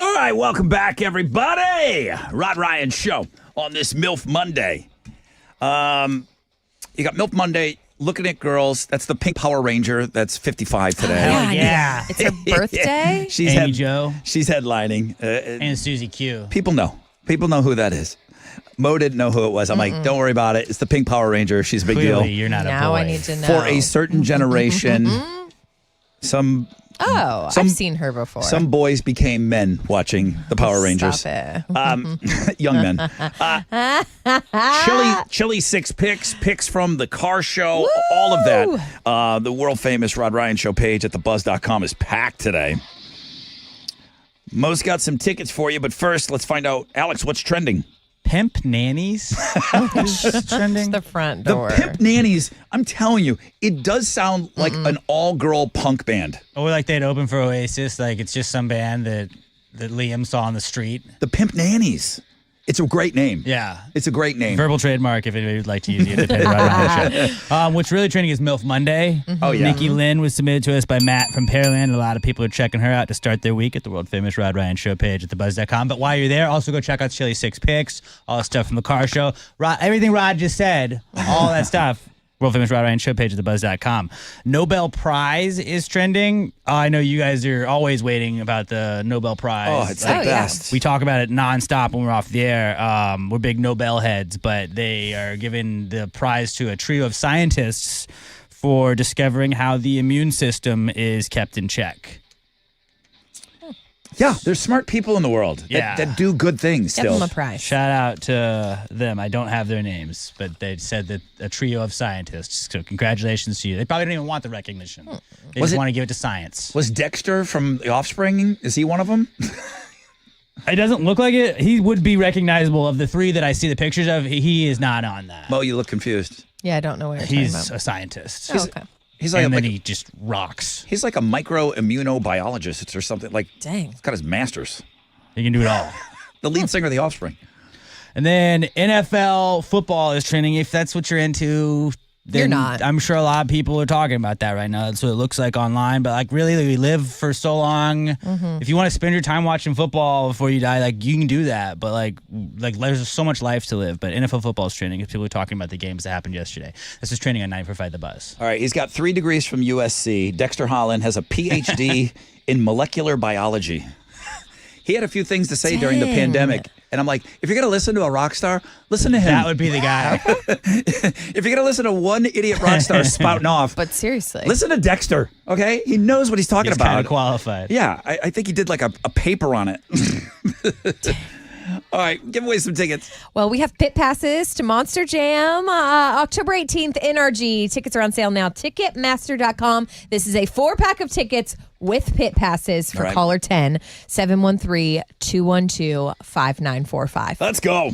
All right, welcome back, everybody. Rod Ryan Show on this MILF Monday. You got MILF Monday, looking at girls. That's the pink Power Ranger. That's 55 today. Yeah. It's her birthday. Amy Jo. She's headlining. And Susie Q. People know. People know who that is. Mo didn't know who it was. I'm like, don't worry about it. It's the pink Power Ranger. She's a big Clearly, deal. you're not Now a boy. I need to know. For a certain generation, I've seen her before. Some boys became men watching the Power Rangers. Stop it. Young men. Chili Six picks from the car show, Woo! all of that. The world famous Rod Ryan Show page at thebuzz.com is packed today. Mo's got some tickets for you, but first, let's find out, Alex, what's trending? Pimp nannies is trending. The front door. The Pimp Nannies, I'm telling you, it does sound like an all-girl punk band. Or like they'd open for Oasis, like it's just some band that Liam saw on the street. The Pimp Nannies. It's a great name. Yeah. It's a great name. Verbal trademark if anybody would like to use it. What's really trending is MILF Monday. Oh, yeah. Nikki Lynn was submitted to us by Matt from Pearland. A lot of people are checking her out to start their week at the world famous Rod Ryan Show page at thebuzz.com. But while you're there, also go check out Chili Six Picks, all the stuff from the car show. Everything Rod just said, all that stuff. World famous Rod Ryan Show page at thebuzz.com. Nobel Prize is trending. I know you guys are always waiting about the Nobel Prize. Oh, it's the best. We talk about it nonstop when we're off the air. We're big Nobel heads, but they are giving the prize to a trio of scientists for discovering how the immune system is kept in check. Yeah, there's smart people in the world Yeah. that do good things Give still. them a prize. Shout out to them. I don't have their names, but they said that a trio of scientists. So congratulations to you. They probably don't even want the recognition. They Was just it- want to give it to science. Was Dexter from The Offspring, is he one of them? It doesn't look like it. He would be recognizable. Of the three that I see the pictures of, he is not on that. Mo, you look confused. Yeah, I don't know what you're He's talking about. a scientist. Oh, okay. He's like, And then like he just rocks. he's like a microimmunobiologist or something. Like, Dang. he's got his master's. He can do it all. The lead singer of The Offspring. And then NFL football is trending. If that's what you're into, then You're not. I'm sure a lot of people are talking about that right now. That's what it looks like online. But like, really, we live for so long. If you want to spend your time watching football before you die, like you can do that. But like there's so much life to live. But NFL football is trending. People are talking about the games that happened yesterday. This is trending on 945 The Buzz. All right, he's got 3 degrees from USC. Dexter Holland has a PhD in molecular biology. He had a few things to say during the Dang. pandemic. And I'm like, if you're going to listen to a rock star, listen to him. That would be the guy. If you're going to listen to one idiot rock star spouting off, But seriously. listen to Dexter, okay? He knows what he's talking He's kind about. of qualified. Yeah, I think he did like a paper on it. All right, give away some tickets. Well, we have pit passes to Monster Jam October 18th, NRG. Tickets are on sale now. Ticketmaster.com. This is a 4-pack of tickets with pit passes for All right. caller 10 713-212-5945. Let's go.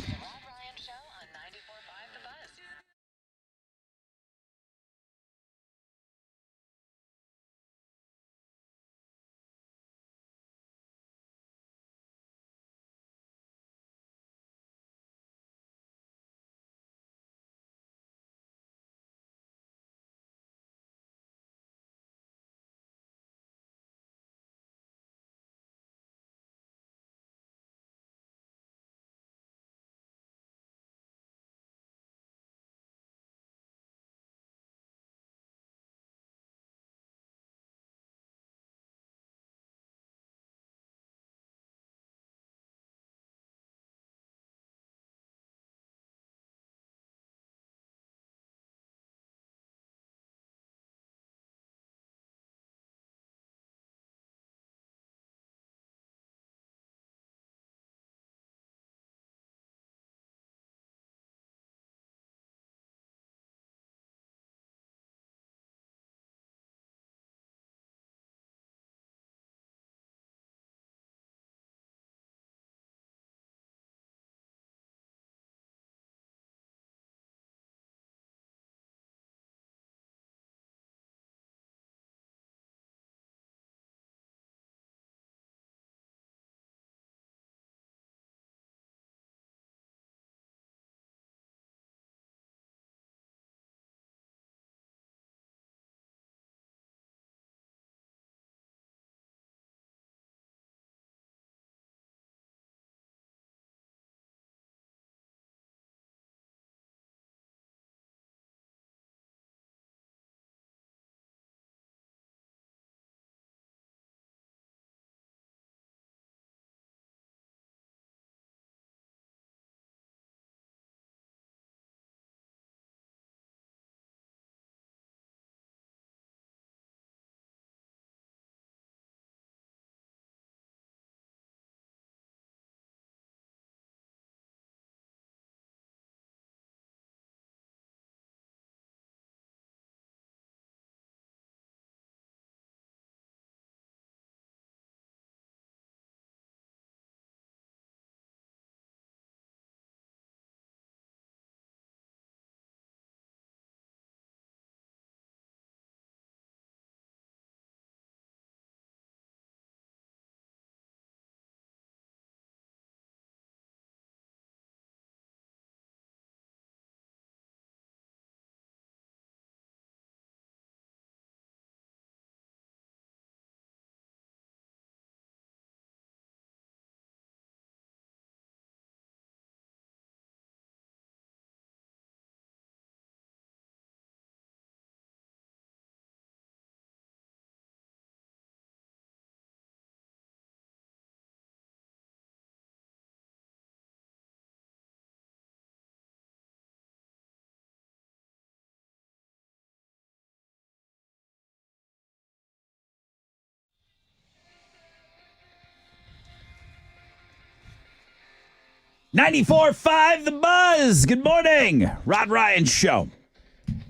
94.5 The Buzz. Good morning. Rod Ryan Show.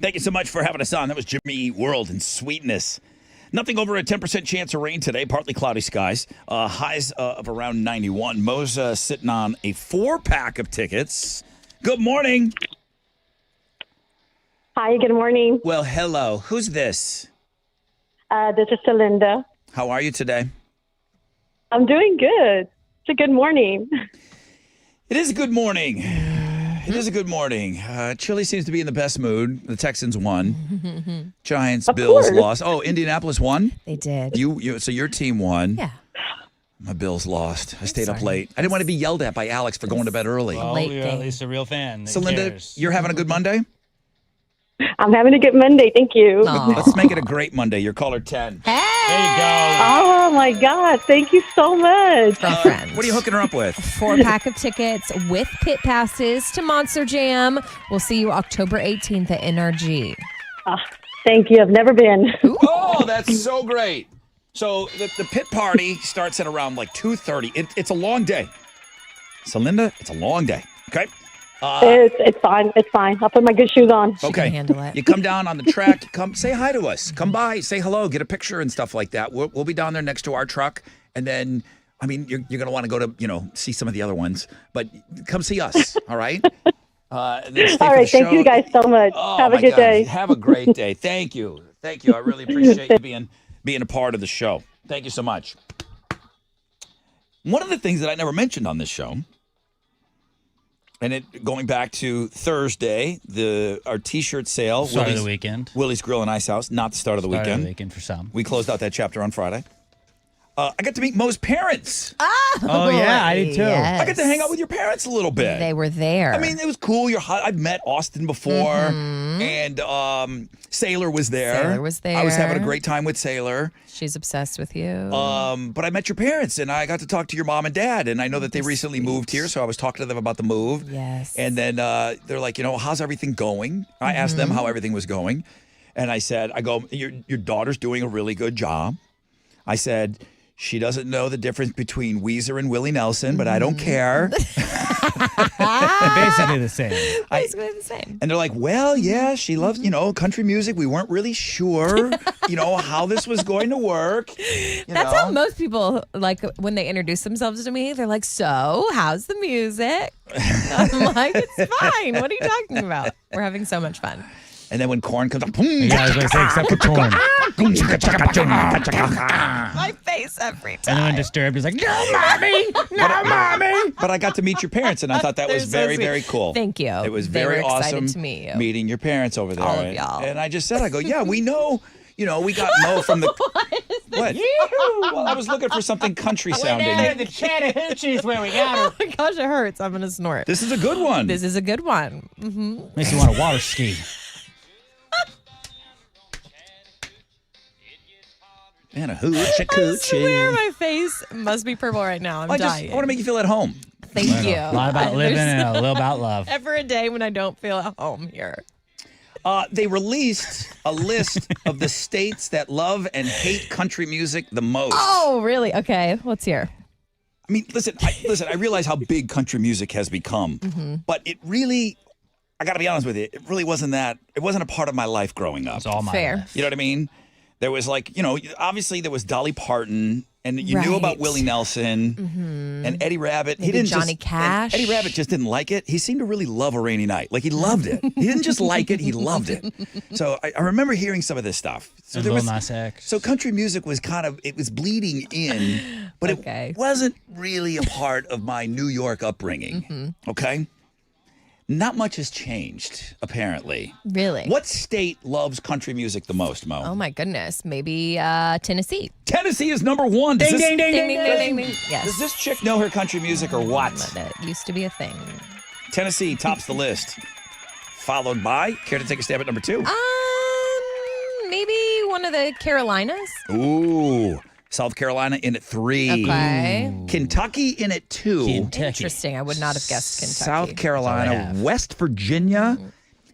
Thank you so much for having us on. That was Jimmy Eat World and Sweetness. Nothing over a 10% chance of rain today. Partly cloudy skies. Highs of around 91. Mo's sitting on a 4-pack of tickets. Good morning. Hi, good morning. Well, hello. Who's this? This is Celinda. How are you today? I'm doing good. It's a good morning. It is a good morning. It is a good morning. Chile seems to be in the best mood. The Texans won. Giants, Of Bills course. lost. Oh, Indianapolis won? They did. So your team won. Yeah. My Bills lost. I stayed up late. I didn't want to be yelled at by Alex for going to bed early. Well, Late you're game. at least a real fan. that So, Linda, cares. you're having a good Monday? I'm having a good Monday. Thank you. Aw. Let's make it a great Monday. You're caller 10. Hey. There you go. Oh, my God. Thank you so much. Girlfriend. What are you hooking her up with? 4-pack of tickets with pit passes to Monster Jam. We'll see you October 18th at NRG. Thank you. I've never been. Oh, that's so great. So the pit party starts at around like 2:30. It's a long day. So, Linda, it's a long day. Okay? It's fine. It's fine. I'll put my good shoes on. She Okay. can handle it. You come down on the track. You come say hi to us. Come by, say hello, get a picture and stuff like that. We'll be down there next to our truck, and then I mean you're gonna want to go to see some of the other ones, but come see us. All right. And then stay for All the right. Thank show. you guys so much. Oh, Have a my good God. day. Have a great day. Thank you. Thank you. I really appreciate you being a part of the show. Thank you so much. One of the things that I never mentioned on this show, and it going back to Thursday, our T-shirt sale, Start of the weekend. Willie's Grill and Ice House, not the start of the Start weekend. of the weekend for some. We closed out that chapter on Friday. I got to meet Mo's parents. Oh, yeah, I did too. I got to hang out with your parents a little bit. They were there. I mean, it was cool. I've met Austin before, and Sailor was there. Sailor was I was having a there. great time with Sailor. She's obsessed with you. But I met your parents, and I got to talk to your mom and dad, and I know that they recently moved here, so I was talking to them about the move. Yes. And then they're like, how's everything going? I asked them how everything was going, and I said, your daughter's doing a really good job. I said, she doesn't know the difference between Weezer and Willie Nelson, but I don't care. Basically the same. Basically the same. And they're like, well, yeah, she loves, country music. We weren't really sure, how this was going to work. That's how most people, like, when they introduce themselves to me, they're like, so, how's the music? I'm like, it's fine. What are you talking about? We're having so much fun. And then when corn comes up, Yeah, I was going to say, except for corn. My face every And time. then when Disturbed is like, no, mommy, no, mommy. But I got to meet your parents, and I thought that was They're so very, sweet. very cool. Thank you. It was They very were excited awesome to meet you. meeting your parents over there. All of y'all. And I just said, yeah, we know, we got Mo from the. What? Well, I was looking for something country sounding. The Chattahoochee's where we got her. Oh my gosh, it hurts. I'm going to snort. This is a good one. This is a good one. Mm-hmm. Makes you want to water ski. And a hoochie I coochie. swear my face must be purple right now. I'm I dying. want to make you feel at home. Thank you. A lot about living and a little about love. Ever a day when I don't feel at home here. They released a list of the states that love and hate country music the most. Oh, really? Okay. Let's hear. I mean, listen, I realize how big country music has become, but it really, I got to be honest with you, it really wasn't a part of my life growing up. It's all my Fair. life. You know what I mean? There was obviously there was Dolly Parton, and you knew about Right. Willie Nelson and Eddie Rabbit. Maybe Johnny Cash. Eddie Rabbit just didn't like it. He seemed to really love A Rainy Night. Like, he loved it. He didn't just like it, he loved it. So I remember hearing some of this stuff. So And there Lil was, Nas X. so country music was it was bleeding in, but Okay. it wasn't really a part of my New York upbringing. Okay? Not much has changed, apparently. Really? What state loves country music the most, Mo? Oh my goodness. Maybe Tennessee. Tennessee is number one. Ding, ding, ding, Ding, ding, ding, ding. ding, ding, ding. Yes. Does this chick know her country music or what? That used to be a thing. Tennessee tops the list. Followed by, care to take a stab at number 2? Maybe one of the Carolinas. Ooh. South Carolina in at 3. Okay. Kentucky in at 2. Kentucky. Interesting. I would not have guessed Kentucky. South Carolina, That's all I have. West Virginia,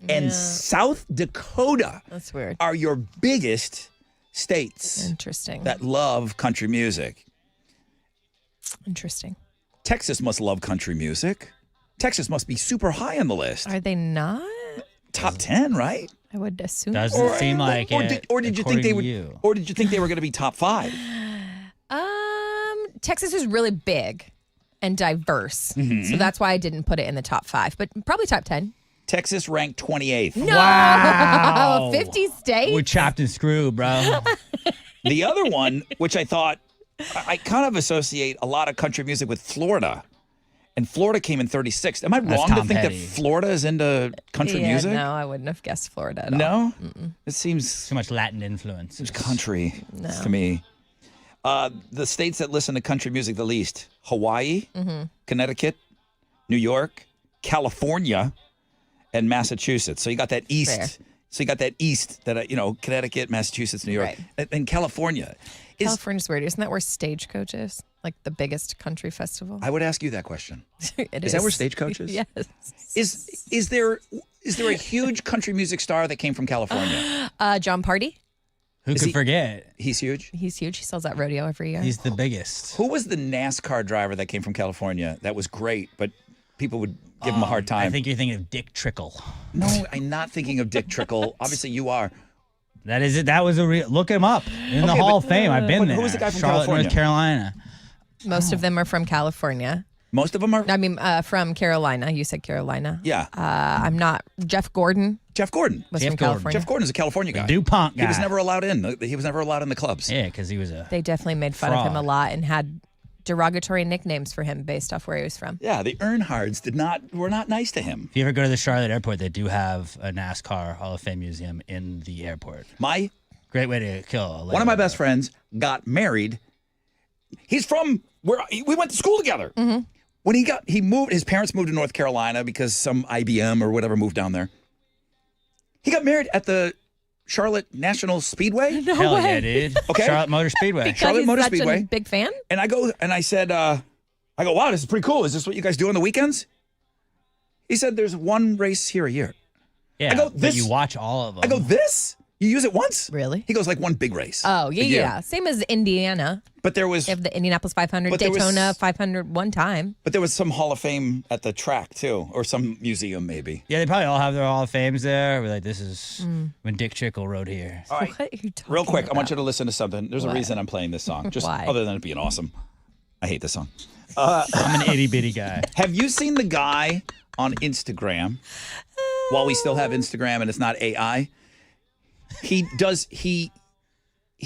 and South Dakota That's weird. are your biggest states Interesting. that love country music. Interesting. Texas must love country music. Texas must be super high on the list. Are they not? Top 10, right? I would assume. Doesn't seem like it. Or did you think they would? You. Or did you think they were going to be top 5? Texas is really big and diverse, so that's why I didn't put it in the top 5, but probably top 10. Texas ranked 28th. No, Wow. 50 states. We're chopped and screwed, bro. The other one, which I thought I kind of associate a lot of country music with Florida. And Florida came in 36th. Am I That's wrong to Tom think Petty. that Florida is into country Yeah, music? No, I wouldn't have guessed Florida at all. No? It seems Too much Latin influence. It's country to me. The states that listen to country music the least: Hawaii, Connecticut, New York, California, and Massachusetts. So you got that east. Fair. So you got that east that Connecticut, Massachusetts, New York, and California. California's weird. Isn't that where Stagecoach is? Like the biggest country festival? I would ask you that question. It Is that where Stagecoach is? Yes. Is there a huge country music star that came from California? John Party. Who could forget? He's huge. He's huge. He sells at rodeo every year. He's the biggest. Who was the NASCAR driver that came from California? That was great, but people would give him a hard time. I think you're thinking of Dick Trickle. No, I'm not thinking of Dick Trickle. Obviously, you are. That is it. That was a real. Look him up in the Hall of Fame. I've been there. Who was the guy from Charlotte, California? North Carolina. Most of them are from California. Most of them are? I mean, from Carolina. You said Carolina. Yeah. I'm not. Jeff Gordon. Jeff Gordon. Was from California. Jeff Gordon's a California guy. DuPont guy. He was never allowed in. He was never allowed in the clubs. Yeah, because he was a. They definitely made fun of him a fraud. lot and had derogatory nicknames for him based off where he was from. Yeah, the Earnhards were not nice to him. If you ever go to the Charlotte airport, they do have a NASCAR Hall of Fame museum in the airport. Great way to kill. One of my best friends got married. He's from where we went to school together. Mm-hmm. When he moved, his parents moved to North Carolina because some IBM or whatever moved down there. He got married at the Charlotte National Speedway. No Hell way. yeah, dude. Okay. Charlotte Motor Speedway. Because Charlotte he's Motor such Speedway. a big fan? And I said, wow, this is pretty cool. Is this what you guys do on the weekends? He said, there's one race here a year. Yeah, I go, but this. you watch all of them. I go, this? You use it once? Really? He goes, like one big race. Oh, a year. yeah. Same as Indiana. But there was They have the Indianapolis 500, But there was- Daytona 500 one time. But there was some Hall of Fame at the track too, or some museum maybe. Yeah, they probably all have their Hall of Fames there. We're like, this is when Dick Trickle rode here. All right. What are you talking Real quick, I want about? you to listen to something. There's a What? reason I'm playing this song, just Why? other than it being awesome. I hate this song. I'm an itty bitty guy. Have you seen the guy on Instagram? While we still have Instagram and it's not AI, he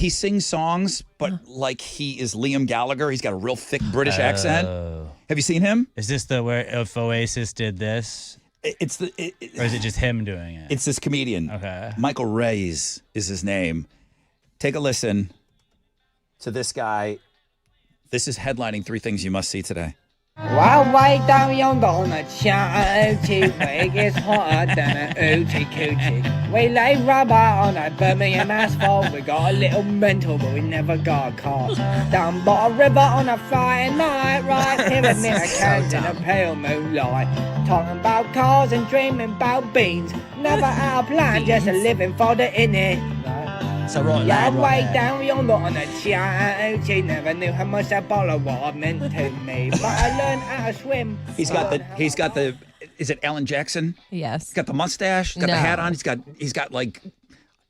sings songs, but like he is Liam Gallagher. He's got a real thick British accent. Have you seen him? Is this the where if Oasis did this? Or is it just him doing it? It's this comedian. Okay. Michael Reyes is his name. Take a listen to this guy. This is headlining 3 Things You Must See Today. Well, way down yonder on the Chattahoochee Wig is hotter than a oochie coochie. We lay rubber on a Birmingham asphalt. We got a little mental, but we never got caught. Down by a river on a Friday night, right here in the cans in a pale moonlight. Talking about cars and dreaming about beans. Never had a plan, just a living for the innit. So right, Yeah, lad, way right there. down yonder on the Chattahoochee. Never knew how much that bottle of water meant to me, but I learned how to swim. He's got the is it Alan Jackson? Yes. He's got the mustache, he's got the No. hat on, he's got like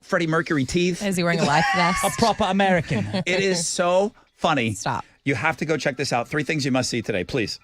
Freddie Mercury teeth. Is he wearing a life vest? A proper American. It is so funny. Stop. You have to go check this out. 3 Things You Must See Today, please.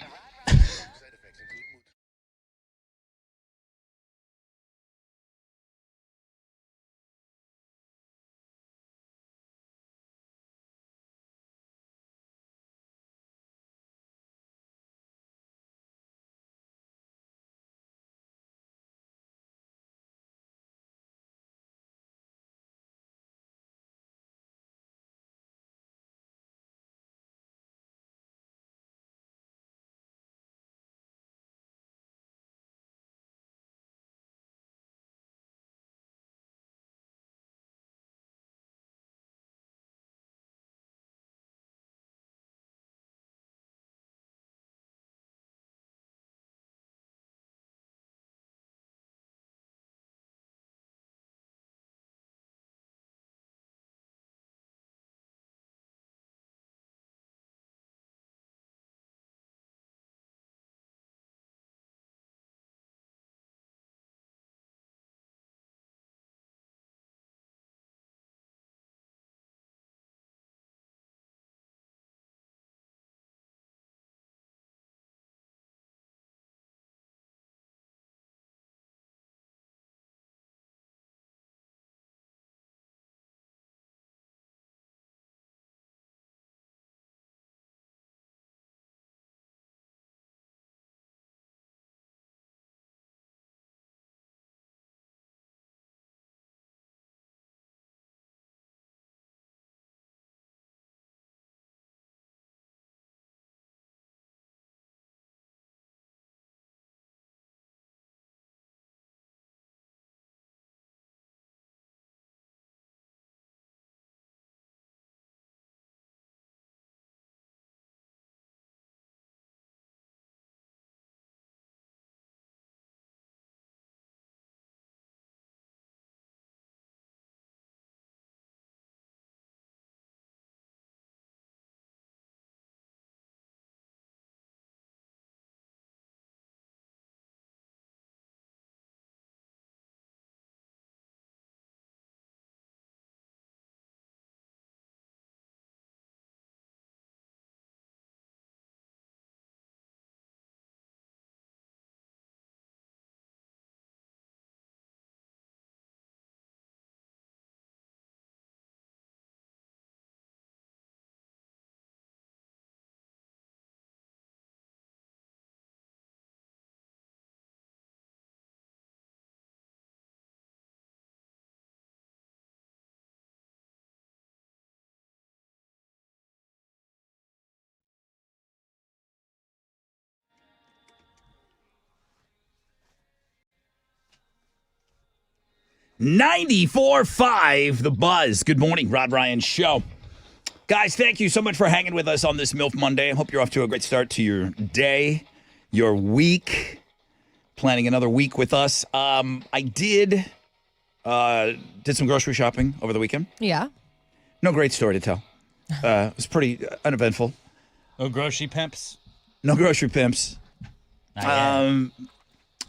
94.5 The Buzz. Good morning, Rod Ryan Show. Guys, thank you so much for hanging with us on this MILF Monday. I hope you're off to a great start to your day, your week, planning another week with us. I did some grocery shopping over the weekend. Yeah. No great story to tell. It was pretty uneventful. No grocery pimps? No grocery pimps. Not yet.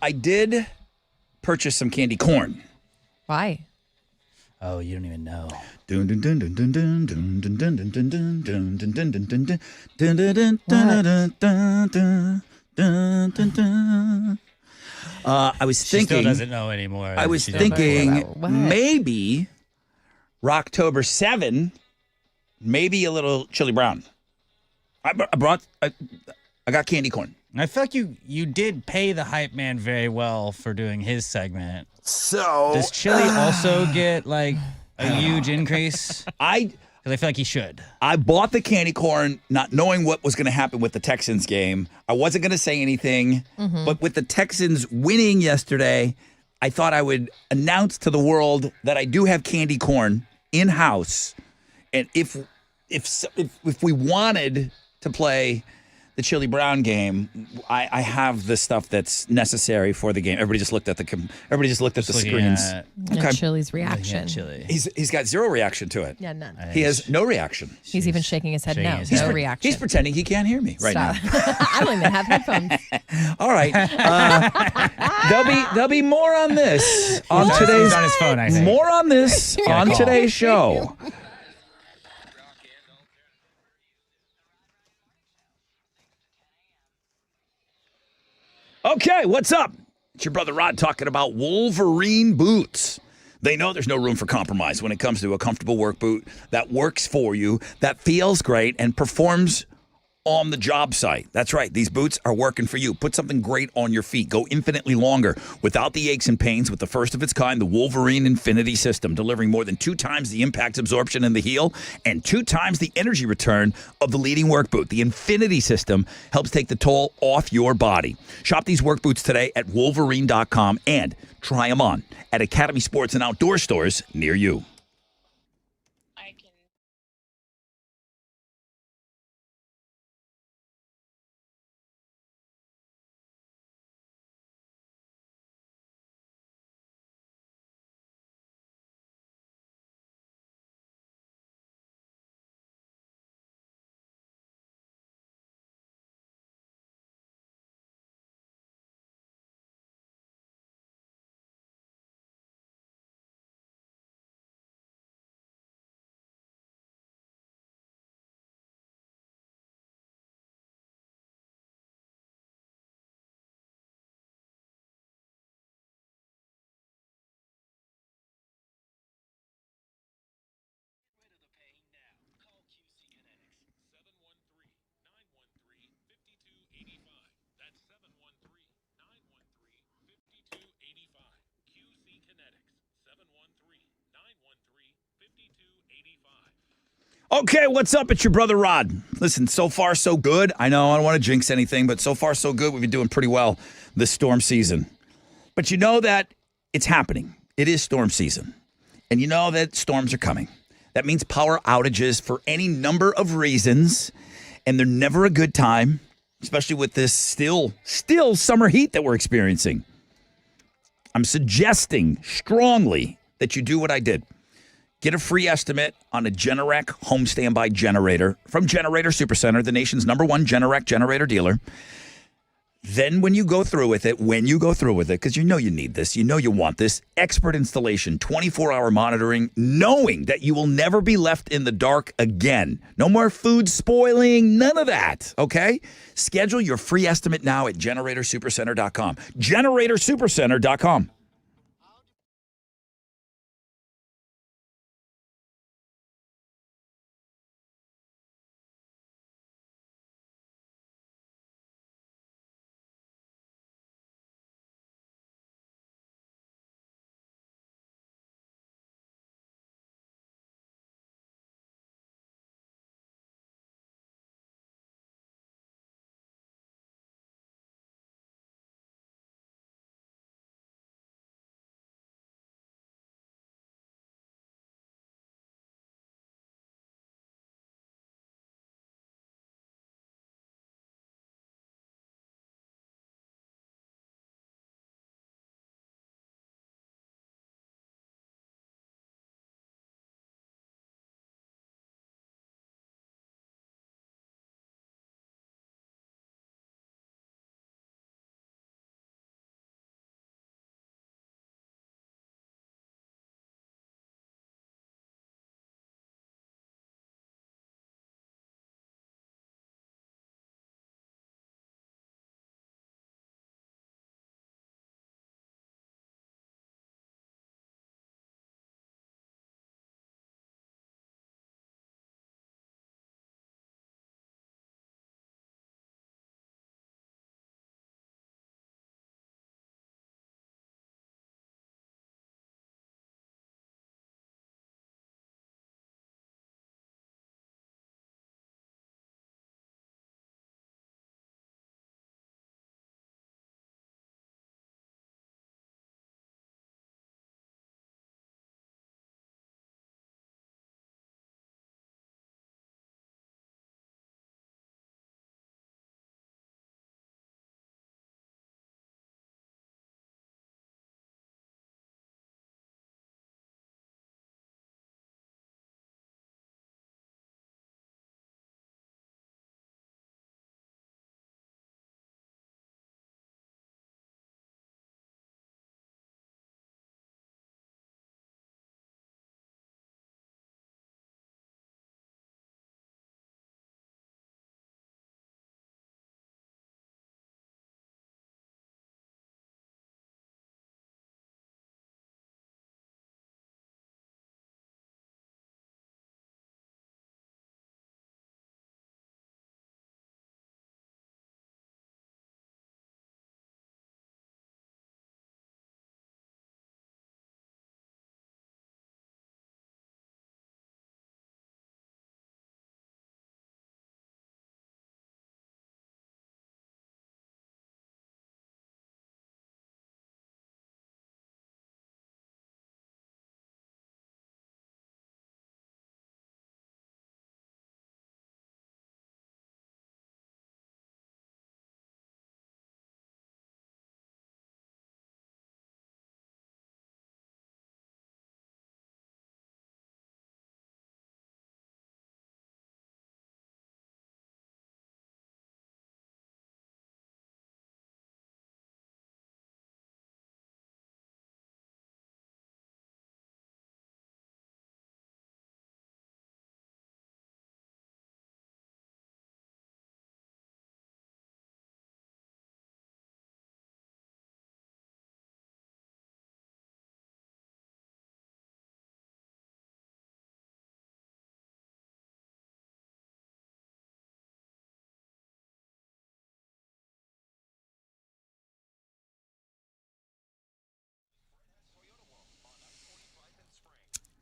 I did purchase some candy corn. Why? Oh, you don't even know. I was She thinking. still doesn't know anymore. I was She doesn't know. thinking What? maybe Rocktober 7, maybe a little chili brown. I got candy corn. I feel like you did pay the hype man very well for doing his segment. So Does Chili also get like a huge increase? Because I feel like he should. I bought the candy corn not knowing what was going to happen with the Texans game. I wasn't going to say anything, but with the Texans winning yesterday, I thought I would announce to the world that I do have candy corn in-house. And if we wanted to play the Chili Brown game, I have the stuff that's necessary for the game. Everybody just looked at the screens. Yeah, Chili's reaction. Chili. He's got zero reaction to it. Yeah, none. He has no reaction. He's even shaking his head Shaking no. his No head. reaction. He's pretending he can't hear me right now. I don't even have headphones. All right. There'll be more on this on He's today's on his phone, I think. more on this on call. today's show. Okay, what's up? It's your brother Rod talking about Wolverine boots. They know there's no room for compromise when it comes to a comfortable work boot that works for you, that feels great, and performs on the job site. That's right. These boots are working for you. Put something great on your feet. Go infinitely longer without the aches and pains with the first of its kind, the Wolverine Infinity System, delivering more than 2 times the impact absorption in the heel and 2 times the energy return of the leading work boot. The Infinity System helps take the toll off your body. Shop these work boots today at Wolverine.com and try them on at Academy Sports and Outdoor stores near you. Okay, what's up? It's your brother Rod. Listen, so far so good. I know I don't want to jinx anything, but so far so good. We've been doing pretty well this storm season. But you know that it's happening. It is storm season. And you know that storms are coming. That means power outages for any number of reasons. And they're never a good time, especially with this still summer heat that we're experiencing. I'm suggesting strongly that you do what I did. Get a free estimate on a Generac home standby generator from Generator Supercenter, the nation's #1 Generac generator dealer. Then when you go through with it, because you know you need this, you know you want this, expert installation, 24-hour monitoring, knowing that you will never be left in the dark again. No more food spoiling, none of that, okay? Schedule your free estimate now at GeneratorSupercenter.com. GeneratorSupercenter.com.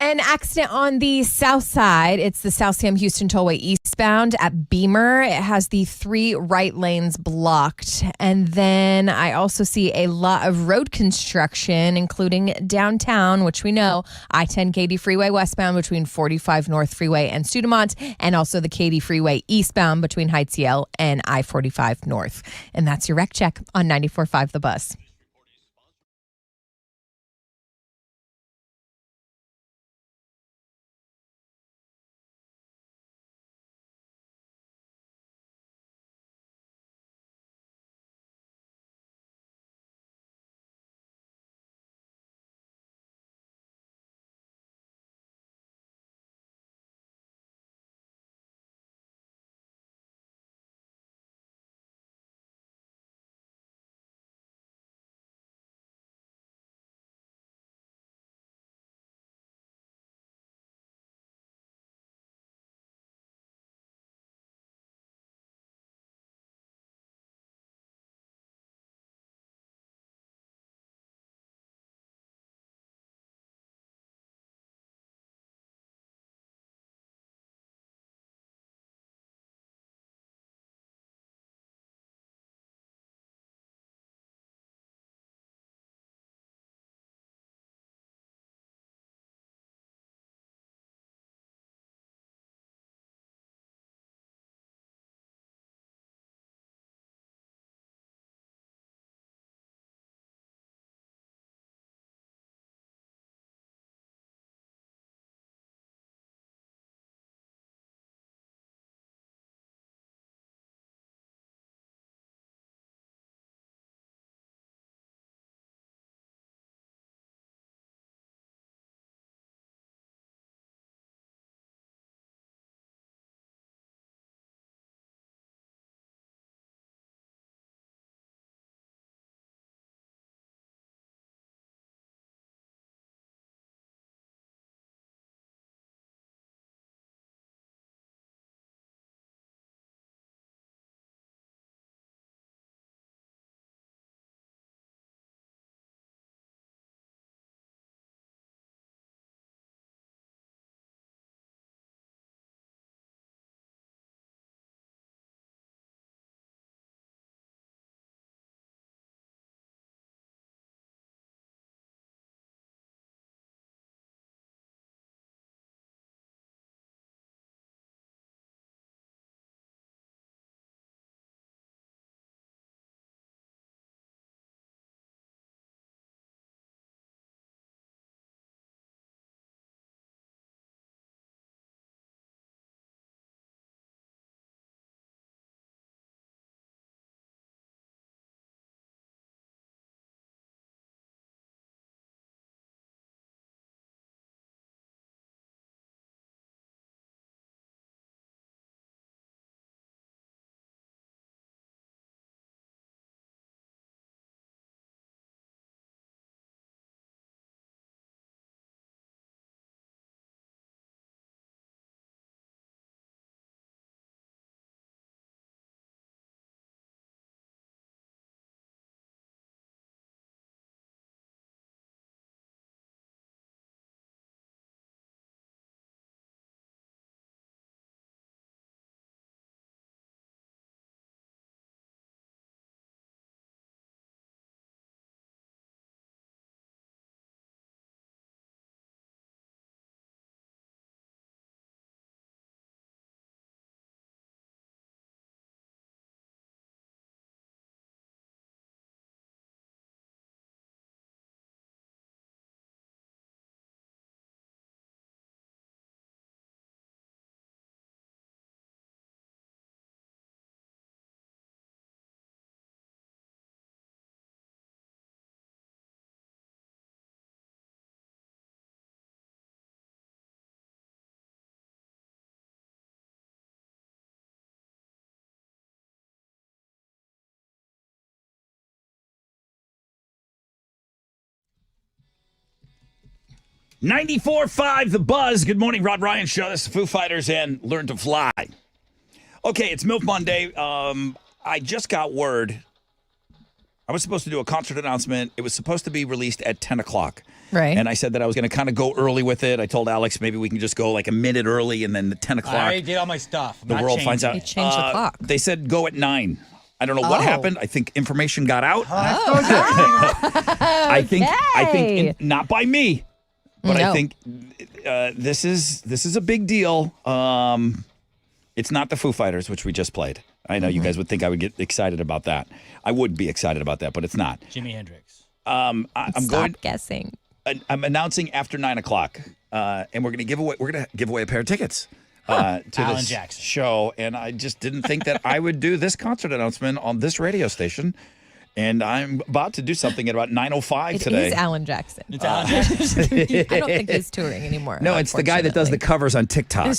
An accident on the south side. It's the South Sam Houston Tollway eastbound at Beamer. It has the 3 right lanes blocked. And then I also see a lot of road construction, including downtown, which we know, I-10 Katy Freeway westbound between 45 North Freeway and Studemont, and also the Katy Freeway eastbound between Heights EL and I-45 North. And that's your wreck check on 94.5 The Buzz. .94.5 The Buzz. Good morning, Rod Ryan Show. This is Foo Fighters and Learn to Fly. Okay, it's Milk Monday. I just got word I was supposed to do a concert announcement. It was supposed to be released at 10 o'clock. Right. And I said that I was going to kind of go early with it. I told Alex maybe we can just go like a minute early and then the 10 o'clock. I already did all my stuff. The world finds out. They changed the clock. They said go at 9. I don't know what happened. I think information got out. I think not by me, but I think this is a big deal. It's not the Foo Fighters, which we just played. I know you guys would think I would get excited about that. I would be excited about that, but it's not. Jimi Hendrix. I'm guessing. I'm announcing after 9 o'clock, and we're gonna give away a pair of tickets to Alan this Jackson show. And I just didn't think that I would do this concert announcement on this radio station. And I'm about to do something at about 9:05 today. It is Alan Jackson. It's Alan Jackson. I don't think he's touring anymore. No, it's the guy that does the covers on TikTok.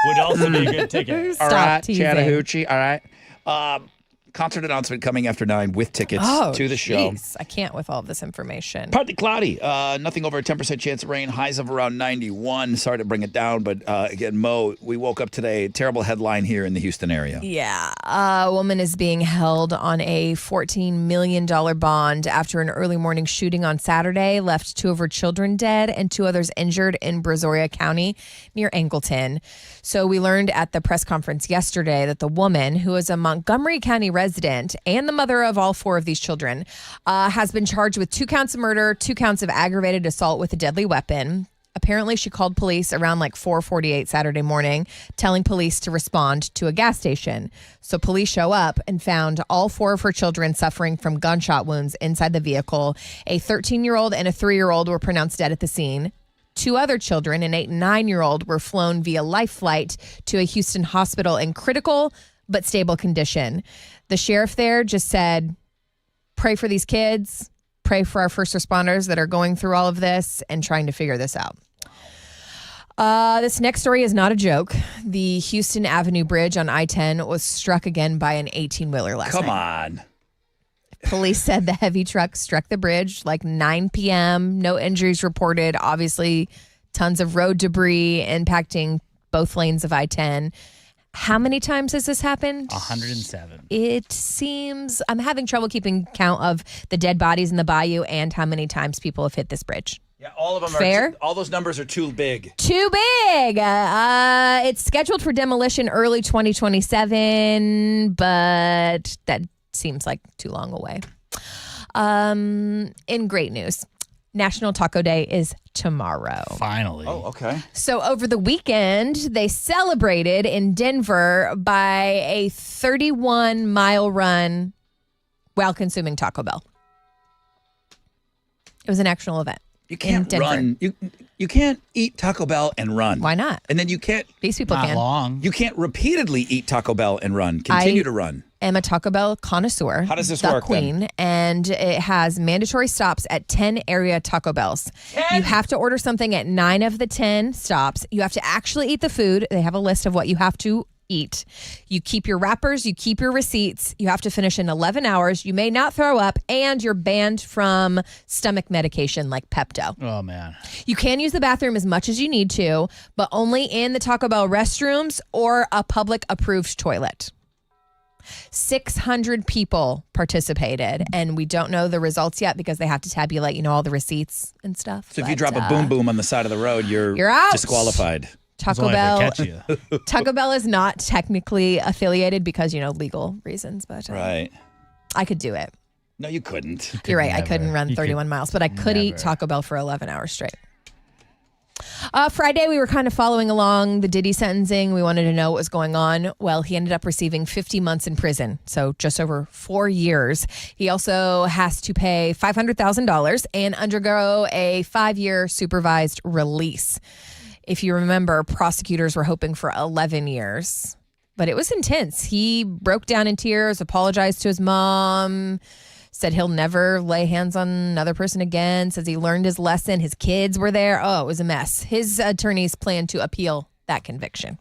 Would also be a good ticket. All right, teasing. Chattahoochee. All right. Concert announcement coming after 9 with tickets to the show. Jeez, I can't with all of this information. Partly cloudy. Nothing over a 10% chance of rain. Highs of around 91. Sorry to bring it down, but again, Mo, we woke up today. Terrible headline here in the Houston area. Yeah. A woman is being held on a $14 million bond after an early morning shooting on Saturday left 2 of her children dead and 2 others injured in Brazoria County near Angleton. So we learned at the press conference yesterday that the woman, who is a Montgomery County resident and the mother of all 4 of these children, has been charged with 2 counts of murder, 2 counts of aggravated assault with a deadly weapon. Apparently, she called police around like 4:48 Saturday morning, telling police to respond to a gas station. So police show up and found all 4 of her children suffering from gunshot wounds inside the vehicle. A 13-year-old and a 3-year-old were pronounced dead at the scene. 2 other children, an 8 and 9-year-old, were flown via life flight to a Houston hospital in critical but stable condition. The sheriff there just said, pray for these kids, pray for our first responders that are going through all of this and trying to figure this out. This next story is not a joke. The Houston Avenue Bridge on I-10 was struck again by an 18-wheeler last night. Come on. Police said the heavy truck struck the bridge like 9 p.m. No injuries reported. Obviously, tons of road debris impacting both lanes of I-10. How many times has this happened? 107. It seems I'm having trouble keeping count of the dead bodies in the bayou and how many times people have hit this bridge. Yeah, all of them Fair? are. All those numbers are too big. Too big. It's scheduled for demolition early 2027, but that seems like too long away. In great news, National Taco Day is tomorrow. Finally. Oh, okay. So over the weekend, they celebrated in Denver by a 31-mile run while consuming Taco Bell. It was an actual event. You can't in Denver. run. You can't eat Taco Bell and run. Why not? And then you can't. These people Not can. long. You can't repeatedly eat Taco Bell and run. Continue to run. I'm a Taco Bell connoisseur. How does this the work, queen, then? and it has mandatory stops at 10 area Taco Bells. 10? You have to order something at 9 of the 10 stops. You have to actually eat the food. They have a list of what you have to eat. You keep your wrappers, you keep your receipts. You have to finish in 11 hours. You may not throw up, and you're banned from stomach medication like Pepto. Oh, man. You can use the bathroom as much as you need to, but only in the Taco Bell restrooms or a public approved toilet. 600 people participated, and we don't know the results yet because they have to tabulate, all the receipts and stuff. So if you drop a boom boom on the side of the road, you're out. disqualified. Taco Bell. Taco Bell is not technically affiliated because, legal reasons, but Right. I could do it. No, you couldn't. You're right. I couldn't run 31 miles, but I could eat Taco Bell for 11 hours straight. Friday, we were kind of following along the Diddy sentencing. We wanted to know what was going on. Well, he ended up receiving 50 months in prison, so just over 4 years. He also has to pay $500,000 and undergo a 5-year supervised release. If you remember, prosecutors were hoping for 11 years, but it was intense. He broke down in tears, apologized to his mom, said he'll never lay hands on another person again, says he learned his lesson. His kids were there. Oh, it was a mess. His attorneys plan to appeal that conviction.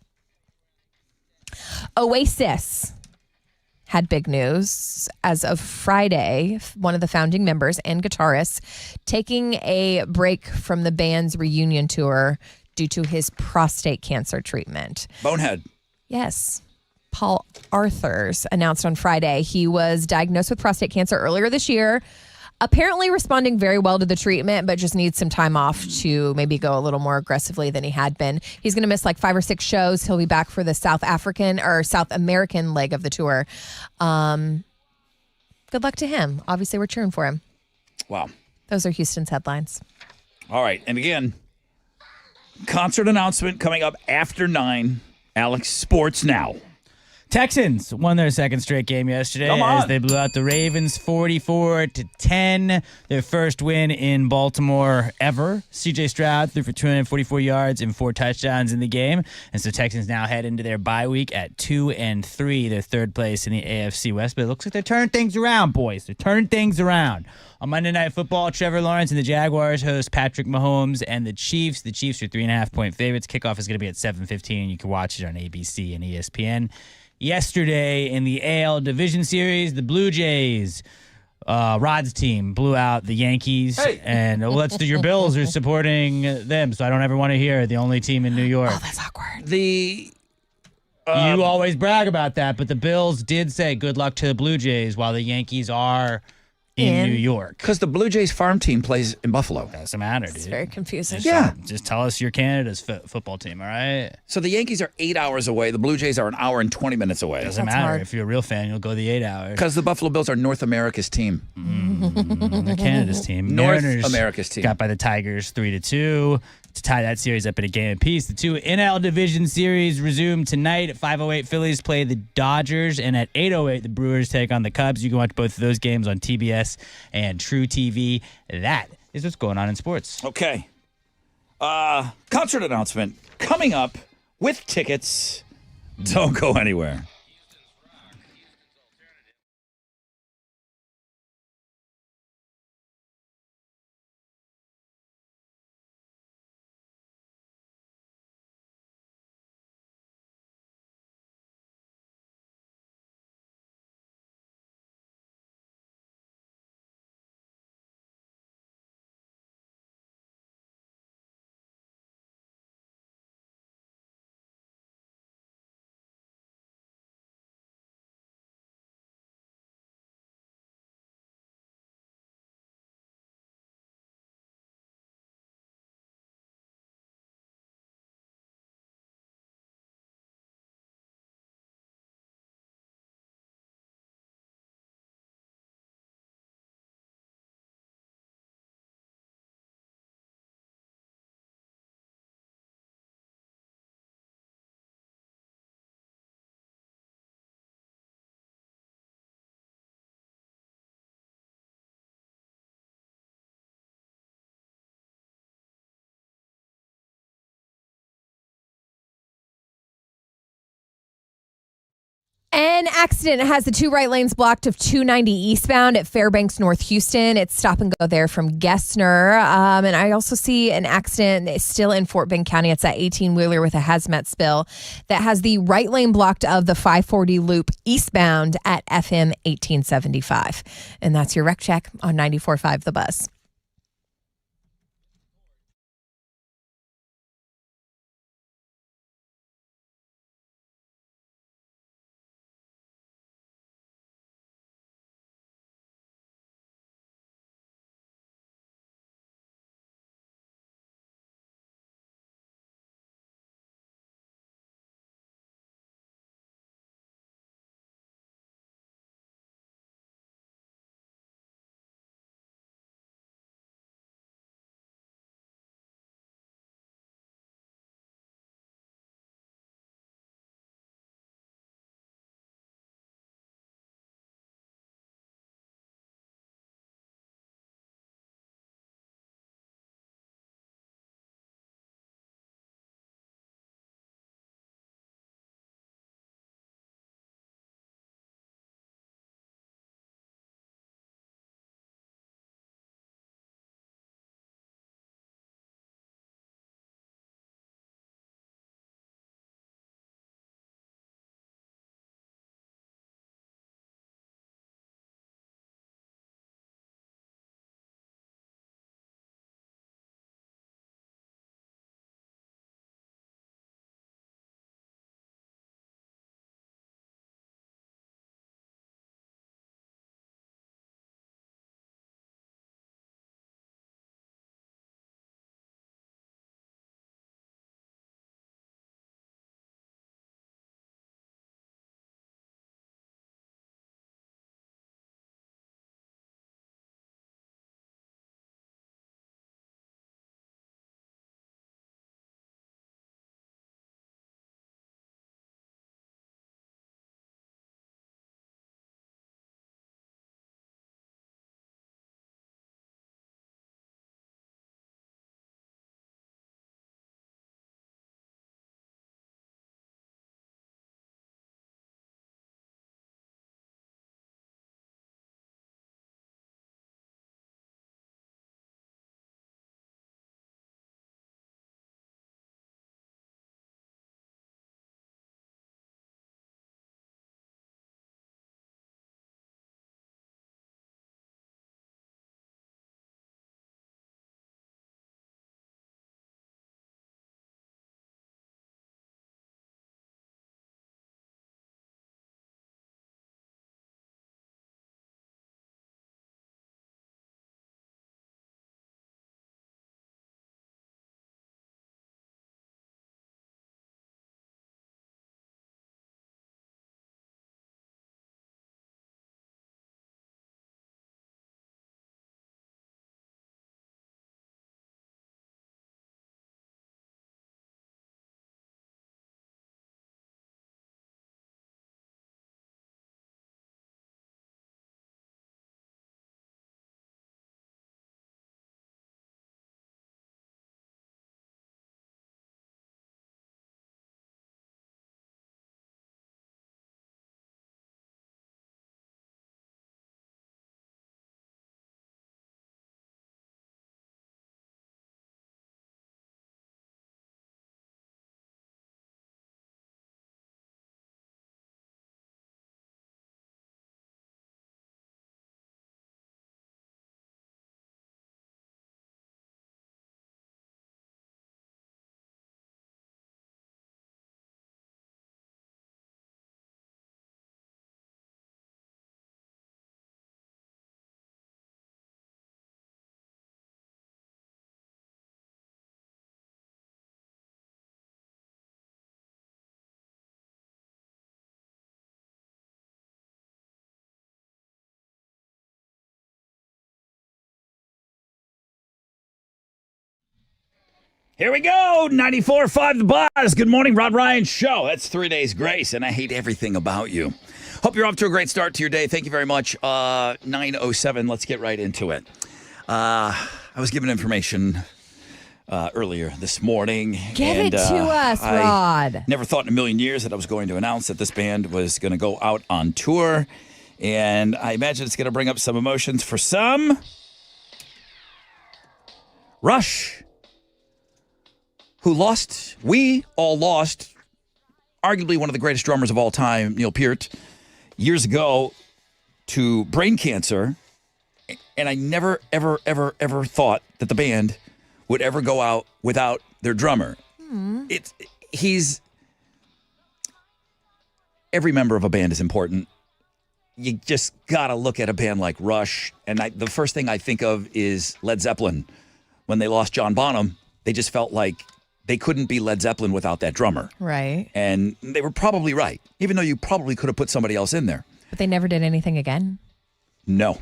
Oasis had big news. As of Friday, one of the founding members and guitarists taking a break from the band's reunion tour due to his prostate cancer treatment. Bonehead. Yes. Paul Arthurs announced on Friday he was diagnosed with prostate cancer earlier this year. Apparently responding very well to the treatment, but just needs some time off to maybe go a little more aggressively than he had been. He's going to miss like 5 or 6 shows. He'll be back for the South American leg of the tour. Good luck to him. Obviously, we're cheering for him. Wow. Those are Houston's headlines. All right. And again, concert announcement coming up after 9. Alex, sports now. Texans won their second straight game yesterday as they blew out the Ravens 44-10. Their first win in Baltimore ever. CJ Stroud threw for 244 yards and 4 touchdowns in the game. And so Texans now head into their bye week at 2-3. They're third place in the AFC West. But it looks like they're turning things around, boys. They're turning things around. On Monday Night Football, Trevor Lawrence and the Jaguars host Patrick Mahomes and the Chiefs. The Chiefs are 3.5-point favorites. Kickoff is going to be at 7:15. You can watch it on ABC and ESPN. Yesterday in the AL Division Series, the Blue Jays, Rod's team, blew out the Yankees. Hey. And your Bills are supporting them, so I don't ever want to hear the only team in New York. Oh, that's awkward. You always brag about that, but the Bills did say good luck to the Blue Jays while the Yankees are in New York. Because the Blue Jays farm team plays in Buffalo. Doesn't matter, dude. It's very confusing. Just tell us you're Canada's football team, all right? So the Yankees are 8 hours away. The Blue Jays are an hour and 20 minutes away. Doesn't matter. Hard. If you're a real fan, you'll go the 8 hours. Because the Buffalo Bills are North America's team. They're Canada's team. North Mariners America's team. Got by the Tigers 3-2 to tie that series up at a game apiece. The 2 NL Division Series resume tonight. At 5:08, Phillies play the Dodgers, and at 8:08, the Brewers take on the Cubs. You can watch both of those games on TBS and True TV. That is what's going on in sports. Okay. Concert announcement coming up with tickets. Don't go anywhere. An accident has the 2 right lanes blocked of 290 eastbound at Fairbanks, North Houston. It's stop and go there from Gessner. And I also see an accident still in Fort Bend County. It's that 18-wheeler with a hazmat spill that has the right lane blocked of the 540 loop eastbound at FM 1875. And that's your Rec Check on 94.5 The Buzz. Here we go. 94.5 The Buzz. Good morning, Rod Ryan Show. That's 3 days grace, and I hate everything about you. Hope you're off to a great start to your day. Thank you very much. 9:07. Let's get right into it. I was given information earlier this morning. Give it to us, Rod. I never thought in a million years that I was going to announce that this band was going to go out on tour. And I imagine it's going to bring up some emotions for some. Rush, who lost, we all lost, arguably one of the greatest drummers of all time, Neil Peart, years ago to brain cancer. And I never, ever, ever, ever thought that the band would ever go out without their drummer. Every member of a band is important. You just got to look at a band like Rush. And the first thing I think of is Led Zeppelin. When they lost John Bonham, they just felt like they couldn't be Led Zeppelin without that drummer. Right. And they were probably right, even though you probably could have put somebody else in there. But they never did anything again? No,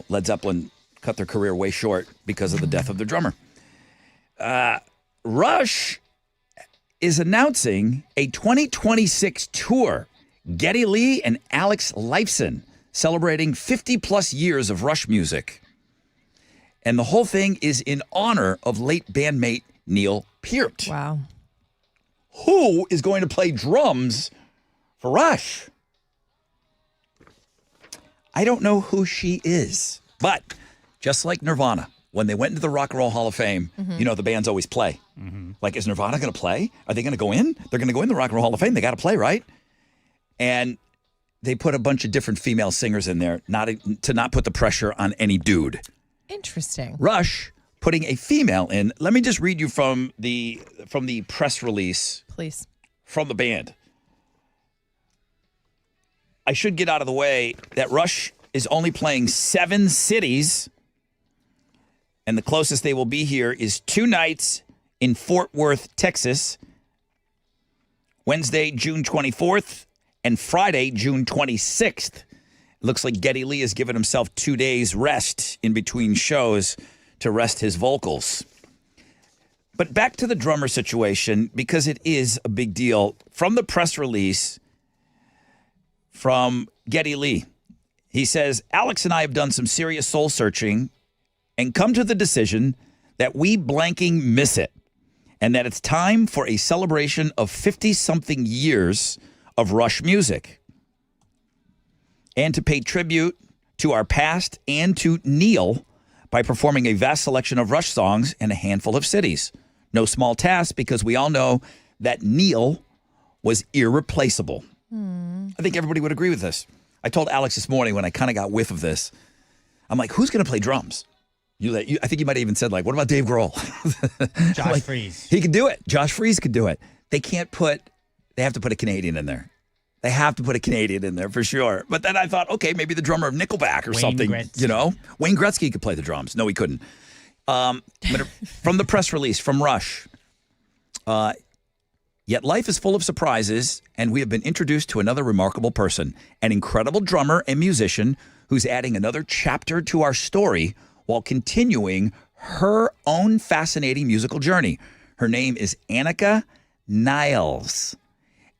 Led Zeppelin cut their career way short because of the death of their drummer. Rush is announcing a 2026 tour. Geddy Lee and Alex Lifeson celebrating 50-plus years of Rush music. And the whole thing is in honor of late bandmate Neil Peart. Wow. Who is going to play drums for Rush? I don't know who she is. But just like Nirvana, when they went into the Rock and Roll Hall of Fame, the bands always play. Like, is Nirvana going to play? Are they going to go in? They're going to go in the Rock and Roll Hall of Fame. They got to play, right? And they put a bunch of different female singers in there to not put the pressure on any dude. Interesting. Rush putting a female in. Let me just read you from the press release. Please. From the band. I should get out of the way that Rush is only playing 7 cities, and the closest they will be here is 2 nights in Fort Worth, Texas, Wednesday, June 24th, and Friday, June 26th. Looks like Geddy Lee has given himself 2 days rest in between shows to rest his vocals. But back to the drummer situation, because it is a big deal. From the press release from Geddy Lee, he says, Alex and I have done some serious soul searching and come to the decision that we blanking miss it, and that it's time for a celebration of 50-something years of Rush music, and to pay tribute to our past and to Neil by performing a vast selection of Rush songs in a handful of cities. No small task, because we all know that Neil was irreplaceable. I think everybody would agree with this. I told Alex this morning when I kind of got whiff of this, I'm like, who's going to play drums? I think you might have even said, like, what about Dave Grohl? Josh Freese. He could do it. Josh Freese could do it. They have to put a Canadian in there. They have to put a Canadian in there for sure. But then I thought, okay, maybe the drummer of Nickelback or Wayne something. Gretzky. Wayne Gretzky could play the drums. No, he couldn't. From the press release from Rush, yet life is full of surprises, and we have been introduced to another remarkable person, an incredible drummer and musician who's adding another chapter to our story while continuing her own fascinating musical journey. Her name is Annika Niles,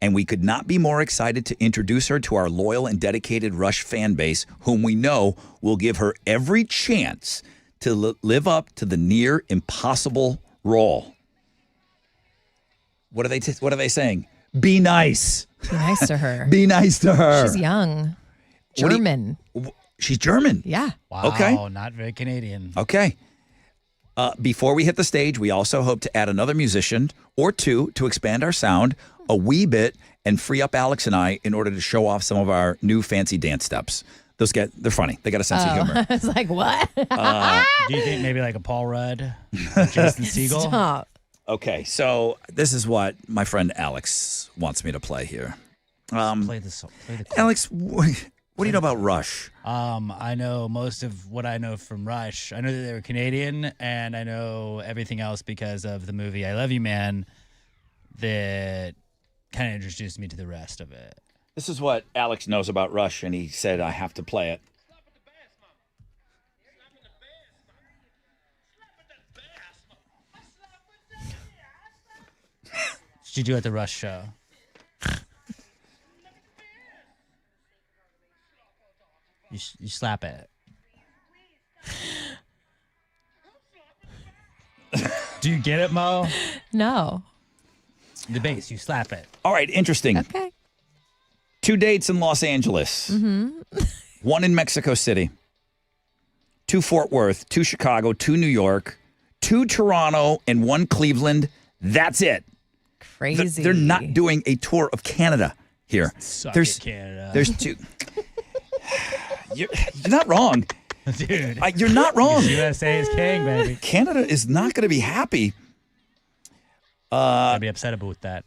and we could not be more excited to introduce her to our loyal and dedicated Rush fan base, whom we know will give her every chance to live up to the near impossible role. What are they saying? Be nice. Be nice to her. Be nice to her. She's young. German. She's German. Yeah. Wow, Okay. not very Canadian. Okay. Before we hit the stage, we also hope to add another musician or two to expand our sound a wee bit and free up Alex and I in order to show off some of our new fancy dance steps. They're funny. They got a sense of humor. I was like, what? Do you think maybe like a Paul Rudd, Jason Segel? Stop. Okay, so this is what my friend Alex wants me to play here. Play the song. Play the Alex, what do you know about Rush? I know most of what I know from Rush. I know that they were Canadian, and I know everything else because of the movie I Love You, Man, that kind of introduced me to the rest of it. This is what Alex knows about Rush, and he said I have to play it. did you do at the Rush show? You slap it. Do you get it, Mo? No. The bass, you slap it. All right, interesting. Okay. 2 dates in Los Angeles. Mm-hmm. 1 in Mexico City. 2 Fort Worth. 2 Chicago. 2 New York. 2 Toronto and 1 Cleveland. That's it. Crazy. They're not doing a tour of Canada here. Suck There's it, Canada. There's 2. You're not wrong. Dude. You're not wrong. USA is king, baby. Canada is not going to be happy. I'd be upset about that.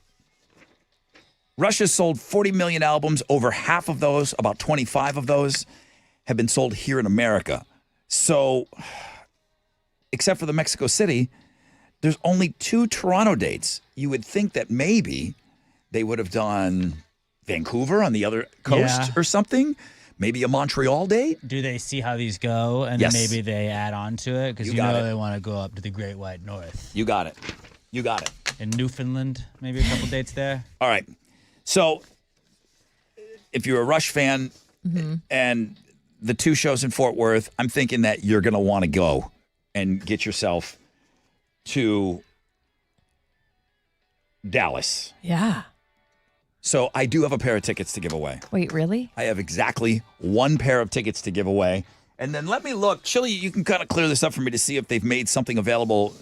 Russia's sold 40 million albums. Over half of those, about 25 of those, have been sold here in America. So, except for the Mexico City, there's only 2 Toronto dates. You would think that maybe they would have done Vancouver on the other coast or something. Maybe a Montreal date. Do they see how these go, and Yes. then maybe they add on to it? Because You you got know it. they want to go up to the Great White North. You got it. You got it. In Newfoundland, maybe a couple dates there. All right. So, if you're a Rush fan and the 2 shows in Fort Worth, I'm thinking that you're going to want to go and get yourself to Dallas. Yeah. So, I do have a pair of tickets to give away. Wait, really? I have exactly 1 pair of tickets to give away. And then let me look. Chili, you can kind of clear this up for me to see if they've made something available.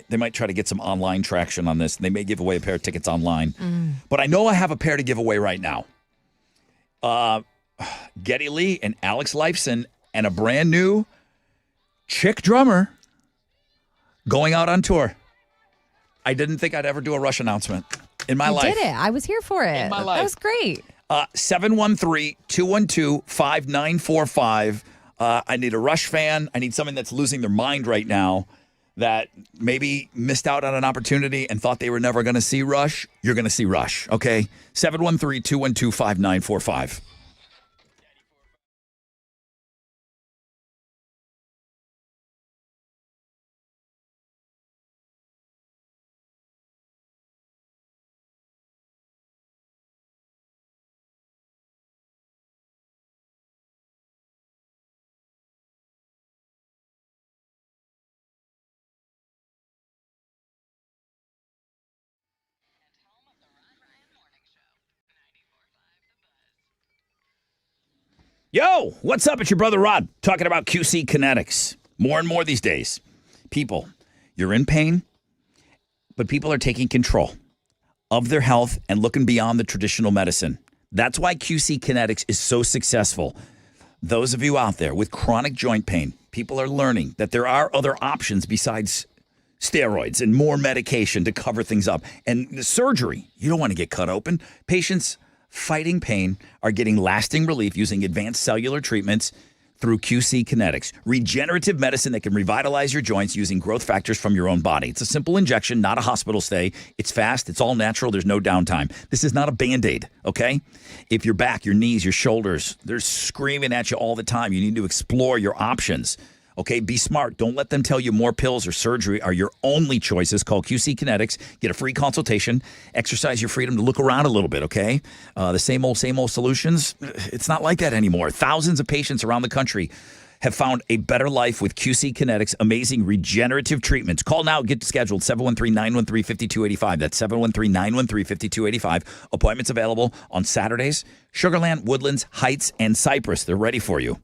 They might try to get some online traction on this. They may give away a pair of tickets online. But I know I have a pair to give away right now. Geddy Lee and Alex Lifeson and a brand new chick drummer going out on tour. I didn't think I'd ever do a Rush announcement in my life. You did it. I was here for it. In my life. That was great. 713-212-5945. I need a Rush fan. I need someone that's losing their mind right now that maybe missed out on an opportunity and thought they were never going to see Rush. You're going to see Rush, okay? 713-212-5945. Yo, what's up? It's your brother Rod talking about QC Kinetics. More and more these days. People, you're in pain, but people are taking control of their health and looking beyond the traditional medicine. That's why QC Kinetics is so successful. Those of you out there with chronic joint pain, people are learning that there are other options besides steroids and more medication to cover things up. And the surgery, you don't want to get cut open. Patients fighting pain are getting lasting relief using advanced cellular treatments through QC Kinetics. Regenerative medicine that can revitalize your joints using growth factors from your own body. It's a simple injection, not a hospital stay. It's fast. It's all natural. There's no downtime. This is not a Band-Aid, okay? If your back, your knees, your shoulders, they're screaming at you all the time, you need to explore your options. Okay, be smart. Don't let them tell you more pills or surgery are your only choices. Call QC Kinetics. Get a free consultation. Exercise your freedom to look around a little bit, okay? The same old solutions, it's not like that anymore. Thousands of patients around the country have found a better life with QC Kinetics' amazing regenerative treatments. Call now. Get scheduled. 713-913-5285. That's 713-913-5285. Appointments available on Saturdays. Sugarland, Woodlands, Heights, and Cypress. They're ready for you.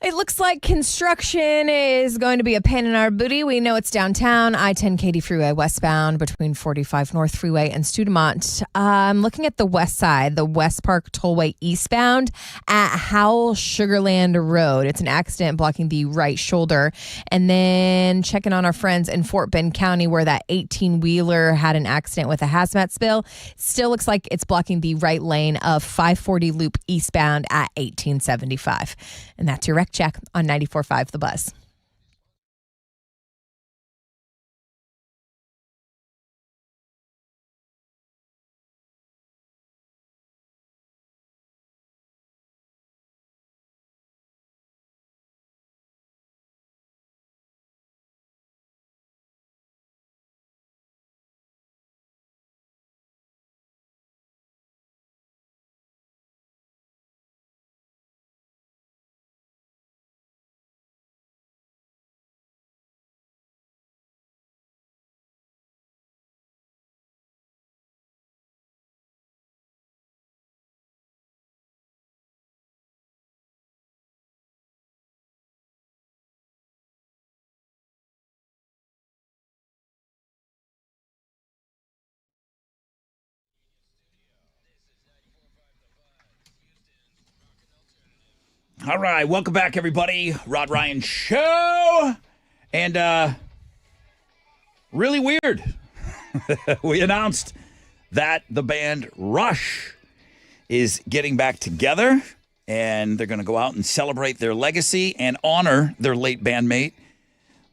It looks like construction is going to be a pain in our booty. We know it's downtown, I-10 Katy Freeway westbound between 45 North Freeway and Studemont. I'm looking at the west side, the West Park Tollway eastbound at Howell Sugarland Road. It's an accident blocking the right shoulder. And then checking on our friends in Fort Bend County where that 18-wheeler had an accident with a hazmat spill. Still looks like it's blocking the right lane of 540 Loop eastbound at 1875. And that's your wreck check on 94.5 The Buzz. All right, welcome back, everybody. Rod Ryan Show. And really weird. We announced that the band Rush is getting back together, and they're going to go out and celebrate their legacy and honor their late bandmate,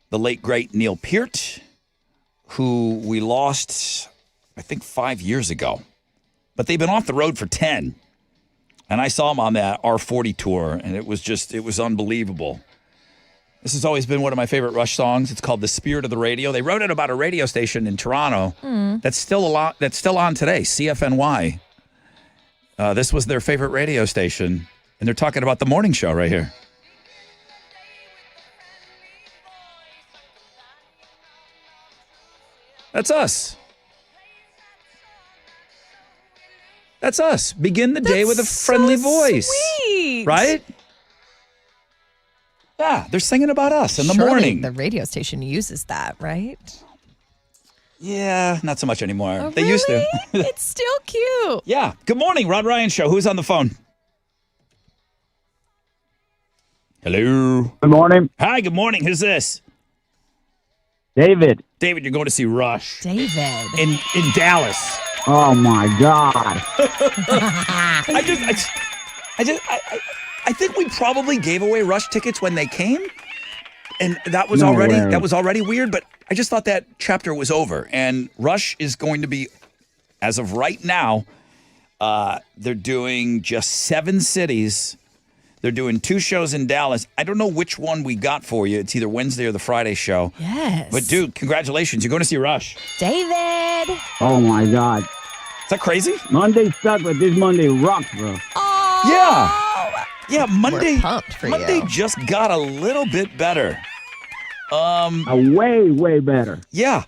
the late, great Neil Peart, who we lost, I think, 5 years ago. But they've been off the road for 10. And I saw him on that R40 tour, and it was unbelievable. This has always been one of my favorite Rush songs. It's called The Spirit of the Radio. They wrote it about a radio station in Toronto that's still on today, CFNY. This was their favorite radio station, and they're talking about the morning show right here. That's us. That's us. Begin the day with a friendly voice. Sweet. Right? Yeah, they're singing about us in the Surely morning. the radio station uses that, right? Yeah, not so much anymore. Oh, They used to. really? It's still cute. Yeah. Good morning, Rod Ryan Show. Who's on the phone? Hello. Good morning. Hi, good morning. Who's this? David. David, you're going to see Rush. David. In Dallas. Oh, my God. I think we probably gave away Rush tickets when they came. And that was No already weird, but I just thought that chapter was over. And Rush is going to be, as of right now, they're doing just 7 cities. They're doing 2 shows in Dallas. I don't know which one we got for you. It's either Wednesday or the Friday show. Yes. But dude, congratulations. You're going to see Rush. David. Oh, my God. Is that crazy? Monday sucked, but this Monday rocks, bro. Oh. Yeah, Monday. We're pumped for Monday you. just got a little bit better. Way, way better. Yeah.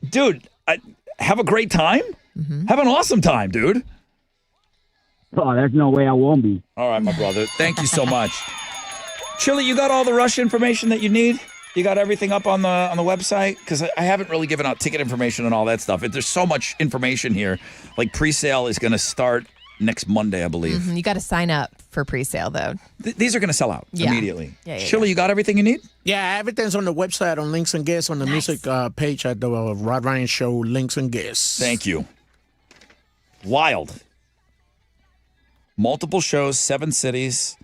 Dude, have a great time. Mm-hmm. Have an awesome time, dude. Oh, there's no way I won't be. All right, my brother. Thank you so much. Chili, you got all the Rush information that you need? You got everything up on the website? Because I haven't really given out ticket information and all that stuff. There's so much information here. Like pre-sale is going to start next Monday, I believe. You got to sign up for pre-sale, though. These are going to sell out immediately. Yeah, Chili, you got everything you need? Yeah, everything's on the website, on Links and Guests, on the music page at the Rod Ryan Show, Links and Guests. Thank you. Wild. Multiple shows, 7 cities,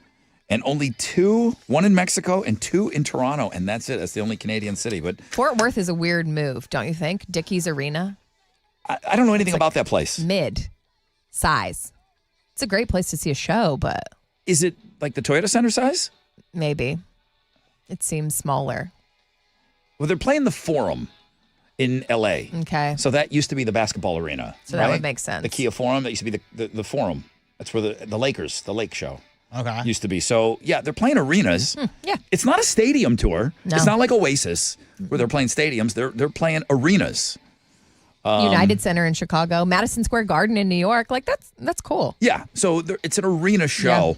and only 2, 1 in Mexico and 2 in Toronto, and that's it. That's the only Canadian city. But Fort Worth is a weird move, don't you think? Dickies Arena. I don't know anything about that place. Mid size. It's a great place to see a show, but Is it like the Toyota Center size? maybe it seems smaller. Well, they're playing the Forum in L.A. Okay. So that used to be the basketball arena. So that would make sense. The Kia Forum, that used to be the Forum. That's where the Lakers, the Lake Show, Okay. used to be. So, yeah, they're playing arenas. Yeah. It's not a stadium tour. No. It's not like Oasis, where they're playing stadiums. They're playing arenas. United Center in Chicago, Madison Square Garden in New York. Like, that's cool. Yeah, so it's an arena show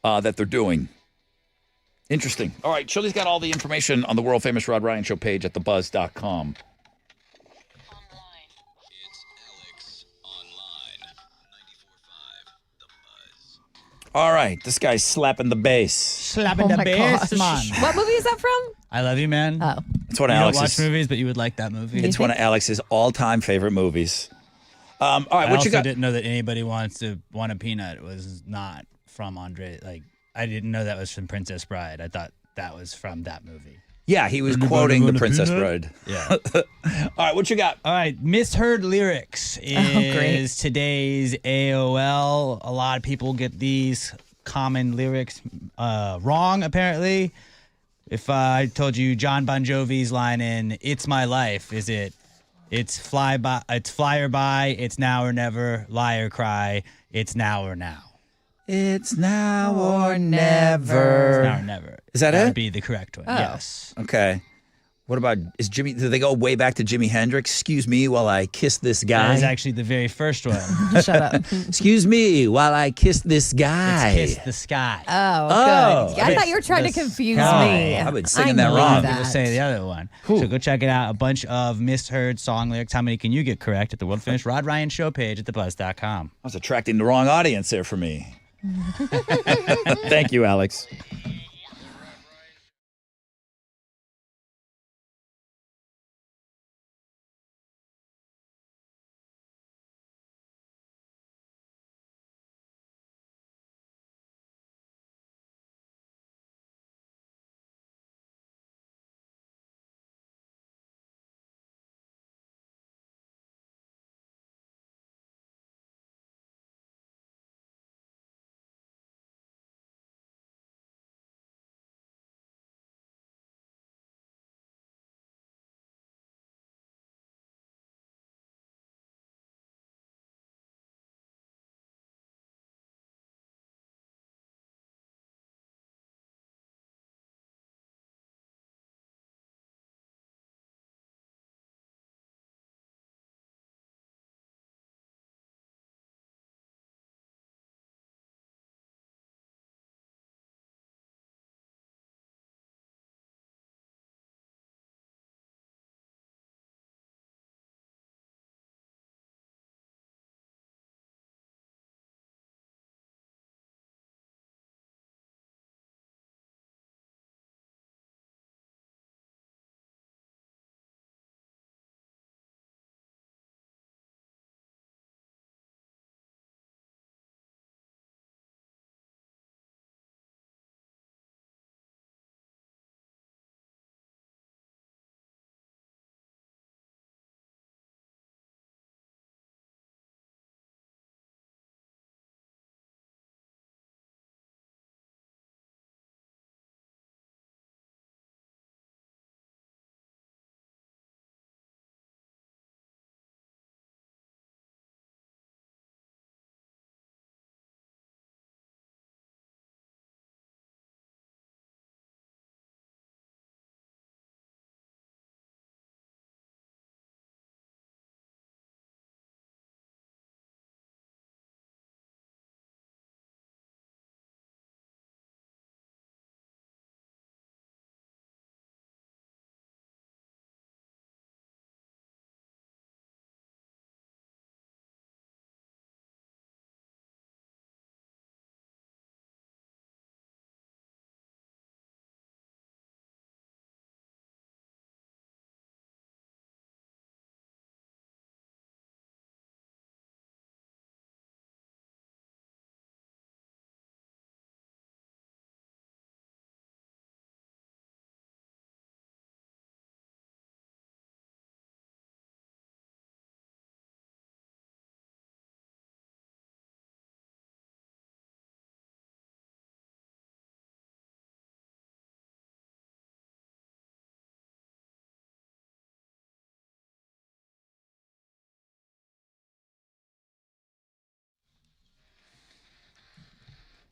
that they're doing. Interesting. All right, Shirley's got all the information on the world famous Rod Ryan Show page at thebuzz.com. All right, this guy's slapping the bass. Slapping Oh the my bass, gosh. man. What movie is that from? I Love You, Man. Oh. It's one You of don't watch Alex's. movies, but you would like that movie. It's one of Alex's all-time favorite movies. All right, I what also you got? didn't know that Anybody Wants to Want a Peanut was not from Andre. Like, I didn't know that was from Princess Bride. I thought that was from that movie. Yeah, he was Anybody quoting the want a Princess peanut? Bride. Yeah. All right, what you got? All right, misheard lyrics is today's AOL. A lot of people get these common lyrics wrong, apparently. If I told you John Bon Jovi's line in "It's My Life," is it? It's fly or by. It's now or never. Lie or cry. It's now or now. It's now or never. It's now or never. Is that That it? would be the correct one. Oh. Yes. Okay. What about, do they go way back to Jimi Hendrix? Excuse me while I kiss this That guy. is actually the very first one. Shut up. Excuse me while I kiss this guy. It's Kiss the Sky. Oh, good. I Kiss thought you were trying to the confuse sky. me. I've been singing I that knew wrong. that. People say the other one. So go check it out. A bunch of misheard song lyrics. How many can you get correct at the world famous Rod Ryan Show page at thebuzz.com. I was attracting the wrong audience there for me. Thank you, Alex.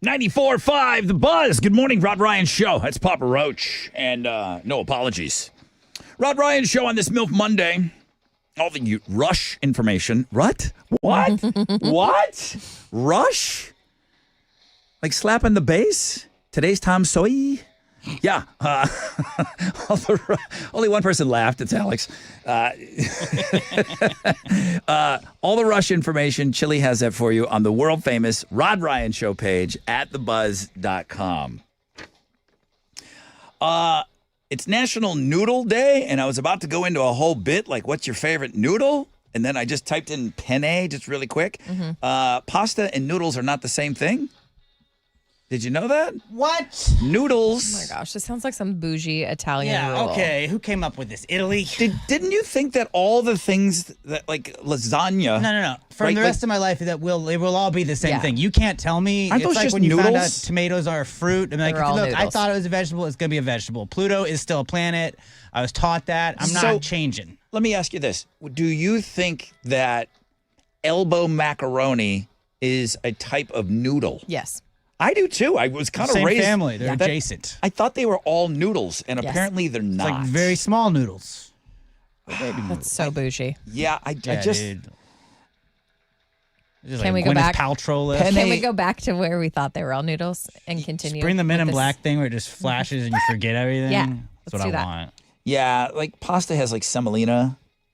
.94.5 The Buzz. Good morning, Rod Ryan Show. That's Papa Roach. And no apologies. Rod Ryan Show on this MILF Monday. All the Rush information. What? What? Rush? Like slapping the bass? Today's Tom Soy? Yeah. Only one person laughed. It's Alex. All the Rush information, Chili has that for you on the world-famous Rod Ryan Show page at thebuzz.com. It's National Noodle Day, and I was about to go into a whole bit like, what's your favorite noodle? And then I just typed in penne just really quick. Pasta and noodles are not the same thing. Did you know that? What? Noodles. Oh my gosh, this sounds like some bougie Italian Yeah, rule. okay. Who came up with this? Italy? Didn't you think that all the things that like lasagna? No. From right, the rest of my life, they will all be the same thing. You can't tell me. Aren't It's those like just when you found out noodles? tomatoes are a fruit. I'm like, They're all look, I noodles. thought it was a vegetable. It's going to be a vegetable. Pluto is still a planet. I was taught that. I'm not changing. Let me ask you this. Do you think that elbow macaroni is a type of noodle? Yes. I do too. I was kind of Same raised. family. They're adjacent. I thought they were all noodles, and apparently they're It's not. like very small noodles. That's so bougie. Yeah, I just. Dude. Just Can like we go Gwyneth back? Paltrow list. Can we go back to where we thought they were all noodles and continue? Bring the Men with in this? Black thing where it just flashes and you forget everything. Yeah, That's let's what do I that. want. Yeah, like pasta has like semolina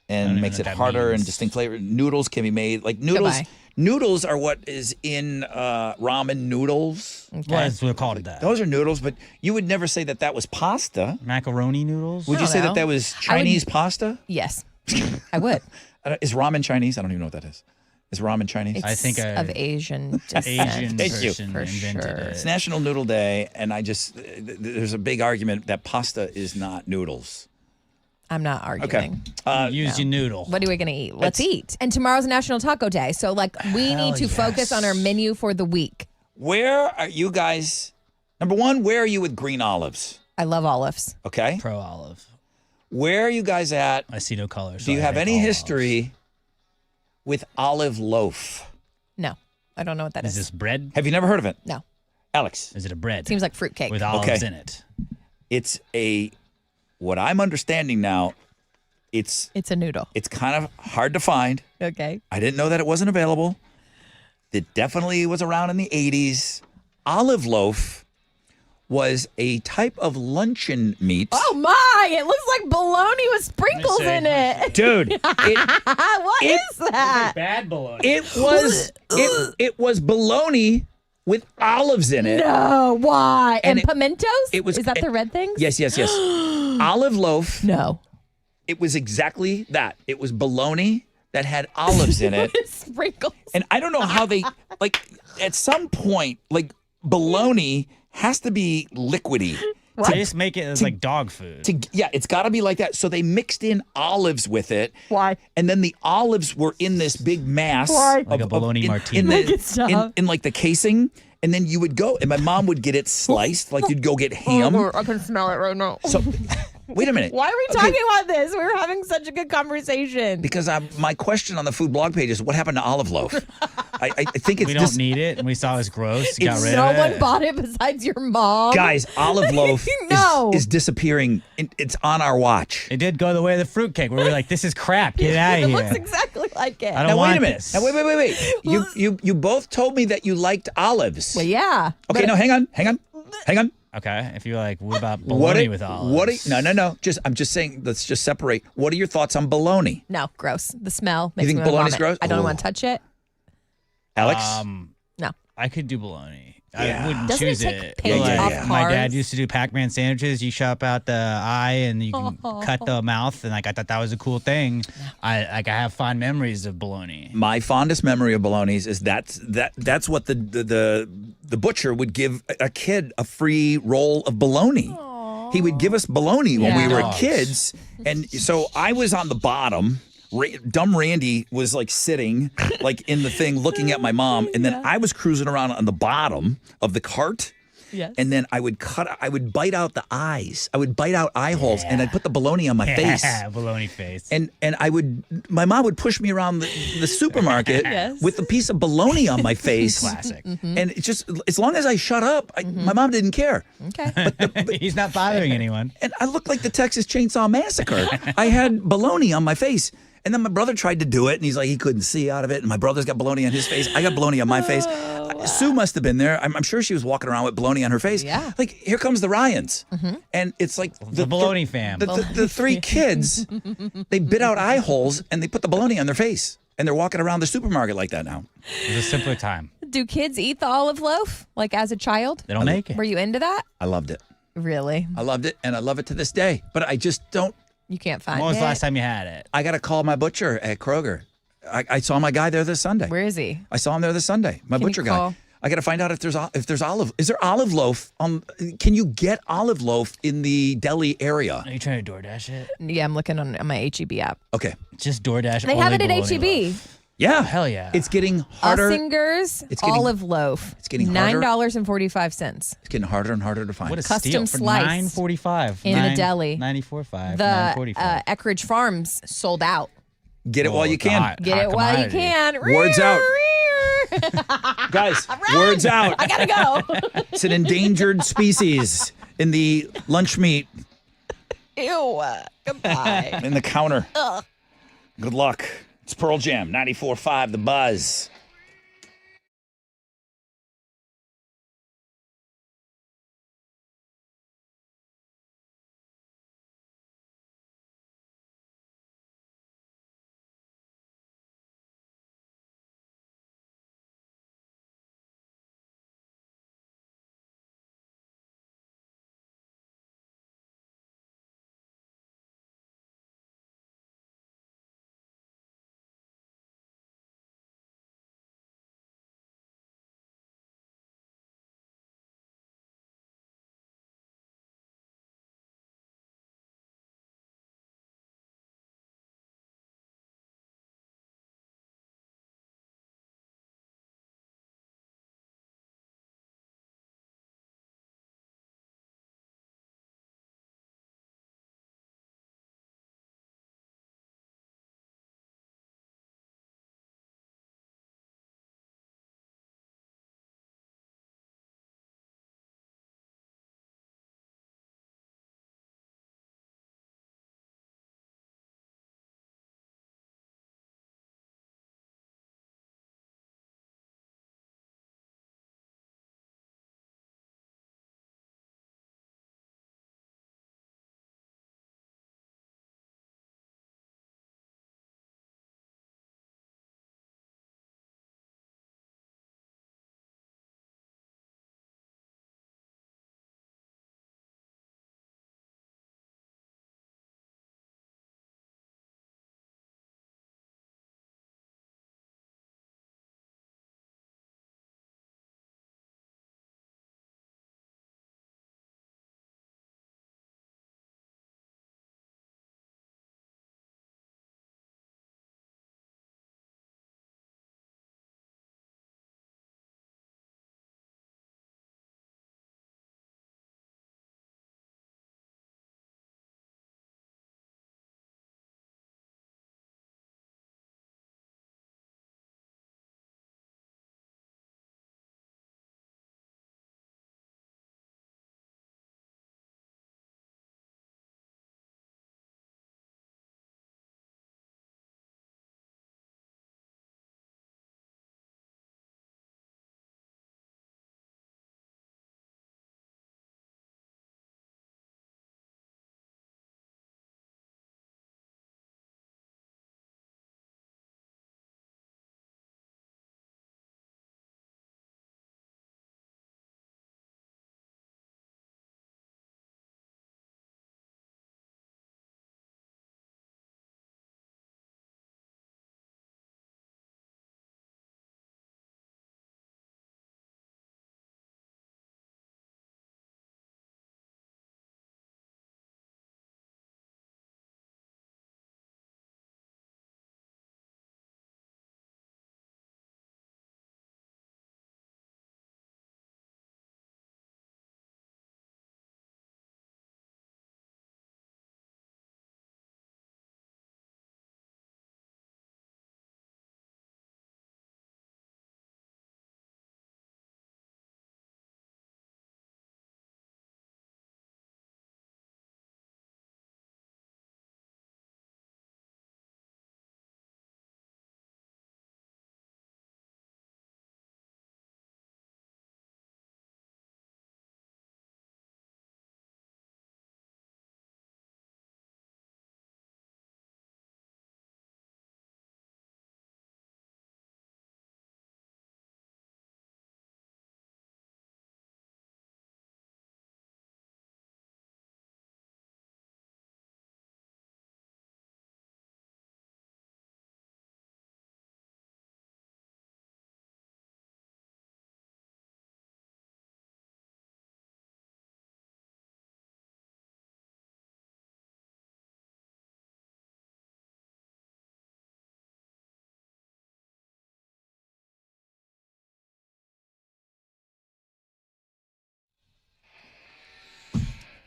I don't and even makes know it what that harder and means. distinct flavor. Noodles can be made like noodles. Goodbye. Noodles are what is in ramen noodles. Okay. Well, that's what we called it that. Those are noodles, but you would never say that that was pasta. Macaroni noodles? Would you don't say know. that that was I would- Chinese pasta? Yes, I would. Is ramen Chinese? I don't even know what that is. Is ramen Chinese? It's I think of Asian descent. Asian Thank you. person For invented sure. It's it. National Noodle Day, and I just there's a big argument that pasta is not noodles. I'm not arguing. Use your noodle. What are we going to eat? Let's eat. And tomorrow's National Taco Day. So, like, we need to focus on our menu for the week. Where are you guys? Number one, where are you with green olives? I love olives. Okay. Pro olive. Where are you guys at? I see no color. Do you have any history with olive loaf? No, I don't know what that Is is. this bread? Have you never heard of it? No. Alex? Is it a bread? Seems like fruitcake. With olives Okay. in it. It's what I'm understanding now, it's a noodle. It's kind of hard to find. Okay. I didn't know that it wasn't available. It definitely was around in the 80s. Olive loaf was a type of luncheon meat. Oh my! It looks like bologna with sprinkles see. in it. Dude, What is that? Bad bologna. it was bologna with olives in it. No, why? And And, pimentos? it was- Is that the red things? Yes. Olive loaf. No. It was exactly that. It was bologna that had olives in it. Sprinkles. And I don't know how they, like, at some point, like, bologna has to be liquidy. They just make it as like dog food. It's got to be like that. So they mixed in olives with it. Why? And then the olives were in this big mass. Why? Like a bologna martini. Make it stop. In like the casing. And then you would go, and my mom would get it sliced, like you'd go get ham. I can smell it right now. So, wait a minute. Why are we talking about this? We were having such a good conversation. Because my question on the food blog page is, what happened to olive loaf? I think it's We don't need it, and we saw it was gross. Got rid No of one it. bought it besides your mom. Guys, olive loaf No. is disappearing. It's on our watch. It did go the way of the fruitcake, where we were like, "This is crap. Get it out It of looks here." exactly like it. I don't Now, want wait a minute. this. Now, wait. You both told me that you liked olives. Well, yeah. Okay, no, hang on. Okay, if you're like, what about What bologna are- with olives? No. I'm just saying, let's just separate. What are your thoughts on bologna? No, gross. The smell makes think me wanna bologna's vomit. gross? I don't Oh. want to touch it. Alex? No. I could do bologna. Yeah. I wouldn't Doesn't it choose take it. paint But, off My carbs? dad used to do Pac-Man sandwiches. You chop out the eye and you can cut the mouth, and like I thought that was a cool thing. I have fond memories of bologna. My fondest memory of bologna's is that's what the butcher would give a kid a free roll of bologna. He would give us bologna when we were Dogs. kids, and so I was on the bottom. Dumb Randy was like sitting like in the thing looking at my mom, and then I was cruising around on the bottom of the cart. Yes. And then I would bite out the eyes. I would bite out eye holes, and I'd put the bologna on my face. Bologna face. And my mom would push me around the supermarket Yes. with a piece of bologna on my face. Classic. And it's just, as long as I shut up, my mom didn't care. Okay. He's not bothering anyone. And I looked like the Texas Chainsaw Massacre. I had bologna on my face. And then my brother tried to do it, and he's like, he couldn't see out of it. And my brother's got bologna on his face. I got bologna on my face. Sue must have been there. I'm sure she was walking around with bologna on her face. Yeah. Like, here comes the Ryans. And it's like The bologna fam. The three kids, they bit out eye holes and they put the bologna on their face. And they're walking around the supermarket like that now. It was a simpler time. Do kids eat the olive loaf like as a child? They don't make it. Were you into that? I loved it. Really? I loved it, and I love it to this day. But I just don't. You can't find When was it. the last time you had it? I got to call my butcher at Kroger. I saw my guy there this Sunday. Where is he? I saw him there this Sunday. My Can you butcher call? guy. I got to find out if there's olive. Is there olive loaf? Can you get olive loaf in the deli area? Are you trying to DoorDash it? Yeah, I'm looking on my HEB app. Okay. Just DoorDash. They have it only at bologna HEB. loaf. Yeah. Hell yeah. It's getting harder. Ussinger's It's getting- olive loaf. It's getting harder. $9.45. It's getting harder and harder to find. What a Custom steal for sliced $9.45 in the deli. $94.5. The $9.45. Eckridge Farms sold out. Get it while you can. Get it while you can. Words out. Guys, words out. I gotta go. It's an endangered species in the lunch meat Ew. Goodbye. in the counter. Ugh. Good luck. It's Pearl Jam, 94.5 The Buzz.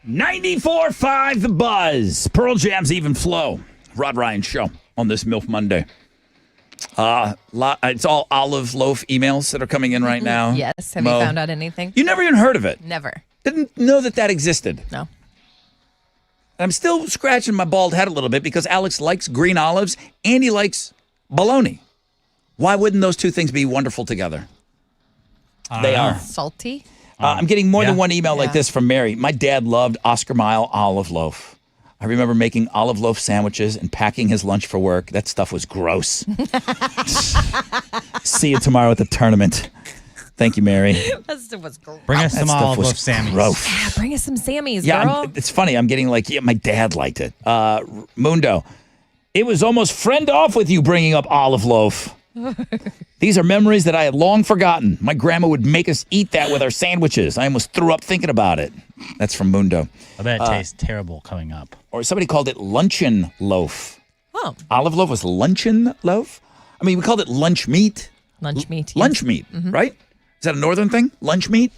94.5 The Buzz. Pearl Jam's Even Flow. Rod Ryan Show on this MILF Monday. It's all olive loaf emails that are coming in right now. Yes. Have Mo, you found out anything? You never even heard of it? Never. Didn't know that existed. No. I'm still scratching my bald head a little bit because Alex likes green olives and he likes bologna. Why wouldn't those two things be wonderful together? They are. Salty? I'm getting more than one email like this from Mary. My dad loved Oscar Mayer olive loaf. I remember making olive loaf sandwiches and packing his lunch for work. That stuff was gross. See you tomorrow at the tournament. Thank you, Mary. That stuff was gross. Bring us some olive loaf Sammys. Gross. Yeah, bring us some Sammys, Yeah, girl. it's funny. I'm getting like, my dad liked it. Mundo, it was almost friend off with you bringing up olive loaf. These are memories that I had long forgotten. My grandma would make us eat that with our sandwiches. I almost threw up thinking about it. That's from Mundo. I bet it tastes terrible coming up. Or somebody called it luncheon loaf. Oh. Olive loaf was luncheon loaf? I mean, we called it lunch meat. Lunch meat. Lunch meat, right? Is that a northern thing? Lunch meat?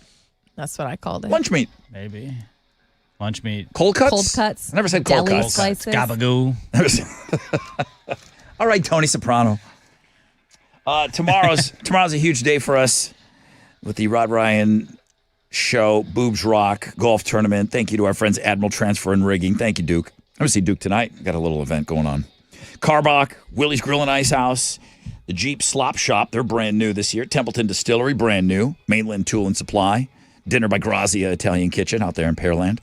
That's what I called it. Lunch meat. Maybe. Lunch meat. Cold cuts? Cold cuts. I never said cold Deli cuts. slices. Gabagoo. All right, Tony Soprano. Tomorrow's a huge day for us with the Rod Ryan Show, Boobs Rock Golf Tournament. Thank you to our friends Admiral Transfer and Rigging. Thank you, Duke. I'm going to see Duke tonight. Got a little event going on. Carbach, Willie's Grill and Ice House, the Jeep Slop Shop. They're brand new this year. Templeton Distillery, brand new. Mainland Tool and Supply. Dinner by Grazia Italian Kitchen out there in Pearland.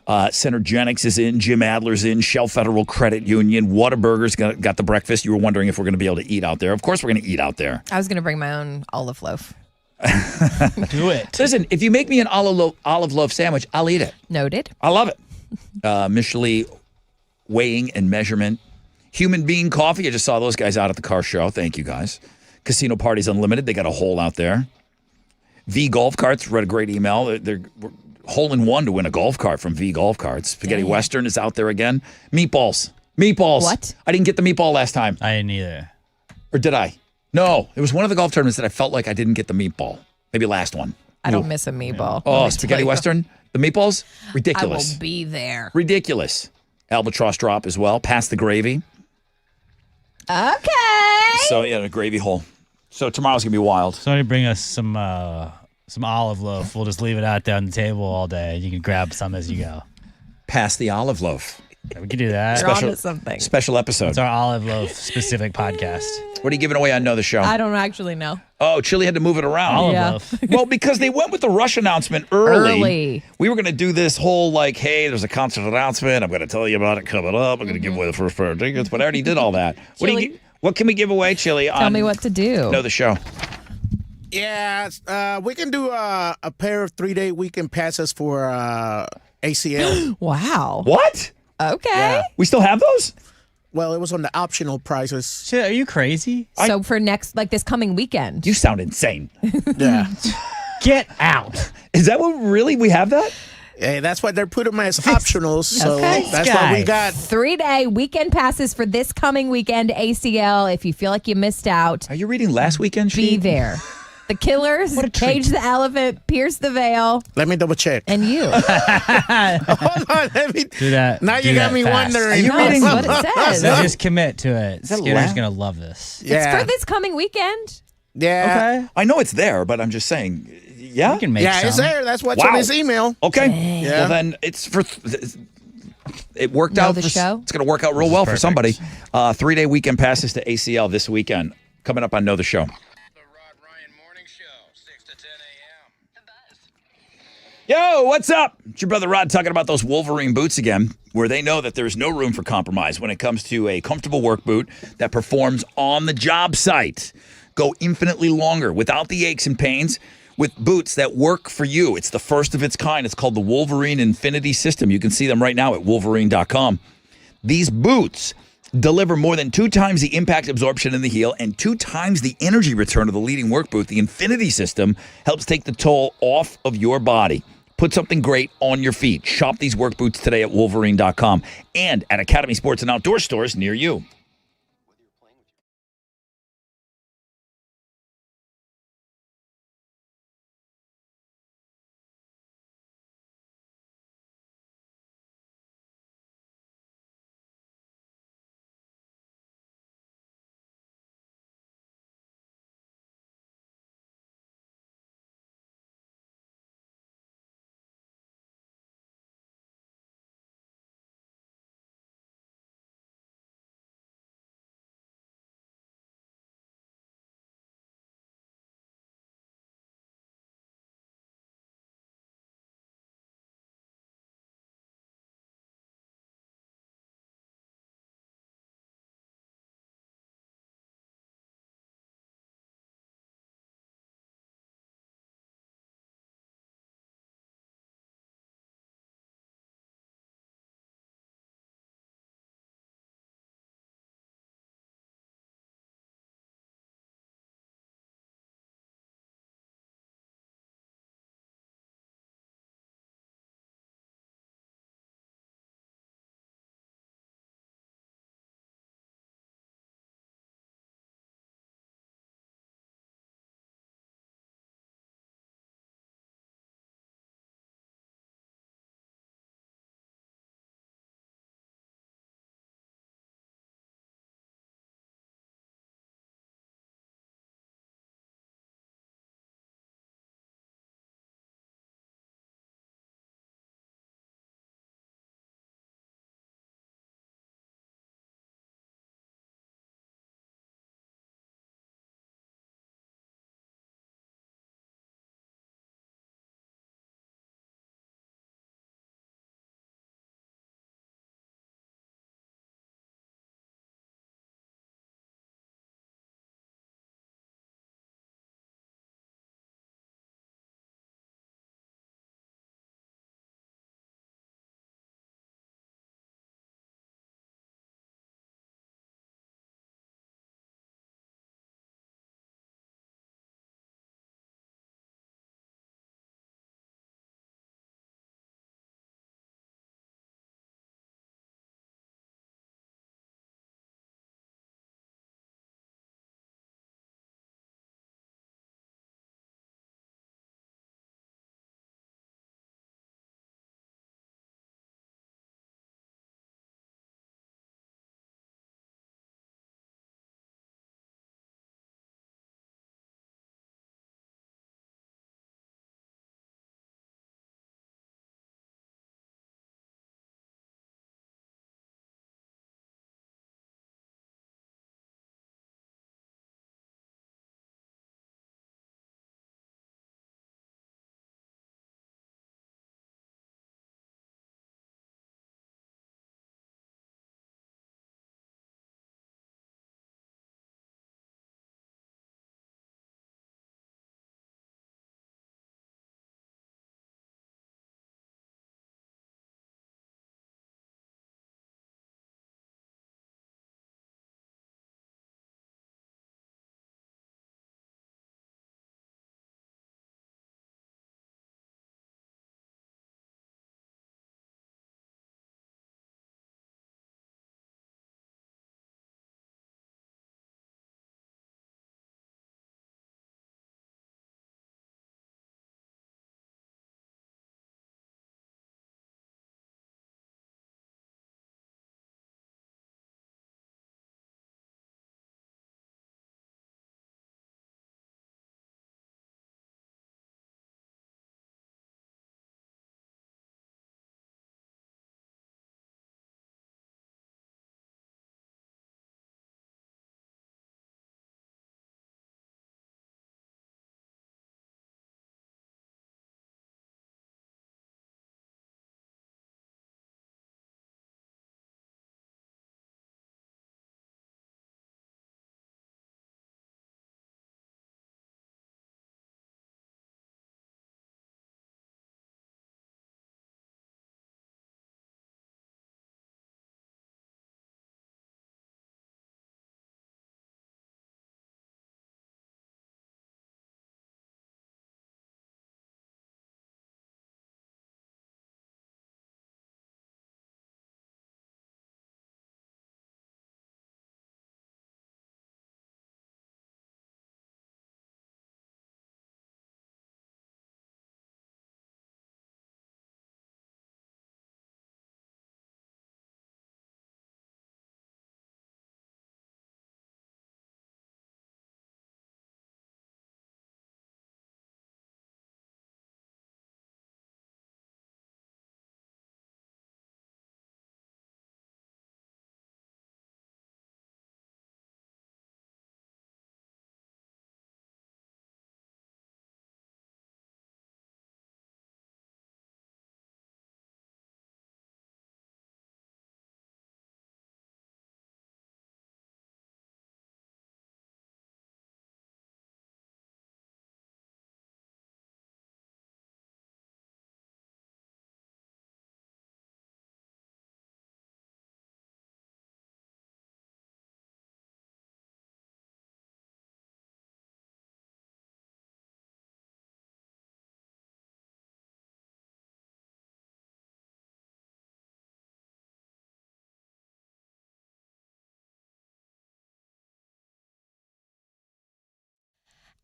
Centergenics is in. Jim Adler's in. Shell Federal Credit Union. Whataburger's got the breakfast. You were wondering if we're going to be able to eat out there. Of course we're going to eat out there. I was going to bring my own olive loaf. Do it. Listen, if you make me an olive loaf sandwich, I'll eat it. Noted. I love it. Michelin weighing and measurement. Human Bean Coffee. I just saw those guys out at the car show. Thank you, guys. Casino Parties Unlimited. They got a hole out there. V Golf Carts. Read a great email. They're hole in one to win a golf cart from V Golf Carts. Spaghetti Western is out there again. Meatballs. What? I didn't get the meatball last time. I didn't either. Or did I? No. It was one of the golf tournaments that I felt like I didn't get the meatball. Maybe last one. I don't miss a meatball. Oh, let me Spaghetti tell you. Western? The meatballs? I Ridiculous. will be there. Ridiculous. Albatross drop as well. Pass the gravy. Okay. So, yeah, the gravy hole. So tomorrow's going to be wild. Somebody bring us some olive loaf. We'll just leave it out there on the table all day. You can grab some as you go. Pass the olive loaf. Yeah, we could do that. You're onto something. Special episode. It's our olive loaf specific podcast. What are you giving away on Know the Show? I don't actually know. Oh, Chili had to move it around. Olive Yeah. loaf. Well, because they went with the rush announcement early. Early. We were going to do this whole like, hey, there's a concert announcement. I'm going to tell you about it coming up. I'm going to give away the first pair of tickets. But I already did all that. Chili. What can we give away, Chili? Tell me what to do. Know the Show. Yeah, we can do a pair of 3-day weekend passes for ACL. Wow. What? Okay. Yeah. We still have those? Well, it was on the optional prices. Shit, are you crazy? So for this coming weekend. You sound insane. Yeah. Get out. Is that what really we have that? Hey, that's why they're putting them as optionals. So Okay. that's why we got. 3-day weekend passes for this coming weekend ACL. If you feel like you missed out, Are you reading last weekend? be there. The Killers, Cage the Elephant, Pierce the Veil, Let me double check. and you. Hold on, let me. Do that. Now do you got that me fast. wondering. No, it's what it says. So just commit to it. that Skinner's la- going to love this. Yeah. It's for this coming weekend. Yeah. I know it's there, but I'm just saying. Yeah? You can make Yeah, some. it's there. That's what's Wow. on his email. Okay. Yeah. Well, then it's for. It worked Know out. the for, show? It's going to work out real well for somebody. 3-day weekend passes to ACL this weekend. Coming up on Know the Show. The Rod Ryan Morning Show, 6 to 10 a.m. The Buzz. Yo, what's up? It's your brother Rod talking about those Wolverine boots again, where they know that there's no room for compromise when it comes to a comfortable work boot that performs on the job site. Go infinitely longer without the aches and pains with boots that work for you. It's the first of its kind. It's called the Wolverine Infinity System. You can see them right now at Wolverine.com. These boots deliver more than 2 times the impact absorption in the heel and 2 times the energy return of the leading work boot. The Infinity System helps take the toll off of your body. Put something great on your feet. Shop these work boots today at Wolverine.com and at Academy Sports and Outdoor stores near you.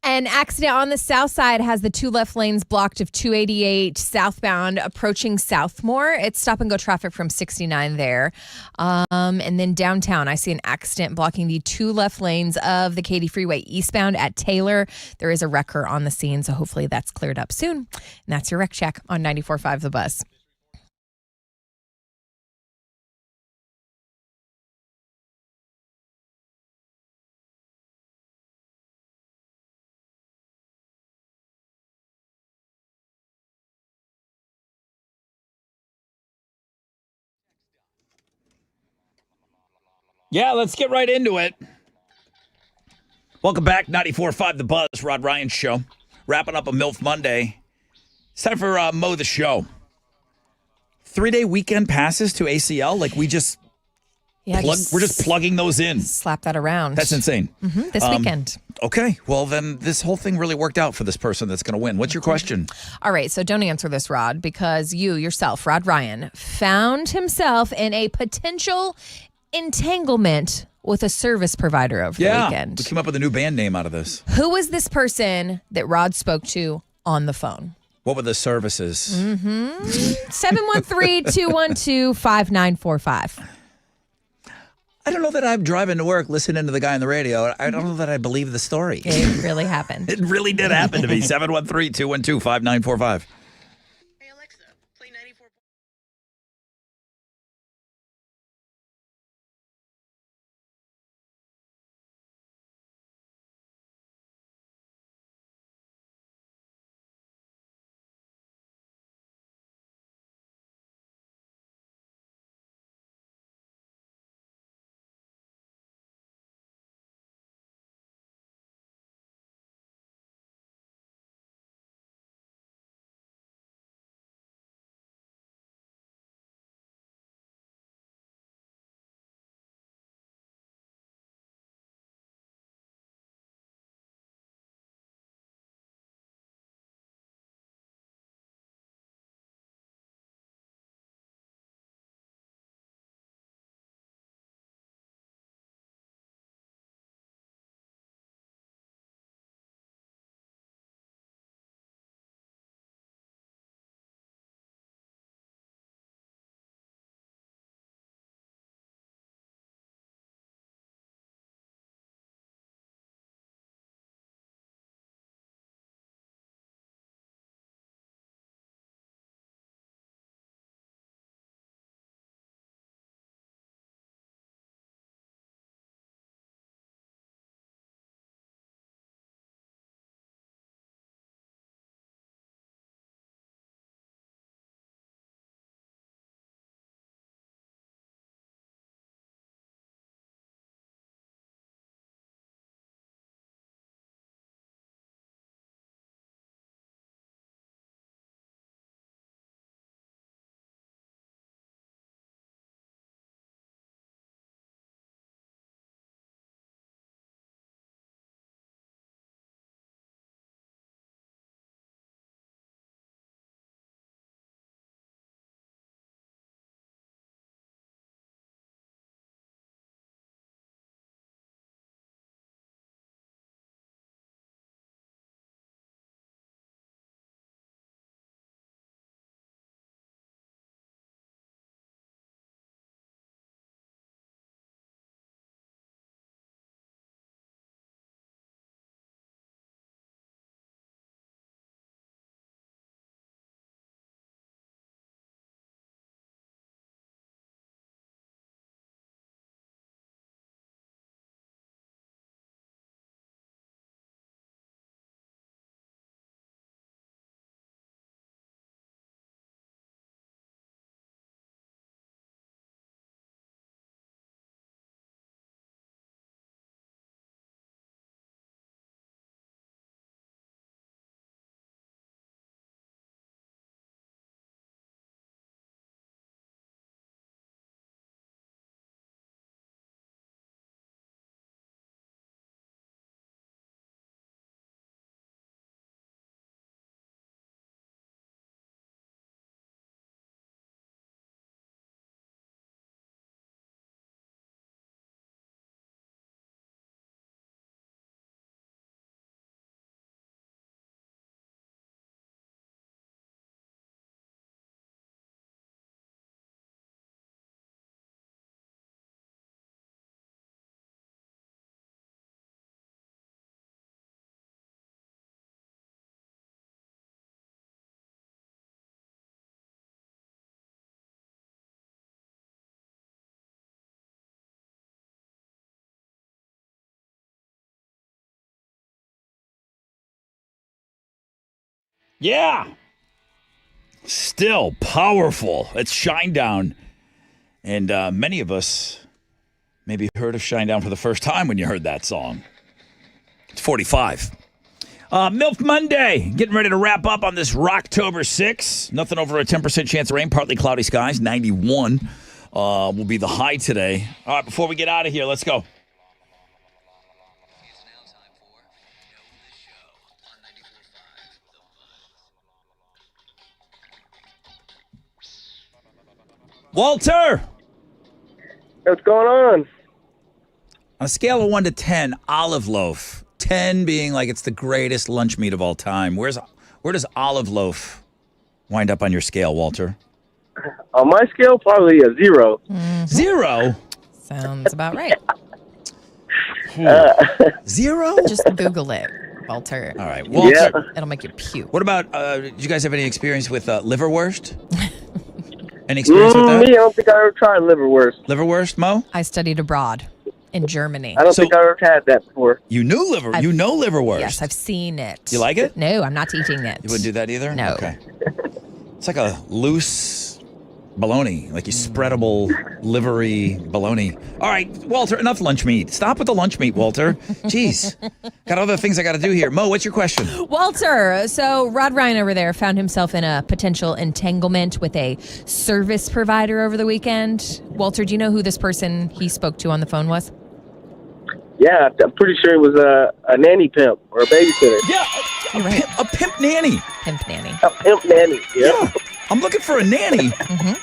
An accident on the south side has the two left lanes blocked of 288 southbound approaching Southmore. It's stop and go traffic from 69 there. And then downtown, I see an accident blocking the two left lanes of the Katy Freeway eastbound at Taylor. There is a wrecker on the scene, so hopefully that's cleared up soon. And that's your wreck check on 94.5 The Buzz. Yeah, let's get right into it. Welcome back, 94.5 The Buzz, Rod Ryan Show. Wrapping up a MILF Monday. It's time for Mo the Show. 3-day weekend passes to ACL? Like we just, Yeah, we're just plugging those in. Slap that around. That's insane. This weekend. Okay, well then this whole thing really worked out for this person that's going to win. What's your question? All right, so don't answer this, Rod, because you yourself, Rod Ryan, found himself in a potential entanglement with a service provider over the weekend. We came up with a new band name out of this. Who was this person that Rod spoke to on the phone? What were the services? 713-212-5945. I don't know that I'm driving to work listening to the guy on the radio. I don't know that I believe the story. It really happened. It really did happen to me. 713-212-5945. Yeah. Still powerful. It's Shinedown. And many of us maybe heard of Shinedown for the first time when you heard that song. It's 45. MILF Monday. Getting ready to wrap up on this Rocktober 6. Nothing over a 10% chance of rain. Partly cloudy skies. 91 will be the high today. All right, before we get out of here, let's go. Walter! What's going on? On a scale of 1 to 10, olive loaf. 10 being like it's the greatest lunch meat of all time. Where does olive loaf wind up on your scale, Walter? On my scale, probably a 0. 0? Sounds about right. 0? Just Google it, Walter. All right, Walter. It'll make you puke. What about, did you guys have any experience with liverwurst? Any experience with that? Me, I don't think I ever tried liverwurst. Liverwurst, Mo? I studied abroad in Germany. I don't think I ever had that before. You know liverwurst? Yes, I've seen it. You like it? No, I'm not eating it. You wouldn't do that either? No. Okay. It's like a loose bologna, like you spreadable, livery bologna. All right, Walter, enough lunch meat. Stop with the lunch meat, Walter. Jeez. Got other things I got to do here. Mo, what's your question? Walter, so Rod Ryan over there found himself in a potential entanglement with a service provider over the weekend. Walter, do you know who this person he spoke to on the phone was? Yeah, I'm pretty sure it was a nanny pimp or a babysitter. Yeah, a pimp nanny. Pimp nanny. A pimp nanny, yeah. I'm looking for a nanny,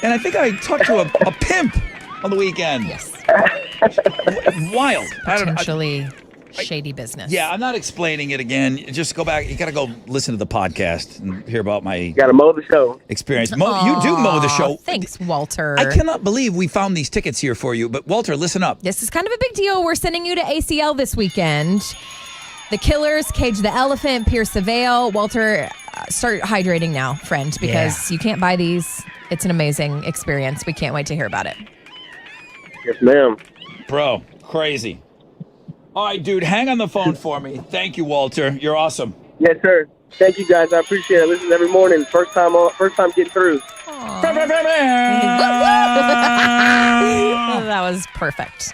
and I think I talked to a pimp on the weekend. Yes. Wild. Potentially shady business. Yeah, I'm not explaining it again. Just go back. You got to go listen to the podcast and hear about my Got to mow the show. experience. You do mow the show. Thanks, Walter. I cannot believe we found these tickets here for you. But Walter, listen up. This is kind of a big deal. We're sending you to ACL this weekend. The Killers, Cage the Elephant, Pierce the Veil. Walter, start hydrating now, friend, because you can't buy these. It's an amazing experience. We can't wait to hear about it. Yes, ma'am. Bro, crazy. All right, dude, hang on the phone for me. Thank you, Walter. You're awesome. Yes, sir. Thank you, guys. I appreciate it. Listen every morning. First time getting through. That was perfect.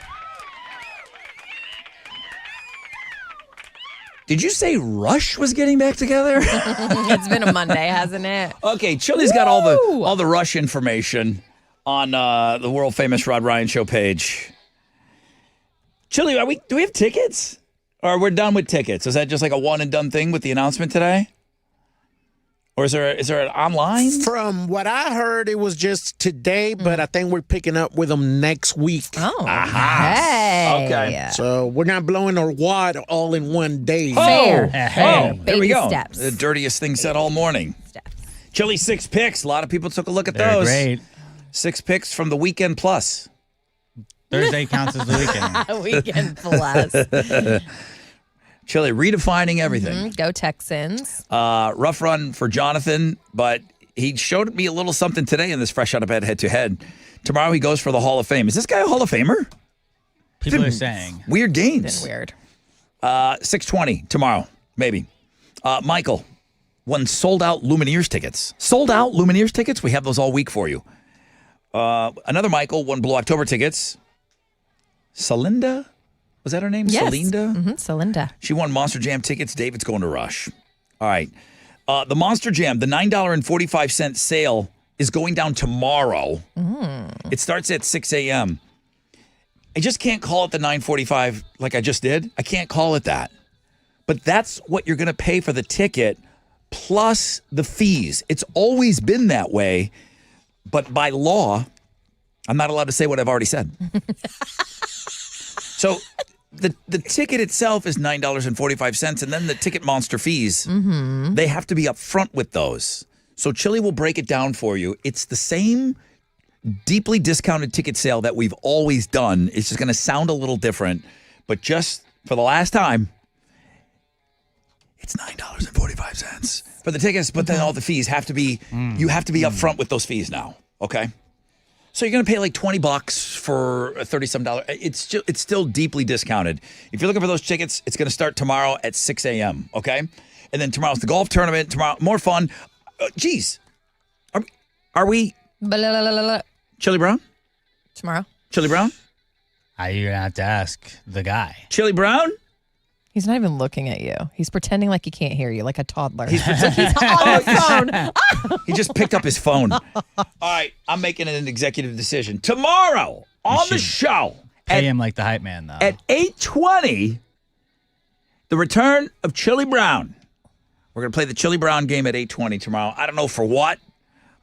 Did you say Rush was getting back together? It's been a Monday, hasn't it? Okay, Chili's got all the Rush information on the world famous Rod Ryan Show page. Chili, do we have tickets? Or we're done with tickets? Is that just like a one and done thing with the announcement today? Or is there an online? From what I heard, it was just today, but I think we're picking up with them next week. Oh, hey. Okay. So we're not blowing our wad all in one day. Fair. There we Baby go. steps. The dirtiest thing said all morning. Chili 6 picks. A lot of people took a look at They're those. great. 6 picks from the Weekend Plus. Thursday counts as the weekend. Weekend Plus. Chili redefining everything. Go Texans. Rough run for Jonathan, but he showed me a little something today in this Fresh Out of Bed head-to-head. Tomorrow he goes for the Hall of Fame. Is this guy a Hall of Famer? People are saying. Weird games. Been weird. 6:20 tomorrow, maybe. Michael won sold-out Lumineers tickets. Sold-out Lumineers tickets? We have those all week for you. Another Michael won Blue October tickets. Celinda? Was that her name? Yes. Celinda? Celinda. She won Monster Jam tickets. David's going to Rush. All right. The Monster Jam, the $9.45 sale is going down tomorrow. It starts at 6 a.m. I just can't call it the $9.45 like I just did. I can't call it that. But that's what you're going to pay for the ticket plus the fees. It's always been that way. But by law, I'm not allowed to say what I've already said. So the ticket itself is $9.45, and then the Ticket Monster fees, they have to be up front with those. So Chili will break it down for you. It's the same deeply discounted ticket sale that we've always done. It's just going to sound a little different, but just for the last time, it's $9.45 for the tickets, but then all the fees have to be, you have to be up front with those fees now, okay? So you're going to pay like $20 for a $30-some. It's still deeply discounted. If you're looking for those tickets, it's going to start tomorrow at 6 a.m., okay? And then tomorrow's the golf tournament. Tomorrow, more fun. Geez. Are we Chili Brown? Tomorrow. Chili Brown? You're going to have to ask the guy. Chili Brown? He's not even looking at you. He's pretending like he can't hear you, like a toddler. He's on the phone. He just picked up his phone. All right, I'm making an executive decision. Tomorrow on the show. Pay him like the hype man, though. At 8:20, the return of Chili Brown. We're going to play the Chili Brown game at 8:20 tomorrow. I don't know for what,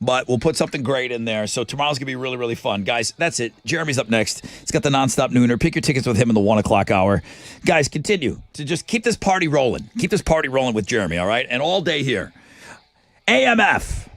but we'll put something great in there. So tomorrow's going to be really, really fun. Guys, that's it. Jeremy's up next. He's got the nonstop nooner. Pick your tickets with him in the 1 o'clock hour. Guys, continue to just keep this party rolling. Keep this party rolling with Jeremy, all right? And all day here. AMF.